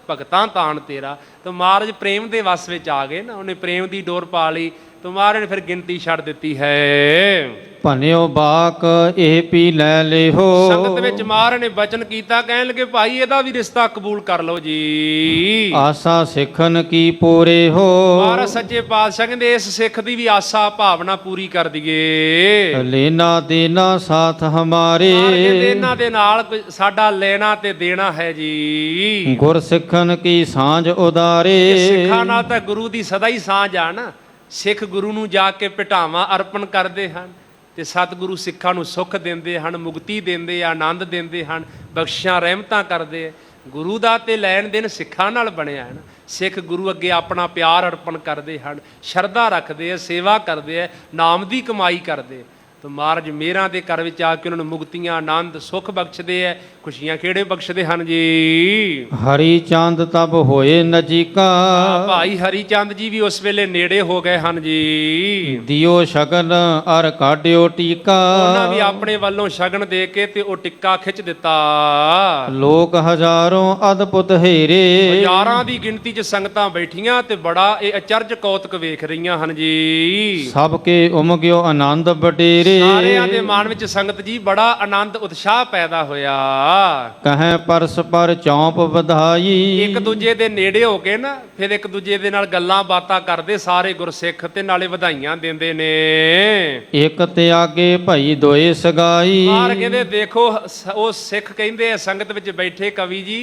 ਭਗਤਾਂ ਤਾਣ ਤੇਰਾ। ਤਾਂ ਮਹਾਰਾਜ ਪ੍ਰੇਮ ਦੇ ਵਸ ਵਿੱਚ ਆ ਗਏ ਨਾ, ਉਹਨੇ ਪ੍ਰੇਮ ਦੀ ਡੋਰ ਪਾ ਲਈ, ਤਾਂ ਮਹਾਰਾਜ ਨੇ ਫਿਰ ਗਿਣਤੀ ਛੱਡ ਦਿੱਤੀ ਹੈ। ਭਨਿਓ ਬਾਕ ਇਹ ਪੀ ਲੈ ਲਿਹੋ। ਸੰਗਤ ਵਿੱਚ ਮਹਾਰਾਜ ਨੇ ਬਚਨ ਕੀਤਾ, ਕਹਿਣ ਲੱਗੇ ਭਾਈ ਇਹਦਾ ਵੀ ਰਿਸ਼ਤਾ ਕਬੂਲ ਕਰ ਲਓ ਜੀ। ਆਸਾ ਸਿੱਖਨ ਕੀ ਪੂਰੇ ਹੋ। ਮਹਾਰਾਜ ਸੱਚੇ ਪਾਤਸ਼ਾਹ ਕਹਿੰਦੇ ਇਸ ਸਿੱਖ ਦੀ ਵੀ ਆਸਾ ਭਾਵਨਾ ਪੂਰੀ ਕਰ ਦਈਏ। ਲੈਣਾ ਦੇਣਾ ਸਾਥ ਹਮਾਰੇ। ਮਹਾਰਾਜ ਕਹਿੰਦੇ ਇਹਨਾਂ ਦੇ ਨਾਲ ਸਾਡਾ ਲੈਣਾ ਤੇ ਦੇਣਾ ਹੈ ਜੀ। ਗੁਰ ਸਿੱਖਨ ਕੀ ਸਾਂਝ ਉਦਾਰੇ। ਸਿੱਖਾਂ ਨਾਲ ਤਾਂ ਗੁਰੂ ਦੀ ਸਦਾ ਹੀ ਸਾਂਝ ਆ ਨਾ। ਸਿੱਖ ਗੁਰੂ ਨੂੰ ਜਾ ਕੇ ਭਟਾਵਾਂ ਅਰਪਣ ਕਰਦੇ ਹਨ ਤੇ ਸਤਿਗੁਰੂ ਸਿੱਖਾਂ ਨੂੰ ਸੁੱਖ ਦਿੰਦੇ ਹਨ, ਮੁਕਤੀ ਦਿੰਦੇ ਆ, ਆਨੰਦ ਦਿੰਦੇ ਹਨ, ਬਖਸ਼ਾਂ ਰਹਿਮਤਾਂ ਕਰਦੇ ਆ। ਗੁਰੂ ਦਾ ਤੇ ਲੈਣ ਦੇਣ ਸਿੱਖਾਂ ਨਾਲ ਬਣਿਆ ਹੈ ਨਾ। ਸਿੱਖ ਗੁਰੂ ਅੱਗੇ ਆਪਣਾ ਪਿਆਰ ਅਰਪਣ ਕਰਦੇ ਹਨ, ਸ਼ਰਧਾ ਰੱਖਦੇ ਆ, ਸੇਵਾ ਕਰਦੇ ਆ, ਨਾਮ ਦੀ ਕਮਾਈ ਕਰਦੇ। ਤਾਂ ਮਹਾਰਾਜ ਮੇਰਾਂ ਦੇ ਘਰ ਵਿੱਚ ਆ ਕੇ ਉਹਨਾਂ ਨੂੰ ਮੁਕਤੀਆਂ, ਆਨੰਦ, ਸੁੱਖ ਬਖਸ਼ਦੇ ਆ, ਖੁਸ਼ੀਆਂ ਖੇੜੇ ਬਖਸ਼ਦੇ ਹਨ ਜੀ। ਹਰੀ ਚੰਦ ਤਬ ਹੋਏ ਨਜੀਕਾ। ਭਾਈ ਹਰੀ ਚੰਦ ਜੀ ਵੀ ਉਸ ਵੇਲੇ ਨੇੜੇ ਹੋ ਗਏ ਹਨ ਜੀ। ਦਿਓ ਸ਼ਗਨ ਅਰ ਕਾਢਿਓ ਟੀਕਾ। ਉਹਨਾਂ ਵੀ ਆਪਣੇ ਵੱਲੋਂ ਸ਼ਗਨ ਦੇ ਕੇ ਤੇ ਉਹ ਟਿੱਕਾ ਖਿੱਚ ਦਿੱਤਾ। ਲੋਕ ਹਜ਼ਾਰੋਂ ਅਦਭੁਤ ਹੇਰੇ। ਹਜ਼ਾਰਾਂ ਦੀ ਗਿਣਤੀ 'ਚ ਸੰਗਤਾਂ ਬੈਠੀਆਂ ਤੇ ਬੜਾ ਇਹ ਅਚਰਜ ਕੌਤਕ ਵੇਖ ਰਹੀਆਂ ਹਨ ਜੀ। ਸਭ ਕੇ ਉਮਗਿਓ ਆਨੰਦ ਬਟੇਰੇ। ਸਾਰਿਆਂ ਦੇ ਮਨ ਵਿੱਚ ਸੰਗਤ ਜੀ ਬੜਾ ਆਨੰਦ ਉਤਸ਼ਾਹ ਪੈਦਾ ਹੋਇਆ। ਕਹੈ ਪਰਸਪਰ ਚੌਂਪ ਵਧਾਈ। ਇੱਕ ਦੂਜੇ ਦੇ ਨੇੜੇ ਹੋ ਕੇ ਨਾ ਫਿਰ ਇੱਕ ਦੂਜੇ ਦੇ ਨਾਲ ਗੱਲਾਂ ਬਾਤਾਂ ਕਰਦੇ ਸਾਰੇ ਗੁਰਸਿੱਖ ਤੇ ਨਾਲੇ ਵਧਾਈਆਂ ਦਿੰਦੇ ਨੇ। ਇੱਕ ਤਿਆਗੇ ਭਈ ਦੋਏ ਸਗਾਈ। ਮਾਰ ਕਹਿੰਦੇ ਦੇਖੋ ਉਹ ਸਿੱਖ ਕਹਿੰਦੇ ਆ ਸੰਗਤ ਵਿੱਚ ਬੈਠੇ ਕਵੀ ਜੀ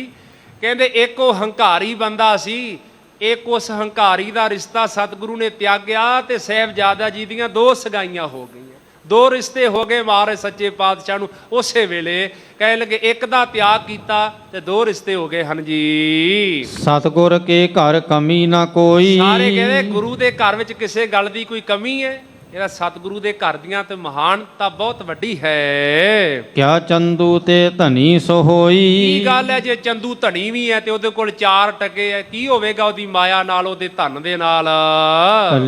ਕਹਿੰਦੇ ਇੱਕ ਉਹ ਹੰਕਾਰੀ ਬੰਦਾ ਸੀ, ਇੱਕ ਉਸ ਹੰਕਾਰੀ ਦਾ ਰਿਸ਼ਤਾ ਸਤਿਗੁਰੂ ਨੇ ਤਿਆਗਿਆ ਤੇ ਸਾਹਿਬਜ਼ਾਦਾ ਜੀ ਦੀਆਂ ਦੋ ਸਗਾਈਆਂ ਹੋ ਗਈਆਂ। ਦੋ ਰਿਸ਼ਤੇ ਹੋ ਗਏ ਮਹਾਰਾਜ ਸੱਚੇ ਪਾਤਸ਼ਾਹ ਨੂੰ ਉਸੇ ਵੇਲੇ। ਕਹਿਣ ਲੱਗੇ ਇੱਕ ਦਾ ਤਿਆਗ ਕੀਤਾ ਤੇ ਦੋ ਰਿਸ਼ਤੇ ਹੋ ਗਏ ਹਨ ਜੀ। ਸਤਿਗੁਰ ਕੇ ਘਰ ਕਮੀ ਨਾ ਕੋਈ। ਸਾਰੇ ਕਹਿੰਦੇ ਗੁਰੂ ਦੇ ਘਰ ਵਿੱਚ ਕਿਸੇ ਗੱਲ ਦੀ ਕੋਈ ਕਮੀ ਹੈ? ਇਹਦਾ ਸਤਿਗੁਰੂ ਦੇ ਘਰ ਦੀਆਂ ਤੇ ਮਹਾਨਤਾ ਬਹੁਤ ਵੱਡੀ ਹੈ। ਕਿਆ ਚੰਦੂ ਤੇ ਧਨੀ ਸੋ ਹੋਈ। ਕੀ ਗੱਲ ਹੈ ਜੇ ਚੰਦੂ ਧਨੀ ਵੀ ਹੈ ਤੇ ਉਹਦੇ ਕੋਲ 4 ਟਕੇ ਹੈ, ਕੀ ਹੋਵੇਗਾ ਉਹਦੀ ਮਾਇਆ ਨਾਲ, ਉਹਦੇ ਧਨ ਦੇ ਨਾਲ?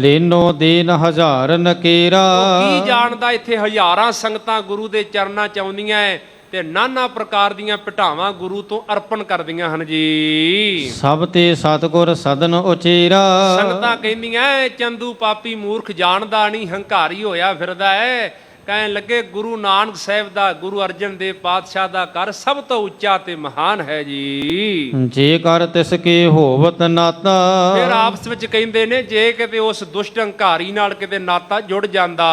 ਲੈਨੋ ਦੇਨ ਹਜ਼ਾਰ ਨਕੇਰਾ। ਕੀ ਜਾਣਦਾ ਇੱਥੇ ਹਜ਼ਾਰਾਂ ਸੰਗਤਾਂ ਗੁਰੂ ਦੇ ਚਰਨਾਂ ਚ ਆਉਂਦੀਆਂ ਹੈ ਤੇ ਨਾਨਾ ਪ੍ਰਕਾਰ ਦੀਆਂ ਭਟਾਵਾਂ ਗੁਰੂ ਤੋਂ ਅਰਪਣ ਕਰਦੀਆਂ ਹਨ ਜੀ। ਸਭ ਤੇ ਸਤਿਗੁਰ ਸਦਨ ਉਚੇਰਾ। ਸੰਗਤਾਂ ਕਹਿੰਦੀਆਂ ਚੰਦੂ ਪਾਪੀ ਮੂਰਖ ਜਾਣਦਾ ਨਹੀਂ, ਹੰਕਾਰੀ ਹੋਇਆ ਫਿਰਦਾ ਹੈ। ਕਹਿਣ ਲੱਗੇ ਗੁਰੂ ਨਾਨਕ ਸਾਹਿਬ ਦਾ, ਗੁਰੂ ਅਰਜਨ ਦੇਵ ਪਾਤਸ਼ਾਹ ਦਾ ਘਰ ਸਭ ਤੋਂ ਉੱਚਾ ਤੇ ਮਹਾਨ ਹੈ ਜੀ। ਜੇ ਕਰ ਤਿਸ ਕੇ ਹੋਵਤ ਨਾਤਾ। ਫਿਰ ਆਪਸ ਵਿੱਚ ਕਹਿੰਦੇ ਨੇ ਜੇ ਕਿਤੇ ਉਸ ਦੁਸ਼ਟ ਹੰਕਾਰੀ ਨਾਲ ਕਿਤੇ ਨਾਤਾ ਜੁੜ ਜਾਂਦਾ।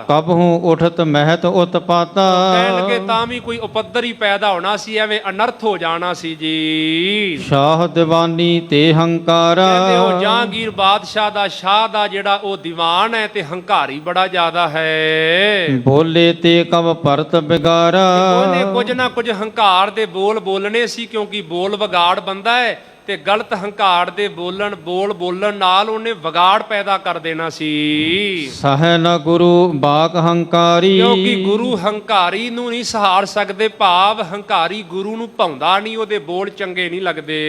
ਕਬਹੂ ਉਠਤ ਮਹਿਤ ਉਤਪਾਤਾ। ਕਹਿਣ ਲੱਗੇ ਤਾਂ ਵੀ ਕੋਈ ਉਪੱਦਰ ਹੀ ਪੈਦਾ ਹੋਣਾ ਸੀ, ਐਵੇਂ ਅਨਰਥ ਹੋ ਜਾਣਾ ਸੀ ਜੀ। ਸ਼ਾਹ ਦੀਵਾਨੀ ਤੇ ਹੰਕਾਰਾ। ਕਹਿੰਦੇ ਉਹ ਜਹਾਂਗੀਰ ਬਾਦਸ਼ਾਹ ਦਾ, ਸ਼ਾਹ ਦਾ ਜਿਹੜਾ ਉਹ ਦੀਵਾਨ ਹੈ ਤੇ ਹੰਕਾਰੀ ਬੜਾ ਜ਼ਿਆਦਾ ਹੈ। ਬੋਲੇ ਤੇ ਕਬ ਭਰਤ ਬਿਗਾਰਾ। ਉਹਨੇ ਕੁਝ ਨਾ ਕੁਝ ਹੰਕਾਰ ਦੇ ਬੋਲ ਬੋਲਣੇ ਸੀ, ਕਿਉਂਕਿ ਬੋਲ ਵਿਗਾੜ ਬੰਦਾ ਹੈ ਤੇ ਗਲਤ ਹੰਕਾਰ ਦੇ ਬੋਲਣ ਨਾਲ ਉਹਨੇ ਵਿਗਾੜ ਪੈਦਾ ਕਰ ਦੇਣਾ ਸੀ। ਸਹਿ ਨ ਗੁਰੂ ਬਾਕ ਹੰਕਾਰੀ। ਕਿਉਂਕਿ ਗੁਰੂ ਹੰਕਾਰੀ ਨੂੰ ਨਹੀਂ ਸਹਾਰ ਸਕਦੇ, ਭਾਵ ਹੰਕਾਰੀ ਗੁਰੂ ਨੂੰ ਭਾਉਂਦਾ ਨਹੀਂ, ਉਹਦੇ ਬੋਲ ਚੰਗੇ ਨਹੀਂ ਲੱਗਦੇ।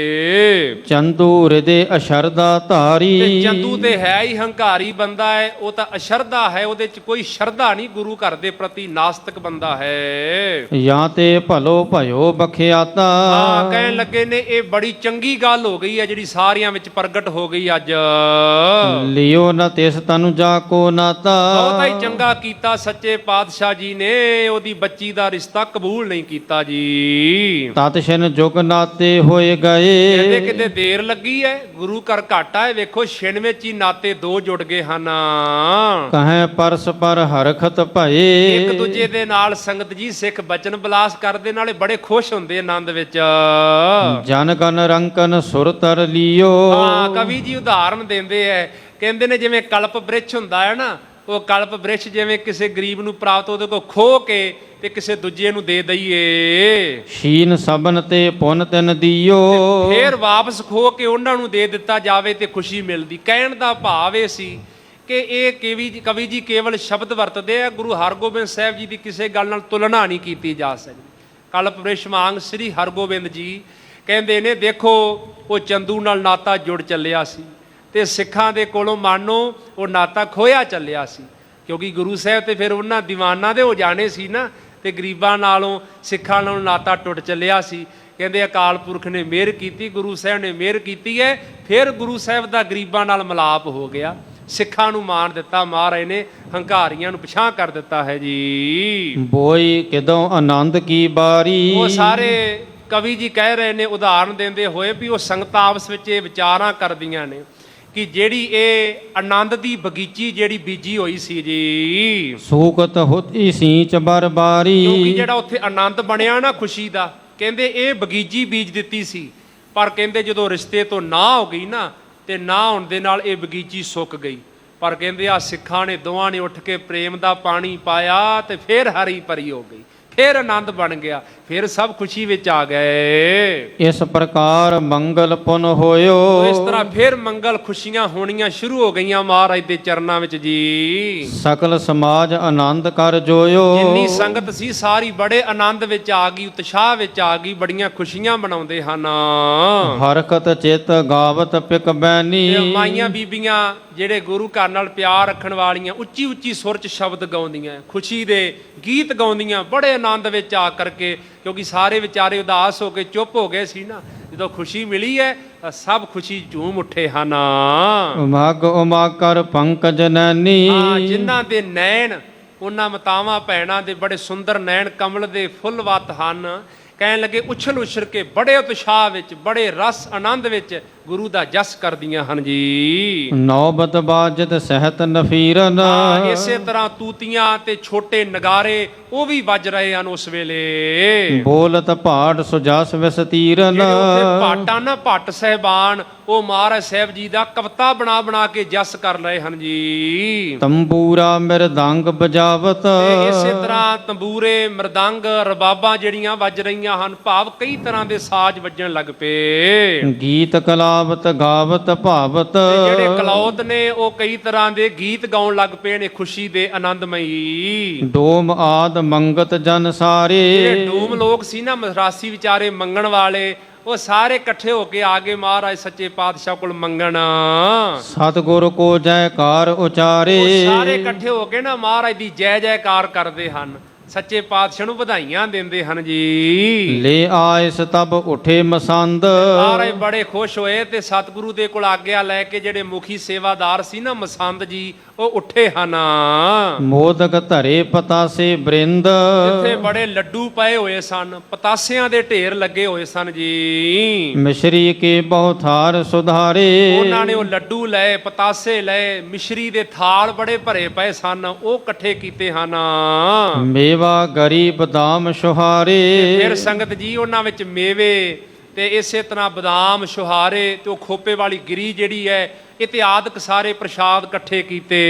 ਚੰਦੂ ਹਿਰਦੇ ਅਸ਼ਰਦਾ ਧਾਰੀ। ਤੇ ਚੰਦੂ ਤੇ ਹੈ ਹੀ ਹੰਕਾਰੀ ਬੰਦਾ ਹੈ, ਉਹ ਤਾਂ ਅਸ਼ਰਦਾ ਹੈ, ਉਹਦੇ ਚ ਕੋਈ ਸ਼ਰਧਾ ਨਹੀਂ, ਗੁਰੂ ਘਰ ਦੇ ਪ੍ਰਤੀ ਨਾਸਤਿਕ ਬੰਦਾ ਹੈ। ਜਾਂ ਤੇ ਭਲੋ ਭਇਓ ਬਖਿਆਤਾ। ਹਾਂ ਕਹਿਣ ਲੱਗੇ ਨੇ ਇਹ ਬੜੀ ਚੰਗੀ ਗੱਲ ਹੋ ਗਈ ਹੈ ਜਿਹੜੀ ਸਾਰਿਆਂ ਵਿੱਚ ਪ੍ਰਗਟ ਹੋ ਗਈ ਅੱਜ। ਲਿਓ ਨ ਤਿਸ ਤਨੁ ਜਾ ਕੋ ਨਾਤਾ। ਬਹੁਤਾ ਹੀ ਚੰਗਾ ਕੀਤਾ ਸੱਚੇ ਪਾਤਸ਼ਾਹ ਜੀ ਨੇ, ਉਹਦੀ ਬੱਚੀ ਦਾ ਰਿਸ਼ਤਾ ਕਬੂਲ ਨਹੀਂ ਕੀਤਾ ਜੀ। ਤਤ ਛਿਨ ਜੁਗ ਨਾਤੇ ਹੋਏ ਗਏ। ਕਹਿੰਦੇ ਕਿਤੇ ਦੇਰ ਲੱਗੀ ਹੈ, ਗੁਰੂ ਘਰ ਘਾਟਾ ਹੈ। ਵੇਖੋ ਛਿਨ ਵਿੱਚ ਹੀ ਨਾਤੇ ਦੋ ਜੁੜ ਗਏ ਹਨ। ਕਹੈ ਪਰਸਪਰ ਹਰਖਤ ਭਏ। ਇੱਕ ਦੂਜੇ ਦੇ ਨਾਲ ਸੰਗਤ ਜੀ ਸਿੱਖ ਬਚਨ ਬਲਾਸ ਕਰਦੇ ਨਾਲੇ ਬੜੇ ਖੁਸ਼ ਹੁੰਦੇ ਆਨੰਦ ਵਿੱਚ। ਜਨ ਗਨ ਰੰਕਨ ਸੁਰ ਤਰ ਲਿਓ। ਹਾਂ ਕਵੀ ਜੀ ਉਦਾਹਰਨ ਦਿੰਦੇ ਐ, ਕਹਿੰਦੇ ਨੇ ਜਿਵੇਂ ਕਲਪ ਬ੍ਰਿਛ ਹੁੰਦਾ ਹੈ ਨਾ, ਉਹ ਕਲਪ ਬ੍ਰਿਛ ਜਿਵੇਂ ਕਿਸੇ ਗਰੀਬ ਨੂੰ ਪ੍ਰਾਪਤ ਉਹਦੇ ਕੋਲ ਖੋਹ ਕੇ ਤੇ ਕਿਸੇ ਦੂਜੇ ਨੂੰ ਦੇ ਦਈਏ। ਸ਼ੀਨ ਸਬਨ ਤੇ ਪੁੰਨ ਤਿਨ ਦਿਓ। ਫੇਰ ਵਾਪਸ ਖੋਹ ਕੇ ਉਹਨਾਂ ਨੂੰ ਦੇ ਦਿੱਤਾ ਜਾਵੇ ਤੇ ਖੁਸ਼ੀ ਮਿਲਦੀ। ਕਹਿਣ ਦਾ ਭਾਵ ਇਹ ਸੀ ਕਿ ਇਹ ਕਵੀ ਜੀ ਕੇਵਲ ਸ਼ਬਦ ਵਰਤਦੇ ਆ, ਗੁਰੂ ਹਰਗੋਬਿੰਦ ਸਾਹਿਬ ਜੀ ਦੀ ਕਿਸੇ ਗੱਲ ਨਾਲ ਤੁਲਨਾ ਨਹੀਂ ਕੀਤੀ ਜਾ ਸਕਦੀ। ਕਲਪ ਬ੍ਰਿਛ ਵਾਂਗ ਸ੍ਰੀ ਹਰਗੋਬਿੰਦ ਜੀ ਕਹਿੰਦੇ ਨੇ ਦੇਖੋ ਉਹ ਚੰਦੂ ਨਾਲ ਨਾਤਾ ਜੁੜ ਚੱਲਿਆ ਸੀ ਤੇ ਸਿੱਖਾਂ ਦੇ ਕੋਲੋਂ ਮਾਨੋ ਉਹ ਨਾਤਾ ਖੋਇਆ ਚੱਲਿਆ ਸੀ, ਕਿਉਂਕਿ ਗੁਰੂ ਸਾਹਿਬ ਤੇ ਫਿਰ ਉਹਨਾਂ ਦੀਵਾਨਾਂ ਦੇ ਹੋ ਜਾਣੇ ਸੀ ਨਾ, ਤੇ ਗਰੀਬਾਂ ਨਾਲੋਂ ਸਿੱਖਾਂ ਨਾਲੋਂ ਨਾਤਾ ਟੁੱਟ ਚੱਲਿਆ ਸੀ। ਕਹਿੰਦੇ ਅਕਾਲ ਪੁਰਖ ਨੇ ਮਿਹਰ ਕੀਤੀ, ਗੁਰੂ ਸਾਹਿਬ ਨੇ ਮਿਹਰ ਕੀਤੀ ਹੈ, ਫਿਰ ਗੁਰੂ ਸਾਹਿਬ ਦਾ ਗਰੀਬਾਂ ਨਾਲ ਮਿਲਾਪ ਹੋ ਗਿਆ। ਸਿੱਖਾਂ ਨੂੰ ਮਾਣ ਦਿੱਤਾ ਮਹਾਰਾਜ ਨੇ, ਹੰਕਾਰੀਆਂ ਨੂੰ ਪਿਛਾਂਹ ਕਰ ਦਿੱਤਾ ਹੈ ਜੀ। ਬੋਈ ਕਿਦੋਂ ਆਨੰਦ ਕੀ ਬਾਰੀ। ਉਹ ਸਾਰੇ ਕਵੀ ਜੀ ਕਹਿ ਰਹੇ ਨੇ ਉਦਾਹਰਨ ਦਿੰਦੇ ਹੋਏ ਵੀ ਉਹ ਸੰਗਤਾਂ ਆਪਸ ਵਿੱਚ ਇਹ ਵਿਚਾਰਾਂ ਕਰਦੀਆਂ ਨੇ ਕਿ ਜਿਹੜੀ ਇਹ ਆਨੰਦ ਦੀ ਬਗੀਚੀ ਜਿਹੜੀ ਬੀਜੀ ਹੋਈ ਸੀ ਜੀ, ਸੂਕਤ ਹੁਤੀ ਸੀਂਚ ਬਰਬਾਰੀ। ਕਿਉਂਕਿ ਜਿਹੜਾ ਉੱਥੇ ਆਨੰਦ ਬਣਿਆ ਨਾ ਖੁਸ਼ੀ ਦਾ, ਕਹਿੰਦੇ ਇਹ ਬਗੀਚੀ ਬੀਜ ਦਿੱਤੀ ਸੀ, ਪਰ ਕਹਿੰਦੇ ਜਦੋਂ ਰਿਸ਼ਤੇ ਤੋਂ ਨਾ ਹੋ ਗਈ ਨਾ, ਤੇ ਨਾ ਹੋਣ ਦੇ ਨਾਲ ਇਹ ਬਗੀਚੀ ਸੁੱਕ ਗਈ। ਪਰ ਕਹਿੰਦੇ ਆ ਸਿੱਖਾਂ ਨੇ ਦੋਵਾਂ ਨੇ ਉੱਠ ਕੇ ਪ੍ਰੇਮ ਦਾ ਪਾਣੀ ਪਾਇਆ ਤੇ ਫਿਰ ਹਰੀ ਭਰੀ ਹੋ ਗਈ, ਫਿਰ ਆਨੰਦ ਬਣ ਗਿਆ, ਫਿਰ ਸਭ ਖੁਸ਼ੀ ਵਿੱਚ ਆ ਗਏ। ਇਸ ਪ੍ਰਕਾਰ ਮੰਗਲ ਪੁਨ ਹੋਇਓ। ਇਸ ਤਰ੍ਹਾਂ ਫਿਰ ਮੰਗਲ ਖੁਸ਼ੀਆਂ ਹੋਣੀਆਂ ਸ਼ੁਰੂ ਹੋ ਗਈਆਂ ਮਹਾਰਾਜ ਦੇ ਚਰਨਾਂ ਵਿੱਚ ਜੀ। ਸਕਲ ਸਮਾਜ ਆਨੰਦ ਕਰ ਜੋਇਓ। ਜਿੰਨੀ ਸੰਗਤ ਸੀ ਸਾਰੀ ਬੜੇ ਆਨੰਦ ਵਿੱਚ ਆ ਗਈ, ਉਤਸ਼ਾਹ ਵਿੱਚ ਆ ਗਈ, ਬੜੀਆਂ ਖੁਸ਼ੀਆਂ ਮਨਾਉਂਦੇ ਹਨ। ਹਰਕਤ ਚਿਤ ਗਾਵਤ ਪਿਕ ਬੈਨੀ। ਤੇ ਮਾਈਆਂ ਬੀਬੀਆਂ ਜਿਹੜੇ ਗੁਰੂ ਘਰ ਨਾਲ ਪਿਆਰ ਰੱਖਣ ਵਾਲੀਆਂ ਉੱਚੀ ਉੱਚੀ ਸੁਰ 'ਚ ਸ਼ਬਦ ਗਾਉਂਦੀਆਂ, ਖੁਸ਼ੀ ਦੇ ਗੀਤ ਗਾਉਂਦੀਆਂ ਬੜੇ ਆਨੰਦ ਵਿੱਚ ਆ ਕਰਕੇ, ਕਿਉਂਕਿ ਸਾਰੇ ਵਿਚਾਰੇ ਉਦਾਸ ਹੋ ਕੇ ਚੁੱਪ ਹੋ ਗਏ ਸੀ ਨਾ, ਜਦੋਂ ਖੁਸ਼ੀ ਮਿਲੀ ਹੈ ਤਾਂ ਸਭ ਖੁਸ਼ੀ ਝੂਮ ਉੱਠੇ ਹਨ। ਉਮਗ ਉਮਗ ਕਰ ਪੰਕਜ ਨੈਣੀ। ਜਿਨ੍ਹਾਂ ਦੇ ਨੈਣ, ਉਹਨਾਂ ਮਾਤਾਵਾਂ ਭੈਣਾਂ ਦੇ ਬੜੇ ਸੁੰਦਰ ਨੈਣ ਕਮਲ ਦੇ ਫੁੱਲਵੱਤ ਹਨ, ਕਹਿਣ ਲੱਗੇ ਉਛਲ ਉਛਲ ਕੇ ਬੜੇ ਉਤਸ਼ਾਹ ਵਿੱਚ, ਬੜੇ ਰਸ ਆਨੰਦ ਵਿੱਚ ਗੁਰੂ ਦਾ ਜਸ ਕਰਦੀਆਂ ਹਨ ਜੀ। ਨੌਬਤ ਬਾਜਤ ਸਹਿਤ ਨਫੀਰਨ। ਇਸੇ ਤਰ੍ਹਾਂ ਤੂਤੀਆਂ ਤੇ ਛੋਟੇ ਨਗਾਰੇ ਉਹ ਵੀ ਵੱਜ ਰਹੇ ਹਨ ਉਸ ਵੇਲੇ। ਬੋਲਤ ਭਾਟ ਸੁਜਸ ਵਿਸਤੀਰਨ। ਜਿਹੜੇ ਉੱਥੇ ਭਾਟਾਂ ਨਾ, ਭੱਟ ਸਹਿਬਾਨ, ਉਹ ਮਹਾਰਾਜ ਸਾਹਿਬ ਜੀ ਦਾ ਕਵਿਤਾ ਬਣਾ ਬਣਾ ਕੇ ਜਸ ਕਰ ਰਹੇ ਹਨ ਜੀ। ਤੰਬੂਰਾ ਮਿਰਦੰਗ ਬਜਾਵਤ। ਤੇ ਇਸੇ ਤਰ੍ਹਾਂ ਤੰਬੂਰੇ, ਮਰਦੰਗ, ਰਬਾਬਾਂ ਜਿਹੜੀਆਂ ਵੱਜ ਰਹੀਆਂ ਹਨ, ਭਾਵ ਕਈ ਤਰ੍ਹਾਂ ਦੇ ਸਾਜ਼ ਵੱਜਣ ਲੱਗ ਪਏ। ਗੀਤ ਕਲਾਵਤ ਗਾਵਤ ਭਾਵਤ। ਤੇ ਜਿਹੜੇ ਕਲੌਤ ਨੇ ਉਹ ਕਈ ਤਰ੍ਹਾਂ ਦੇ ਗੀਤ ਗਾਉਣ ਲੱਗ ਪਏ ਨੇ ਖੁਸ਼ੀ ਦੇ ਆਨੰਦਮਈ। ਡੋਮ ਆਦ ਮੰਗਤ ਜਨ ਸਾਰੇ। ਜਿਹੜੇ ਡੂਮ ਲੋਕ ਸੀ ਨਾ, ਮਰਾਸੀ ਵਿਚਾਰੇ ਮੰਗਣ ਵਾਲੇ, ਉਹ ਸਾਰੇ ਇਕੱਠੇ ਹੋ ਕੇ ਆ ਗਏ ਮਹਾਰਾਜ ਸੱਚੇ ਪਾਤਸ਼ਾਹ ਕੋਲ ਮੰਗਣ। ਸਤਿਗੁਰ ਕੋ ਜੈਕਾਰ ਉਚਾਰੇ। ਉਹ ਸਾਰੇ ਇਕੱਠੇ ਹੋ ਕੇ ਨਾ ਮਹਾਰਾਜ ਦੀ ਜੈ ਜੈਕਾਰ ਕਰਦੇ ਹਨ, ਸੱਚੇ ਪਾਤਸ਼ਾਹ ਨੂੰ ਵਧਾਈਆਂ ਦਿੰਦੇ ਹਨ ਜੀ। ਲੈ ਆਇਸ ਤਬ ਉਠੇ ਮਸੰਦ। ਮਹਾਰਾਜ ਬੜੇ ਖੁਸ਼ ਹੋਏ ਤੇ ਸਤਿਗੁਰੂ ਦੇ ਕੋਲ ਆਗਿਆ ਲੈ ਕੇ ਜਿਹੜੇ ਮੁਖੀ ਸੇਵਾਦਾਰ ਸੀ ਨਾ ਮਸੰਦ ਜੀ, ਉਹ ਉੱਠੇ ਹਨ। ਮੋਦਕ ਧਰੇ ਪਤਾਸੇ ਬ੍ਰਿੰਦ। ਜਿੱਥੇ ਬੜੇ ਲੱਡੂ ਪਏ ਹੋਏ ਸਨ, ਪਤਾਸਿਆਂ ਦੇ ਢੇਰ ਲੱਗੇ ਹੋਏ ਸਨ ਜੀ। ਮਿਸ਼ਰੀ ਕੇ ਬਹੁ ਥਾਰ ਸੁਧਾਰੇ। ਉਹਨਾਂ ਨੇ ਉਹ ਲੱਡੂ ਲਏ, ਪਤਾਸੇ ਲਏ, ਮਿਸ਼ਰੀ ਦੇ ਥਾਲ ਬੜੇ ਭਰੇ ਪਏ ਸਨ, ਉਹ ਇਕੱਠੇ ਕੀਤੇ ਹਨ। ਮੇਵਾ ਗਰੀ ਬਦਾਮ ਸ਼ੁਹਾਰੇ। ਫਿਰ ਸੰਗਤ ਜੀ ਉਹਨਾਂ ਵਿੱਚ ਮੇਵੇ ਤੇ ਇਸੇ ਤਰ੍ਹਾਂ ਬਦਾਮ, ਸ਼ੁਹਾਰੇ ਤੇ ਉਹ ਖੋਪੇ ਵਾਲੀ ਗਿਰੀ ਜਿਹੜੀ ਹੈ, ਇਤਿਆਦਿਕ ਸਾਰੇ ਪ੍ਰਸ਼ਾਦ ਇਕੱਠੇ ਕੀਤੇ।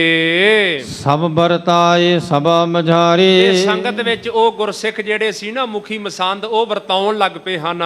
ਸਭ ਵਰਤਾਏ ਸਭਾ ਮਝਾਰੇ। ਤੇ ਸੰਗਤ ਵਿੱਚ ਉਹ ਗੁਰਸਿੱਖ ਜਿਹੜੇ ਸੀ ਨਾ ਮੁਖੀ ਮਸੰਦ, ਉਹ ਵਰਤਾਉਣ ਲੱਗ ਪਏ ਹਨ।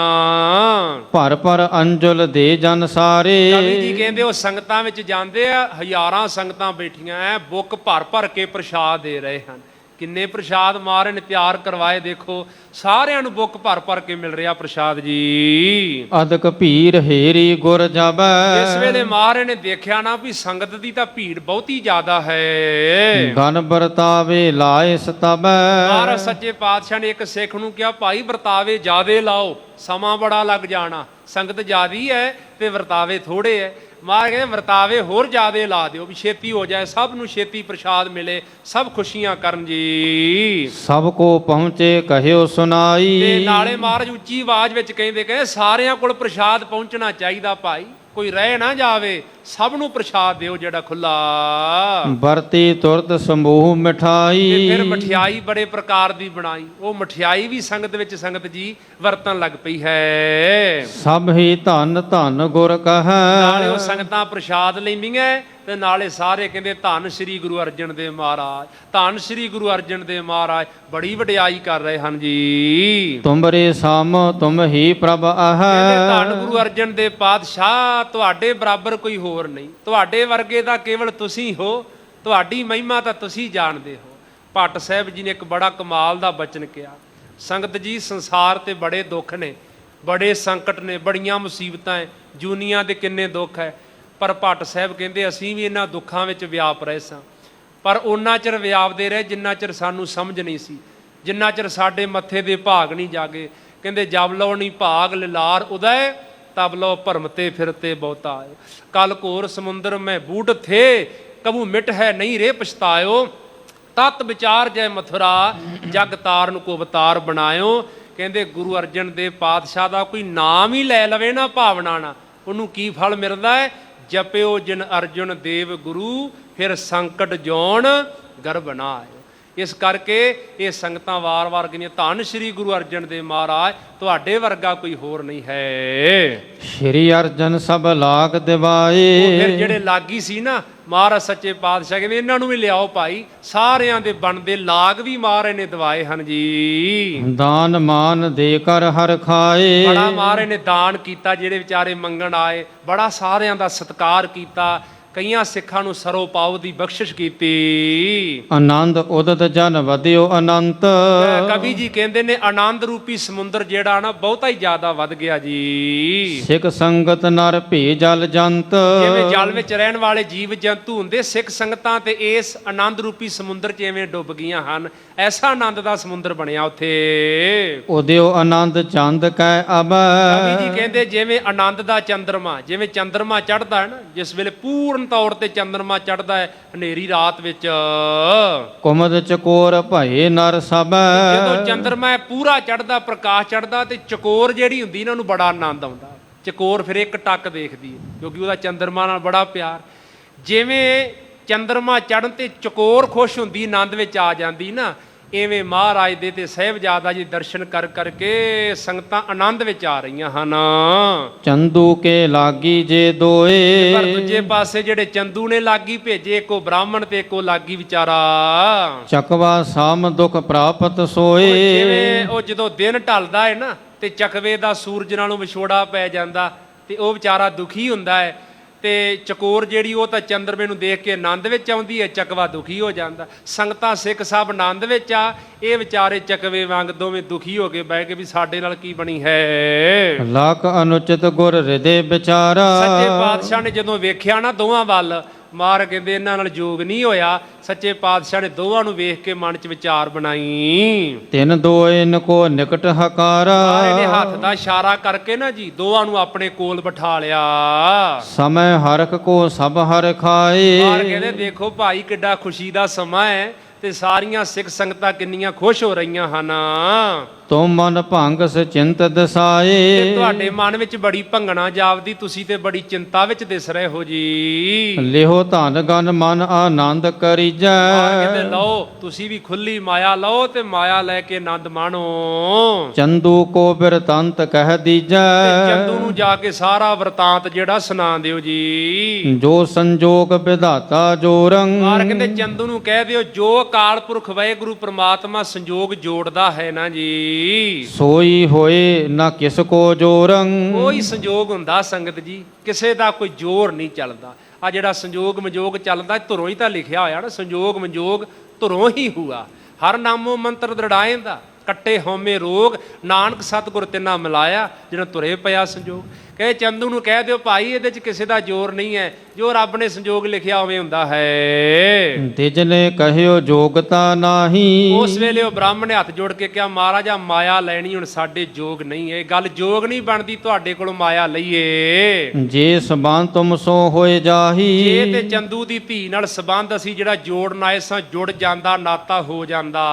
ਭਰ ਭਰ ਅੰਜਲ ਦੇ ਜਨ ਸਾਰੇ। ਕਵੀ ਜੀ ਕਹਿੰਦੇ ਉਹ ਸੰਗਤਾਂ ਵਿੱਚ ਜਾਂਦੇ ਆ, ਹਜ਼ਾਰਾਂ ਸੰਗਤਾਂ ਬੈਠੀਆਂ ਐ, ਬੁੱਕ ਭਰ ਭਰ ਕੇ ਪ੍ਰਸ਼ਾਦ ਦੇ ਰਹੇ ਹਨ। ਕਿੰਨੇ ਪ੍ਰਸ਼ਾਦ ਮਹਾਰਾਜ ਨੇ ਤਿਆਰ ਕਰਵਾਏ, ਦੇਖੋ ਸਾਰਿਆਂ ਨੂੰ ਬੁੱਕ ਭਰ ਭਰ ਕੇ ਮਿਲ ਰਿਹਾ ਪ੍ਰਸ਼ਾਦ ਜੀ। ਅਦਕ ਭੀੜ ਹੇਰੀ ਗੁਰ ਜਾਬੈ। ਇਸ ਵੇਲੇ ਮਹਾਰਾਜ ਨੇ ਦੇਖਿਆ ਨਾ ਵੀ ਸੰਗਤ ਦੀ ਤਾਂ ਭੀੜ ਬਹੁਤੀ ਜ਼ਿਆਦਾ ਹੈ। ਗਨ ਵਰਤਾਵੇ ਲਾਏ ਸਤਬੈ। ਮਹਾਰਾਜ ਸੱਚੇ ਪਾਤਸ਼ਾਹ ਨੇ ਇੱਕ ਸਿੱਖ ਨੂੰ ਕਿਹਾ, ਭਾਈ ਵਰਤਾਵੇ ਜ਼ਿਆਦੇ ਲਾਓ, ਸਮਾਂ ਬੜਾ ਲੱਗ ਜਾਣਾ, ਸੰਗਤ ਜ਼ਿਆਦੀ ਹੈ ਤੇ ਵਰਤਾਵੇ ਥੋੜੇ ਹੈ। ਮਹਾਰਾਜ ਕਹਿੰਦੇ ਵਰਤਾਵੇ ਹੋਰ ਜ਼ਿਆਦੇ ਲਾ ਦਿਓ ਵੀ ਛੇਤੀ ਹੋ ਜਾਏ, ਸਭ ਨੂੰ ਛੇਤੀ ਪ੍ਰਸ਼ਾਦ ਮਿਲੇ, ਸਭ ਖੁਸ਼ੀਆਂ ਕਰਨ ਜੀ। ਸਭ ਕੋ ਪਹੁੰਚੇ ਕਹਿਓ ਸੁਨਾਈ। ਤੇ ਨਾਲੇ ਮਹਾਰਾਜ ਉੱਚੀ ਆਵਾਜ਼ ਵਿੱਚ ਕਹਿੰਦੇ ਸਾਰਿਆਂ ਕੋਲ ਪ੍ਰਸ਼ਾਦ ਪਹੁੰਚਣਾ ਚਾਹੀਦਾ ਭਾਈ, ਕੋਈ ਰਹਿ ਨਾ ਜਾਵੇ, ਸਭ ਨੂੰ ਪ੍ਰਸ਼ਾਦ ਦਿਓ ਜਿਹੜਾ ਖੁੱਲਾ। ਵਰਤੀ ਤੁਰਤ ਸਮੂਹ ਮਿਠਾਈ। ਤੇ ਫਿਰ ਮਠਿਆਈ ਬੜੇ ਪ੍ਰਕਾਰ ਦੀ ਬਣਾਈ, ਉਹ ਮਠਿਆਈ ਵੀ ਸੰਗਤ ਵਿੱਚ ਸੰਗਤ ਜੀ ਵਰਤਣ ਲੱਗ ਪਈ ਹੈ। ਸਭ ਹੀ ਧੰਨ ਧੰਨ ਗੁਰ ਕਹੈ। ਨਾਲੇ ਉਹ ਸੰਗਤਾਂ ਪ੍ਰਸ਼ਾਦ ਲੈਂਦੀਆਂ ਤੇ ਨਾਲੇ ਸਾਰੇ ਕਹਿੰਦੇ ਧੰਨ ਸ੍ਰੀ ਗੁਰੂ ਅਰਜਨ ਦੇਵ ਮਹਾਰਾਜ, ਧੰਨ ਸ੍ਰੀ ਗੁਰੂ ਅਰਜਨ ਦੇਵ ਮਹਾਰਾਜ, ਬੜੀ ਵਡਿਆਈ ਕਰ ਰਹੇ ਹਨ ਜੀ। ਤੁਮਰੇ ਸਾਮ ਤੁਮ ਹੀ ਪ੍ਰਭ ਆਹੈ। ਧੰਨ ਗੁਰੂ ਅਰਜਨ ਦੇਵ ਪਾਤਸ਼ਾਹ, ਤੁਹਾਡੇ ਬਰਾਬਰ ਕੋਈ ਹੋਰ ਨਹੀਂ, ਤੁਹਾਡੇ ਵਰਗੇ ਤਾਂ ਕੇਵਲ ਤੁਸੀਂ ਹੋ, ਤੁਹਾਡੀ ਮਹਿਮਾ ਤਾਂ ਤੁਸੀਂ ਜਾਣਦੇ ਹੋ। ਭੱਟ ਸਾਹਿਬ ਜੀ ਨੇ ਇੱਕ ਬੜਾ ਕਮਾਲ ਦਾ ਬਚਨ ਕਿਹਾ, ਸੰਗਤ ਜੀ ਸੰਸਾਰ ਤੇ ਬੜੇ ਦੁੱਖ ਨੇ, ਬੜੇ ਸੰਕਟ ਨੇ, ਬੜੀਆਂ ਮੁਸੀਬਤਾਂ ਹੈ, ਜੂਨੀਆਂ ਦੇ ਕਿੰਨੇ ਦੁੱਖ ਹੈ, ਪਰ ਭੱਟ ਸਾਹਿਬ ਕਹਿੰਦੇ ਅਸੀਂ ਵੀ ਇਹਨਾਂ ਦੁੱਖਾਂ ਵਿੱਚ ਵਿਆਪ ਰਹੇ ਸਾਂ, ਪਰ ਉਹਨਾਂ ਚਿਰ ਵਿਆਪਦੇ ਰਹੇ ਜਿੰਨਾ ਚਿਰ ਸਾਨੂੰ ਸਮਝ ਨਹੀਂ ਸੀ, ਜਿੰਨਾ ਚਿਰ ਸਾਡੇ ਮੱਥੇ ਦੇ ਭਾਗ ਨਹੀਂ ਜਾਗੇ। ਕਹਿੰਦੇ ਜਬ ਲੋ ਨਹੀਂ ਭਾਗ ਲਿਲਾਰ ਉਦੈ, ਤਬ ਲੋ ਭਰਮਤੇ ਫਿਰਤੇ ਬਹੁਤਾ ਆਏ। ਕਲ ਘੋਰ ਸਮੁੰਦਰ ਮੈਂ ਬੂਢ ਥੇ, ਕਬੂ ਮਿਟ ਹੈ ਨਹੀਂ ਰੇ ਪਛਤਾਇਓ, ਤਤ ਵਿਚਾਰ ਜੈ ਮਥੁਰਾ, ਜਗ ਤਾਰਨ ਕੋ ਅਵਤਾਰ ਬਣਾਇਓ। ਕਹਿੰਦੇ ਗੁਰੂ ਅਰਜਨ ਦੇਵ ਪਾਤਸ਼ਾਹ ਦਾ ਕੋਈ ਨਾਮ ਹੀ ਲੈ ਲਵੇ ਨਾ ਭਾਵਨਾ ਨਾਲ, ਉਹਨੂੰ ਕੀ ਫਲ ਮਿਲਦਾ ਹੈ? ਜਪਿਓ ਜਿਨ ਅਰਜਨ ਦੇਵ ਗੁਰੂ, ਫਿਰ ਸੰਕਟ ਜੋਨ ਗਰਭ ਨਾ ਆਇਓ। ਇਸ ਕਰਕੇ ਇਹ ਸੰਗਤਾਂ ਵਾਰ-ਵਾਰ ਕਹਿੰਦੀਆਂ ਧੰਨ ਸ਼੍ਰੀ ਗੁਰੂ ਅਰਜਨ ਦੇਵ ਮਹਾਰਾਜ, ਤੁਹਾਡੇ ਵਰਗਾ ਕੋਈ ਹੋਰ ਨਹੀਂ ਹੈ। ਸ਼੍ਰੀ ਅਰਜਨ ਸਭ ਲਾਗ ਉਹ ਦਿਵਾਏ, ਫਿਰ ਜਿਹੜੇ ਲਾਗੀ ਸੀ ਨਾ ਮਹਾਰਾਜ ਸੱਚੇ ਪਾਤਸ਼ਾਹ ਕਹਿੰਦੇ ਇਹਨਾਂ ਨੂੰ ਵੀ ਲਿਆਓ ਭਾਈ, ਸਾਰਿਆਂ ਦੇ ਬਣਦੇ ਲਾਗ ਵੀ ਮਹਾਰਾਜ ਨੇ ਦਿਵਾਏ ਹਨ ਜੀ। ਦਾਨ ਮਾਨ ਦੇ ਕਰ ਹਰ ਖਾਏ, ਬੜਾ ਮਹਾਰਾਜ ਨੇ ਦਾਨ ਕੀਤਾ, ਜਿਹੜੇ ਵਿਚਾਰੇ ਮੰਗਣ ਆਏ ਬੜਾ ਸਾਰਿਆਂ ਦਾ ਸਤਿਕਾਰ ਕੀਤਾ, ਕਈਆਂ ਸਿੱਖਾਂ ਨੂੰ ਸਰੋ ਪਾਉ ਦੀ ਬਖਸ਼ਿਸ਼ ਕੀਤੀ। ਆਨੰਦ ਉਦਤ ਜਨ ਵਧਿਓ ਅਨੰਤ, ਕਵੀ ਜੀ ਕਹਿੰਦੇ ਨੇ ਆਨੰਦ ਰੂਪੀ ਸਮੁੰਦਰ ਜਿਹੜਾ ਨਾ ਬਹੁਤਾ ਹੀ ਜ਼ਿਆਦਾ ਵੱਧ ਗਿਆ ਜੀ। ਸਿੱਖ ਸੰਗਤ ਨਰ ਭੇ ਜਲ ਜੰਤ, ਜਿਵੇਂ ਜਲ ਵਿੱਚ ਰਹਿਣ ਵਾਲੇ ਜੀਵ ਜੰਤੂ ਹੁੰਦੇ, ਸਿੱਖ ਸੰਗਤਾਂ ਤੇ ਇਸ ਆਨੰਦ ਰੂਪੀ ਸਮੁੰਦਰ 'ਚ ਐਵੇਂ ਡੁੱਬ ਗਈਆਂ ਹਨ। ਐਸਾ ਆਨੰਦ ਦਾ ਸਮੁੰਦਰ ਬਣਿਆ ਉੱਥੇ। ਉਦਿਓ ਆਨੰਦ ਚੰਦ ਕੈ ਅਬੈ, ਕਵੀ ਜੀ ਕਹਿੰਦੇ ਜਿਵੇਂ ਆਨੰਦ ਦਾ ਚੰਦਰਮਾ, ਜਿਵੇਂ ਚੰਦਰਮਾ ਚੜ੍ਹਦਾ ਹੈ ਨਾ, ਜਿਸ ਵੇਲੇ ਪੂਰਨ ਤੌਰ ਤੇ ਚੰਦਰਮਾ ਚੜ੍ਹਦਾ ਹੈ ਹਨੇਰੀ ਰਾਤ ਵਿੱਚ, ਕੁਮਦ ਚਕੋਰ ਭਏ ਨਰ ਸਭੈ, ਜਦੋਂ ਚੰਦਰਮਾ ਪੂਰਾ ਚੜ੍ਹਦਾ, ਪ੍ਰਕਾਸ਼ ਚੜ੍ਹਦਾ, ਤੇ ਚਕੋਰ ਜਿਹੜੀ ਹੁੰਦੀ ਇਹਨਾਂ ਨੂੰ ਬੜਾ ਆਨੰਦ ਆਉਂਦਾ। ਚਕੋਰ ਫਿਰ ਇੱਕ ਟੱਕ ਦੇਖਦੀ ਹੈ, ਕਿਉਂਕਿ ਉਹਦਾ ਚੰਦਰਮਾ ਨਾਲ ਬੜਾ ਪਿਆਰ। ਜਿਵੇਂ ਚੰਦਰਮਾ ਚੜ੍ਹਨ ਤੇ ਚਕੋਰ ਖੁਸ਼ ਹੁੰਦੀ, ਆਨੰਦ ਵਿੱਚ ਆ ਜਾਂਦੀ ਨਾ, ਇਵੇਂ ਮਹਾਰਾਜ ਦੇ ਤੇ ਸਾਹਿਬਜ਼ਾਦਾ ਜੀ ਦਰਸ਼ਨ ਕਰ ਕਰਕੇ ਸੰਗਤਾਂ ਆਨੰਦ ਵਿੱਚ ਆ ਰਹੀਆਂ ਹਨ। ਚੰਦੂ ਕੇ ਲਾਗੀ ਜੇ ਦੋਏ, ਪਰ ਦੂਜੇ ਪਾਸੇ ਜਿਹੜੇ ਚੰਦੂ ਨੇ ਲਾਗੀ ਭੇਜੇ, ਇੱਕੋ ਬ੍ਰਾਹਮਣ ਤੇ ਇੱਕੋ ਲਾਗੀ ਵਿਚਾਰਾ, ਚਕਵਾ ਸਾਮ ਦੁਖ ਪ੍ਰਾਪਤ ਸੋਏ, ਜਿਵੇਂ ਉਹ ਜਦੋਂ ਦਿਨ ਢਲਦਾ ਹੈ ਨਾ ਤੇ ਚਕਵੇ ਦਾ ਸੂਰਜ ਨਾਲੋਂ ਵਿਛੋੜਾ ਪੈ ਜਾਂਦਾ ਤੇ ਉਹ ਵਿਚਾਰਾ ਦੁਖੀ ਹੁੰਦਾ ਹੈ, ਤੇ ਚਕੋਰ ਜਿਹੜੀ ਉਹ ਤਾਂ ਚੰਦਰਮੇ ਨੂੰ ਦੇਖ ਕੇ ਆਨੰਦ ਵਿੱਚ ਆਉਂਦੀ ਹੈ, ਚਕਵਾ ਦੁਖੀ ਹੋ ਜਾਂਦਾ। ਸੰਗਤਾਂ ਸਿੱਖ ਸਭ ਆਨੰਦ ਵਿੱਚ ਆ, ਇਹ ਵਿਚਾਰੇ ਚਕਵੇ ਵਾਂਗ ਦੋਵੇਂ ਦੁਖੀ ਹੋ ਕੇ ਬਹਿ ਕੇ ਵੀ ਸਾਡੇ ਨਾਲ ਕੀ ਬਣੀ ਹੈ। ਲੱਖ ਅਨੁਚਿਤ ਗੁਰ ਹਿਰਦੇ ਵਿਚਾਰਾ, ਸੱਚੇ ਪਾਤਸ਼ਾਹ ਨੇ ਜਦੋਂ ਵੇਖਿਆ ਨਾ ਦੋਵਾਂ ਵੱਲ, ਮਾਰ ਕਹਿੰਦੇ ਇਹਨਾਂ ਨਾਲ ਜੋਗ ਨਹੀਂ ਹੋਇਆ। ਸੱਚੇ ਪਾਤਸ਼ਾਹ ਨੇ ਦੋਵਾਂ ਨੂੰ ਵੇਖ ਕੇ ਮਨ 'ਚ ਵਿਚਾਰ ਬਣਾਈ। ਤਿੰਨ ਦੋਏ ਨਕੋ ਨਿਕਟ ਹਕਾਰਾ, ਮਾਰੇ ਨੇ ਹੱਥ ਦਾ ਇਸ਼ਾਰਾ ਕਰਕੇ ਨਾ ਜੀ ਦੋਵਾਂ ਨੂੰ ਆਪਣੇ ਕੋਲ ਬਿਠਾ ਲਿਆ। ਸਮੈ ਹਰਖ ਕੋ ਸਭ ਹਰ ਖਾਏ, ਮਾਰ ਕਹਿੰਦੇ ਦੇਖੋ ਭਾਈ ਕਿੱਡਾ ਖੁਸ਼ੀ ਦਾ ਸਮਾਂ ਹੈ, ਤੇ ਸਾਰੀਆਂ ਸਿੱਖ ਸੰਗਤਾਂ ਕਿੰਨੀਆਂ ਖੁਸ਼ ਹੋ ਰਹੀਆਂ ਹਨ। ਤੁਮ ਮਨ ਭੰਗ ਚਿੰਤ ਦਸਾਏ, ਤੇ ਤੁਹਾਡੇ ਮਨ ਵਿੱਚ ਬੜੀ ਭੰਗਣਾ ਜਾਪਦੀ, ਤੁਸੀਂ ਤੇ ਬੜੀ ਚਿੰਤਾ ਵਿੱਚ ਦਿਸ ਰਹੇ ਹੋ ਜੀ। ਲਿਹੋ ਧਨ ਗਨ ਮਨ ਆਨੰਦ ਕਰੀਜੈ, ਕਹਿੰਦੇ ਲਓ ਤੁਸੀਂ ਵੀ ਖੁੱਲੀ ਮਾਇਆ ਲਓ ਤੇ ਮਾਇਆ ਲੈ ਕੇ ਆਨੰਦ ਮਾਣੋ। ਚੰਦੂ ਕੋ ਬਿਰਤੰਤ ਕਹਿ ਦੀਜੈ, ਤੇ ਚੰਦੂ ਨੂੰ ਜਾ ਕੇ ਸਾਰਾ ਵਰਤਾਂਤ ਜਿਹੜਾ ਸੁਣਾ ਦਿਓ ਜੀ। ਜੋ ਸੰਜੋਗ ਵਿਧਾਤਾ ਜੋਰੰ, ਮਾਰ ਕਹਿੰਦੇ ਚੰਦੂ ਨੂੰ ਕਹਿ ਦਿਓ ਜੋ ਅਕਾਲ ਪੁਰਖ ਵਾਹਿਗੁਰੂ ਪ੍ਰਮਾਤਮਾ ਸੰਜੋਗ ਜੋੜਦਾ ਹੈ ਨਾ ਜੀ, ਸੋਈ ਹੋਏ ਨਾ ਕਿਸ ਕੋ ਜੋਰੰ, ਕੋਈ ਸੰਜੋਗ ਹੁੰਦਾ ਸੰਗਤ ਜੀ, ਕਿਸੇ ਦਾ ਕੋਈ ਜ਼ੋਰ ਨਹੀਂ ਚੱਲਦਾ। ਆ ਜਿਹੜਾ ਸੰਜੋਗ ਮਜੋਗ ਚੱਲਦਾ ਧੁਰੋਂ ਹੀ ਤਾਂ ਲਿਖਿਆ ਹੋਇਆ ਨਾ, ਸੰਜੋਗ ਮਜੋਗ ਧੁਰੋਂ ਹੀ ਹੁਆ। ਹਰ ਨਾਮੋ ਮੰਤਰ ਦ੍ਰਿੜਾਏਂਦਾ, ਕੱਟੇ ਹਉਮੈ ਰੋਗ, ਨਾਨਕ ਸਤਿਗੁਰ ਤਿੰਨਾ ਮਿਲਾਇਆ, ਜਿਹਨਾਂ ਧੁਰੇ ਪਿਆ ਸੰਜੋਗ। ਕਹੇ ਚੰਦੂ ਨੂੰ ਕਹਿ ਦਿਓ ਭਾਈ ਇਹਦੇ 'ਚ ਕਿਸੇ ਦਾ ਜ਼ੋਰ ਨਹੀਂ ਹੈ, ਜੋ ਰੱਬ ਨੇ ਸੰਜੋਗ ਲਿਖਿਆ ਉਵੇਂ ਹੁੰਦਾ ਹੈ। ਤਿਜਨੇ ਕਹਿਓ ਜੋਗਤਾ ਨਾਹੀ, ਉਸ ਵੇਲੇ ਉਹ ਬ੍ਰਾਹਮਣ ਨੇ ਹੱਥ ਜੋੜ ਕੇ ਕਿਹਾ ਮਹਾਰਾਜਾ ਮਾਇਆ ਲੈਣੀ ਹੁਣ ਸਾਡੇ ਜੋਗ ਨਹੀਂ, ਇਹ ਗੱਲ ਜੋਗ ਨਹੀਂ ਬਣਦੀ ਤੁਹਾਡੇ ਕੋਲੋਂ ਮਾਇਆ ਲਈਏ। ਜੇ ਸਬੰਧ ਤੁਮ ਸੋ ਹੋਏ ਜਾਹੀ, ਜੇ ਤੇ ਚੰਦੂ ਦੀ ਧੀ ਨਾਲ ਸਬੰਧ ਅਸੀਂ ਜਿਹੜਾ ਜੋੜਨ ਆਏ ਸਾਂ ਜੁੜ ਜਾਂਦਾ, ਨਾਤਾ ਹੋ ਜਾਂਦਾ।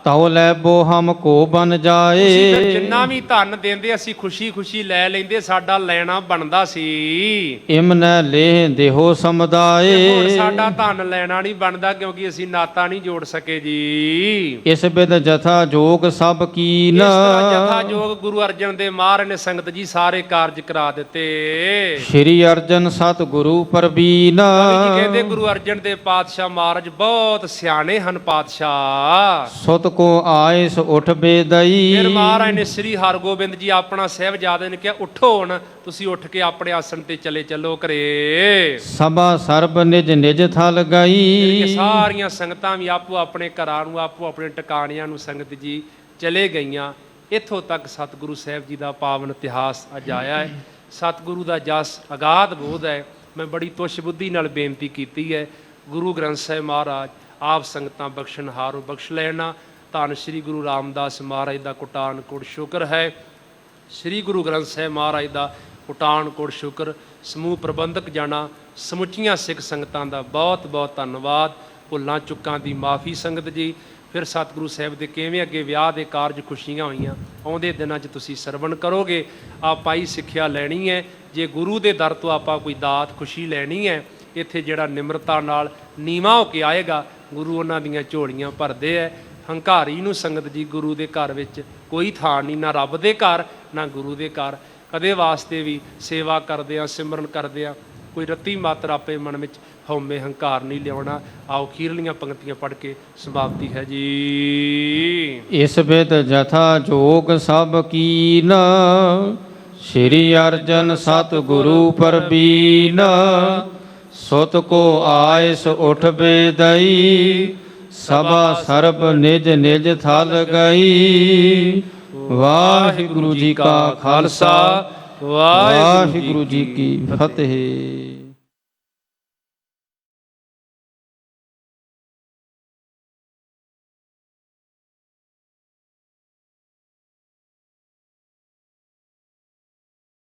ਤਉ ਲੈਬੋ ਹਮ ਕੋ ਬਨ ਜਾਏ, ਤੁਸੀਂ ਫਿਰ ਜਿੰਨਾ ਵੀ ਧਨ ਦਿੰਦੇ ਅਸੀਂ ਖੁਸ਼ੀ ਖੁਸ਼ੀ ਲੈ ਲੈਂਦੇ, ਸਾਡਾ ਲੈਣਾ ਬਣਦਾ ਸੀ। ਇਮਨੈ ਲੇਹ ਦੇਹੋ ਸਮਦਾਏ, ਹੁਣ ਸਾਡਾ ਧਨ ਲੈਣਾ ਨਹੀਂ ਬਣਦਾ ਕਿਉਂਕਿ ਅਸੀਂ ਨਾਤਾ ਨਹੀਂ ਜੋੜ ਸਕੇ ਜੀ। ਇਸ ਬਿਦ ਜਥਾ ਜੋਗ ਸਭ ਕੀਨ, ਇਸ ਤਰ੍ਹਾਂ ਜਥਾ ਜੋਗ ਗੁਰੂ ਅਰਜਨ ਦੇਵ ਮਹਾਰਾਜ ਨੇ ਸੰਗਤ ਜੀ ਸਾਰੇ ਕਾਰਜ ਕਰਾ ਦਿੱਤੇ। ਸ਼੍ਰੀ ਅਰਜਨ ਸਤ ਗੁਰੂ ਪਰਬੀਨ, ਕਵੀ ਜੀ ਕਹਿੰਦੇ ਗੁਰੂ ਅਰਜਨ ਦੇਵ ਪਾਤਸ਼ਾਹ ਮਹਾਰਾਜ ਬਹੁਤ ਸਿਆਣੇ ਹਨ ਪਾਤਸ਼ਾਹ। ਸੁਤ ਕੋ ਆਇਸ ਉਠ ਬੇਦਈ, ਫਿਰ ਮਹਾਰਾਜ ਨੇ ਸ੍ਰੀ ਹਰਗੋਬਿੰਦ ਜੀ ਆਪਣਾ ਸਾਹਿਬਜ਼ਾਦੇ ਨੇ ਕਿਹਾ ਉੱਠੋ ਹੁਣ ਤੁਸੀਂ ਉੱਠ ਕੇ ਆਪਣੇ ਆਸਣ ਤੇ ਚਲੇ ਚੱਲੋ ਘਰੇ। ਸਭਾ ਸਰਬ ਨਿਜ ਨਿਜ ਥਲ ਗਈ, ਸਾਰੀਆਂ ਸੰਗਤਾਂ ਵੀ ਆਪੋ ਆਪਣੇ ਘਰਾਂ ਨੂੰ ਆਪੋ ਆਪਣੇ ਟਿਕਾਣਿਆਂ ਨੂੰ ਸੰਗਤ ਜੀ ਚਲੇ ਗਈਆਂ। ਇੱਥੋਂ ਤੱਕ ਸਤਿਗੁਰੂ ਸਾਹਿਬ ਜੀ ਦਾ ਪਾਵਨ ਇਤਿਹਾਸ ਅੱਜ ਆਇਆ ਹੈ। ਸਤਿਗੁਰੂ ਦਾ ਜਸ ਅਗਾਧ ਬੋਧ ਹੈ। ਮੈਂ ਬੜੀ ਤੁੱਛ ਬੁੱਧੀ ਨਾਲ ਬੇਨਤੀ ਕੀਤੀ ਹੈ, ਗੁਰੂ ਗ੍ਰੰਥ ਸਾਹਿਬ ਮਹਾਰਾਜ ਆਪ ਸੰਗਤਾਂ ਬਖਸ਼ਣਹਾਰੋਂ ਬਖਸ਼ ਲੈਣਾ। ਧੰਨ ਸ਼੍ਰੀ ਗੁਰੂ ਰਾਮਦਾਸ ਮਹਾਰਾਜ ਦਾ ਕੋਟਾਨ ਕੋਟ ਸ਼ੁਕਰ ਹੈ। ਸ਼੍ਰੀ ਗੁਰੂ ਗ੍ਰੰਥ ਸਾਹਿਬ ਮਹਾਰਾਜ ਦਾ ਪਠਾਨਕੋਟ ਸ਼ੁਕਰ ਸਮੂਹ ਪ੍ਰਬੰਧਕ ਜਾਣਾ, ਸਮੁੱਚੀਆਂ ਸਿੱਖ ਸੰਗਤਾਂ ਦਾ ਬਹੁਤ ਬਹੁਤ ਧੰਨਵਾਦ। ਭੁੱਲਾਂ ਚੁੱਕਾਂ ਦੀ ਮਾਫੀ ਸੰਗਤ ਜੀ। ਫਿਰ ਸਤਿਗੁਰੂ ਸਾਹਿਬ ਦੇ ਕਿਵੇਂ ਅੱਗੇ ਵਿਆਹ ਦੇ ਕਾਰਜ ਖੁਸ਼ੀਆਂ ਹੋਈਆਂ, ਆਉਂਦੇ ਦਿਨਾਂ 'ਚ ਤੁਸੀਂ ਸਰਵਣ ਕਰੋਗੇ। ਆਪਾਂ ਹੀ ਸਿੱਖਿਆ ਲੈਣੀ ਹੈ। ਜੇ ਗੁਰੂ ਦੇ ਦਰ ਤੋਂ ਆਪਾਂ ਕੋਈ ਦਾਤ ਖੁਸ਼ੀ ਲੈਣੀ ਹੈ, ਇੱਥੇ ਜਿਹੜਾ ਨਿਮਰਤਾ ਨਾਲ ਨੀਵਾਂ ਹੋ ਕੇ ਆਏਗਾ, ਗੁਰੂ ਉਹਨਾਂ ਦੀਆਂ ਝੋਲੀਆਂ ਭਰਦੇ ਹੈ। ਹੰਕਾਰੀ ਨੂੰ ਸੰਗਤ ਜੀ ਗੁਰੂ ਦੇ ਘਰ ਵਿੱਚ ਕੋਈ ਥਾਂ ਨਹੀਂ, ਨਾ ਰੱਬ ਦੇ ਘਰ ਨਾ ਗੁਰੂ ਦੇ ਘਰ। ਕਦੇ ਵਾਸਤੇ ਵੀ ਸੇਵਾ ਕਰਦੇ ਆ, ਸਿਮਰਨ ਕਰਦੇ ਆ, ਕੋਈ ਰੱਤੀ ਮਾਤਰ ਆਪੇ ਮਨ ਵਿੱਚ ਹਉਮੈ ਹੰਕਾਰ ਨਹੀਂ ਲਿਆਉਣਾ। ਆਓ ਅਖੀਰਲੀਆਂ ਪੰਕਤੀਆਂ ਪੜ੍ਹ ਕੇ ਸਮਾਪਤੀ ਹੈ ਜੀ। ਇਸ ਬਿਦ ਜਥਾ ਜੋਗ ਸਭ ਕੀਨ, ਸ਼੍ਰੀ ਅਰਜਨ ਸਤ ਗੁਰੂ ਪਰਬੀਨ। ਸੁਤ ਕੋ ਆਇਸ ਉਠ ਬੇਦਈ, ਸਭਾ ਸਰਬ ਨਿਜ ਨਿਜ ਥਲ ਗਈ। ਵਾਹਿਗੁਰੂ ਜੀ ਕਾ ਖਾਲਸਾ, ਵਾਹਿਗੁਰੂ ਜੀ ਕੀ ਫਤਿਹ।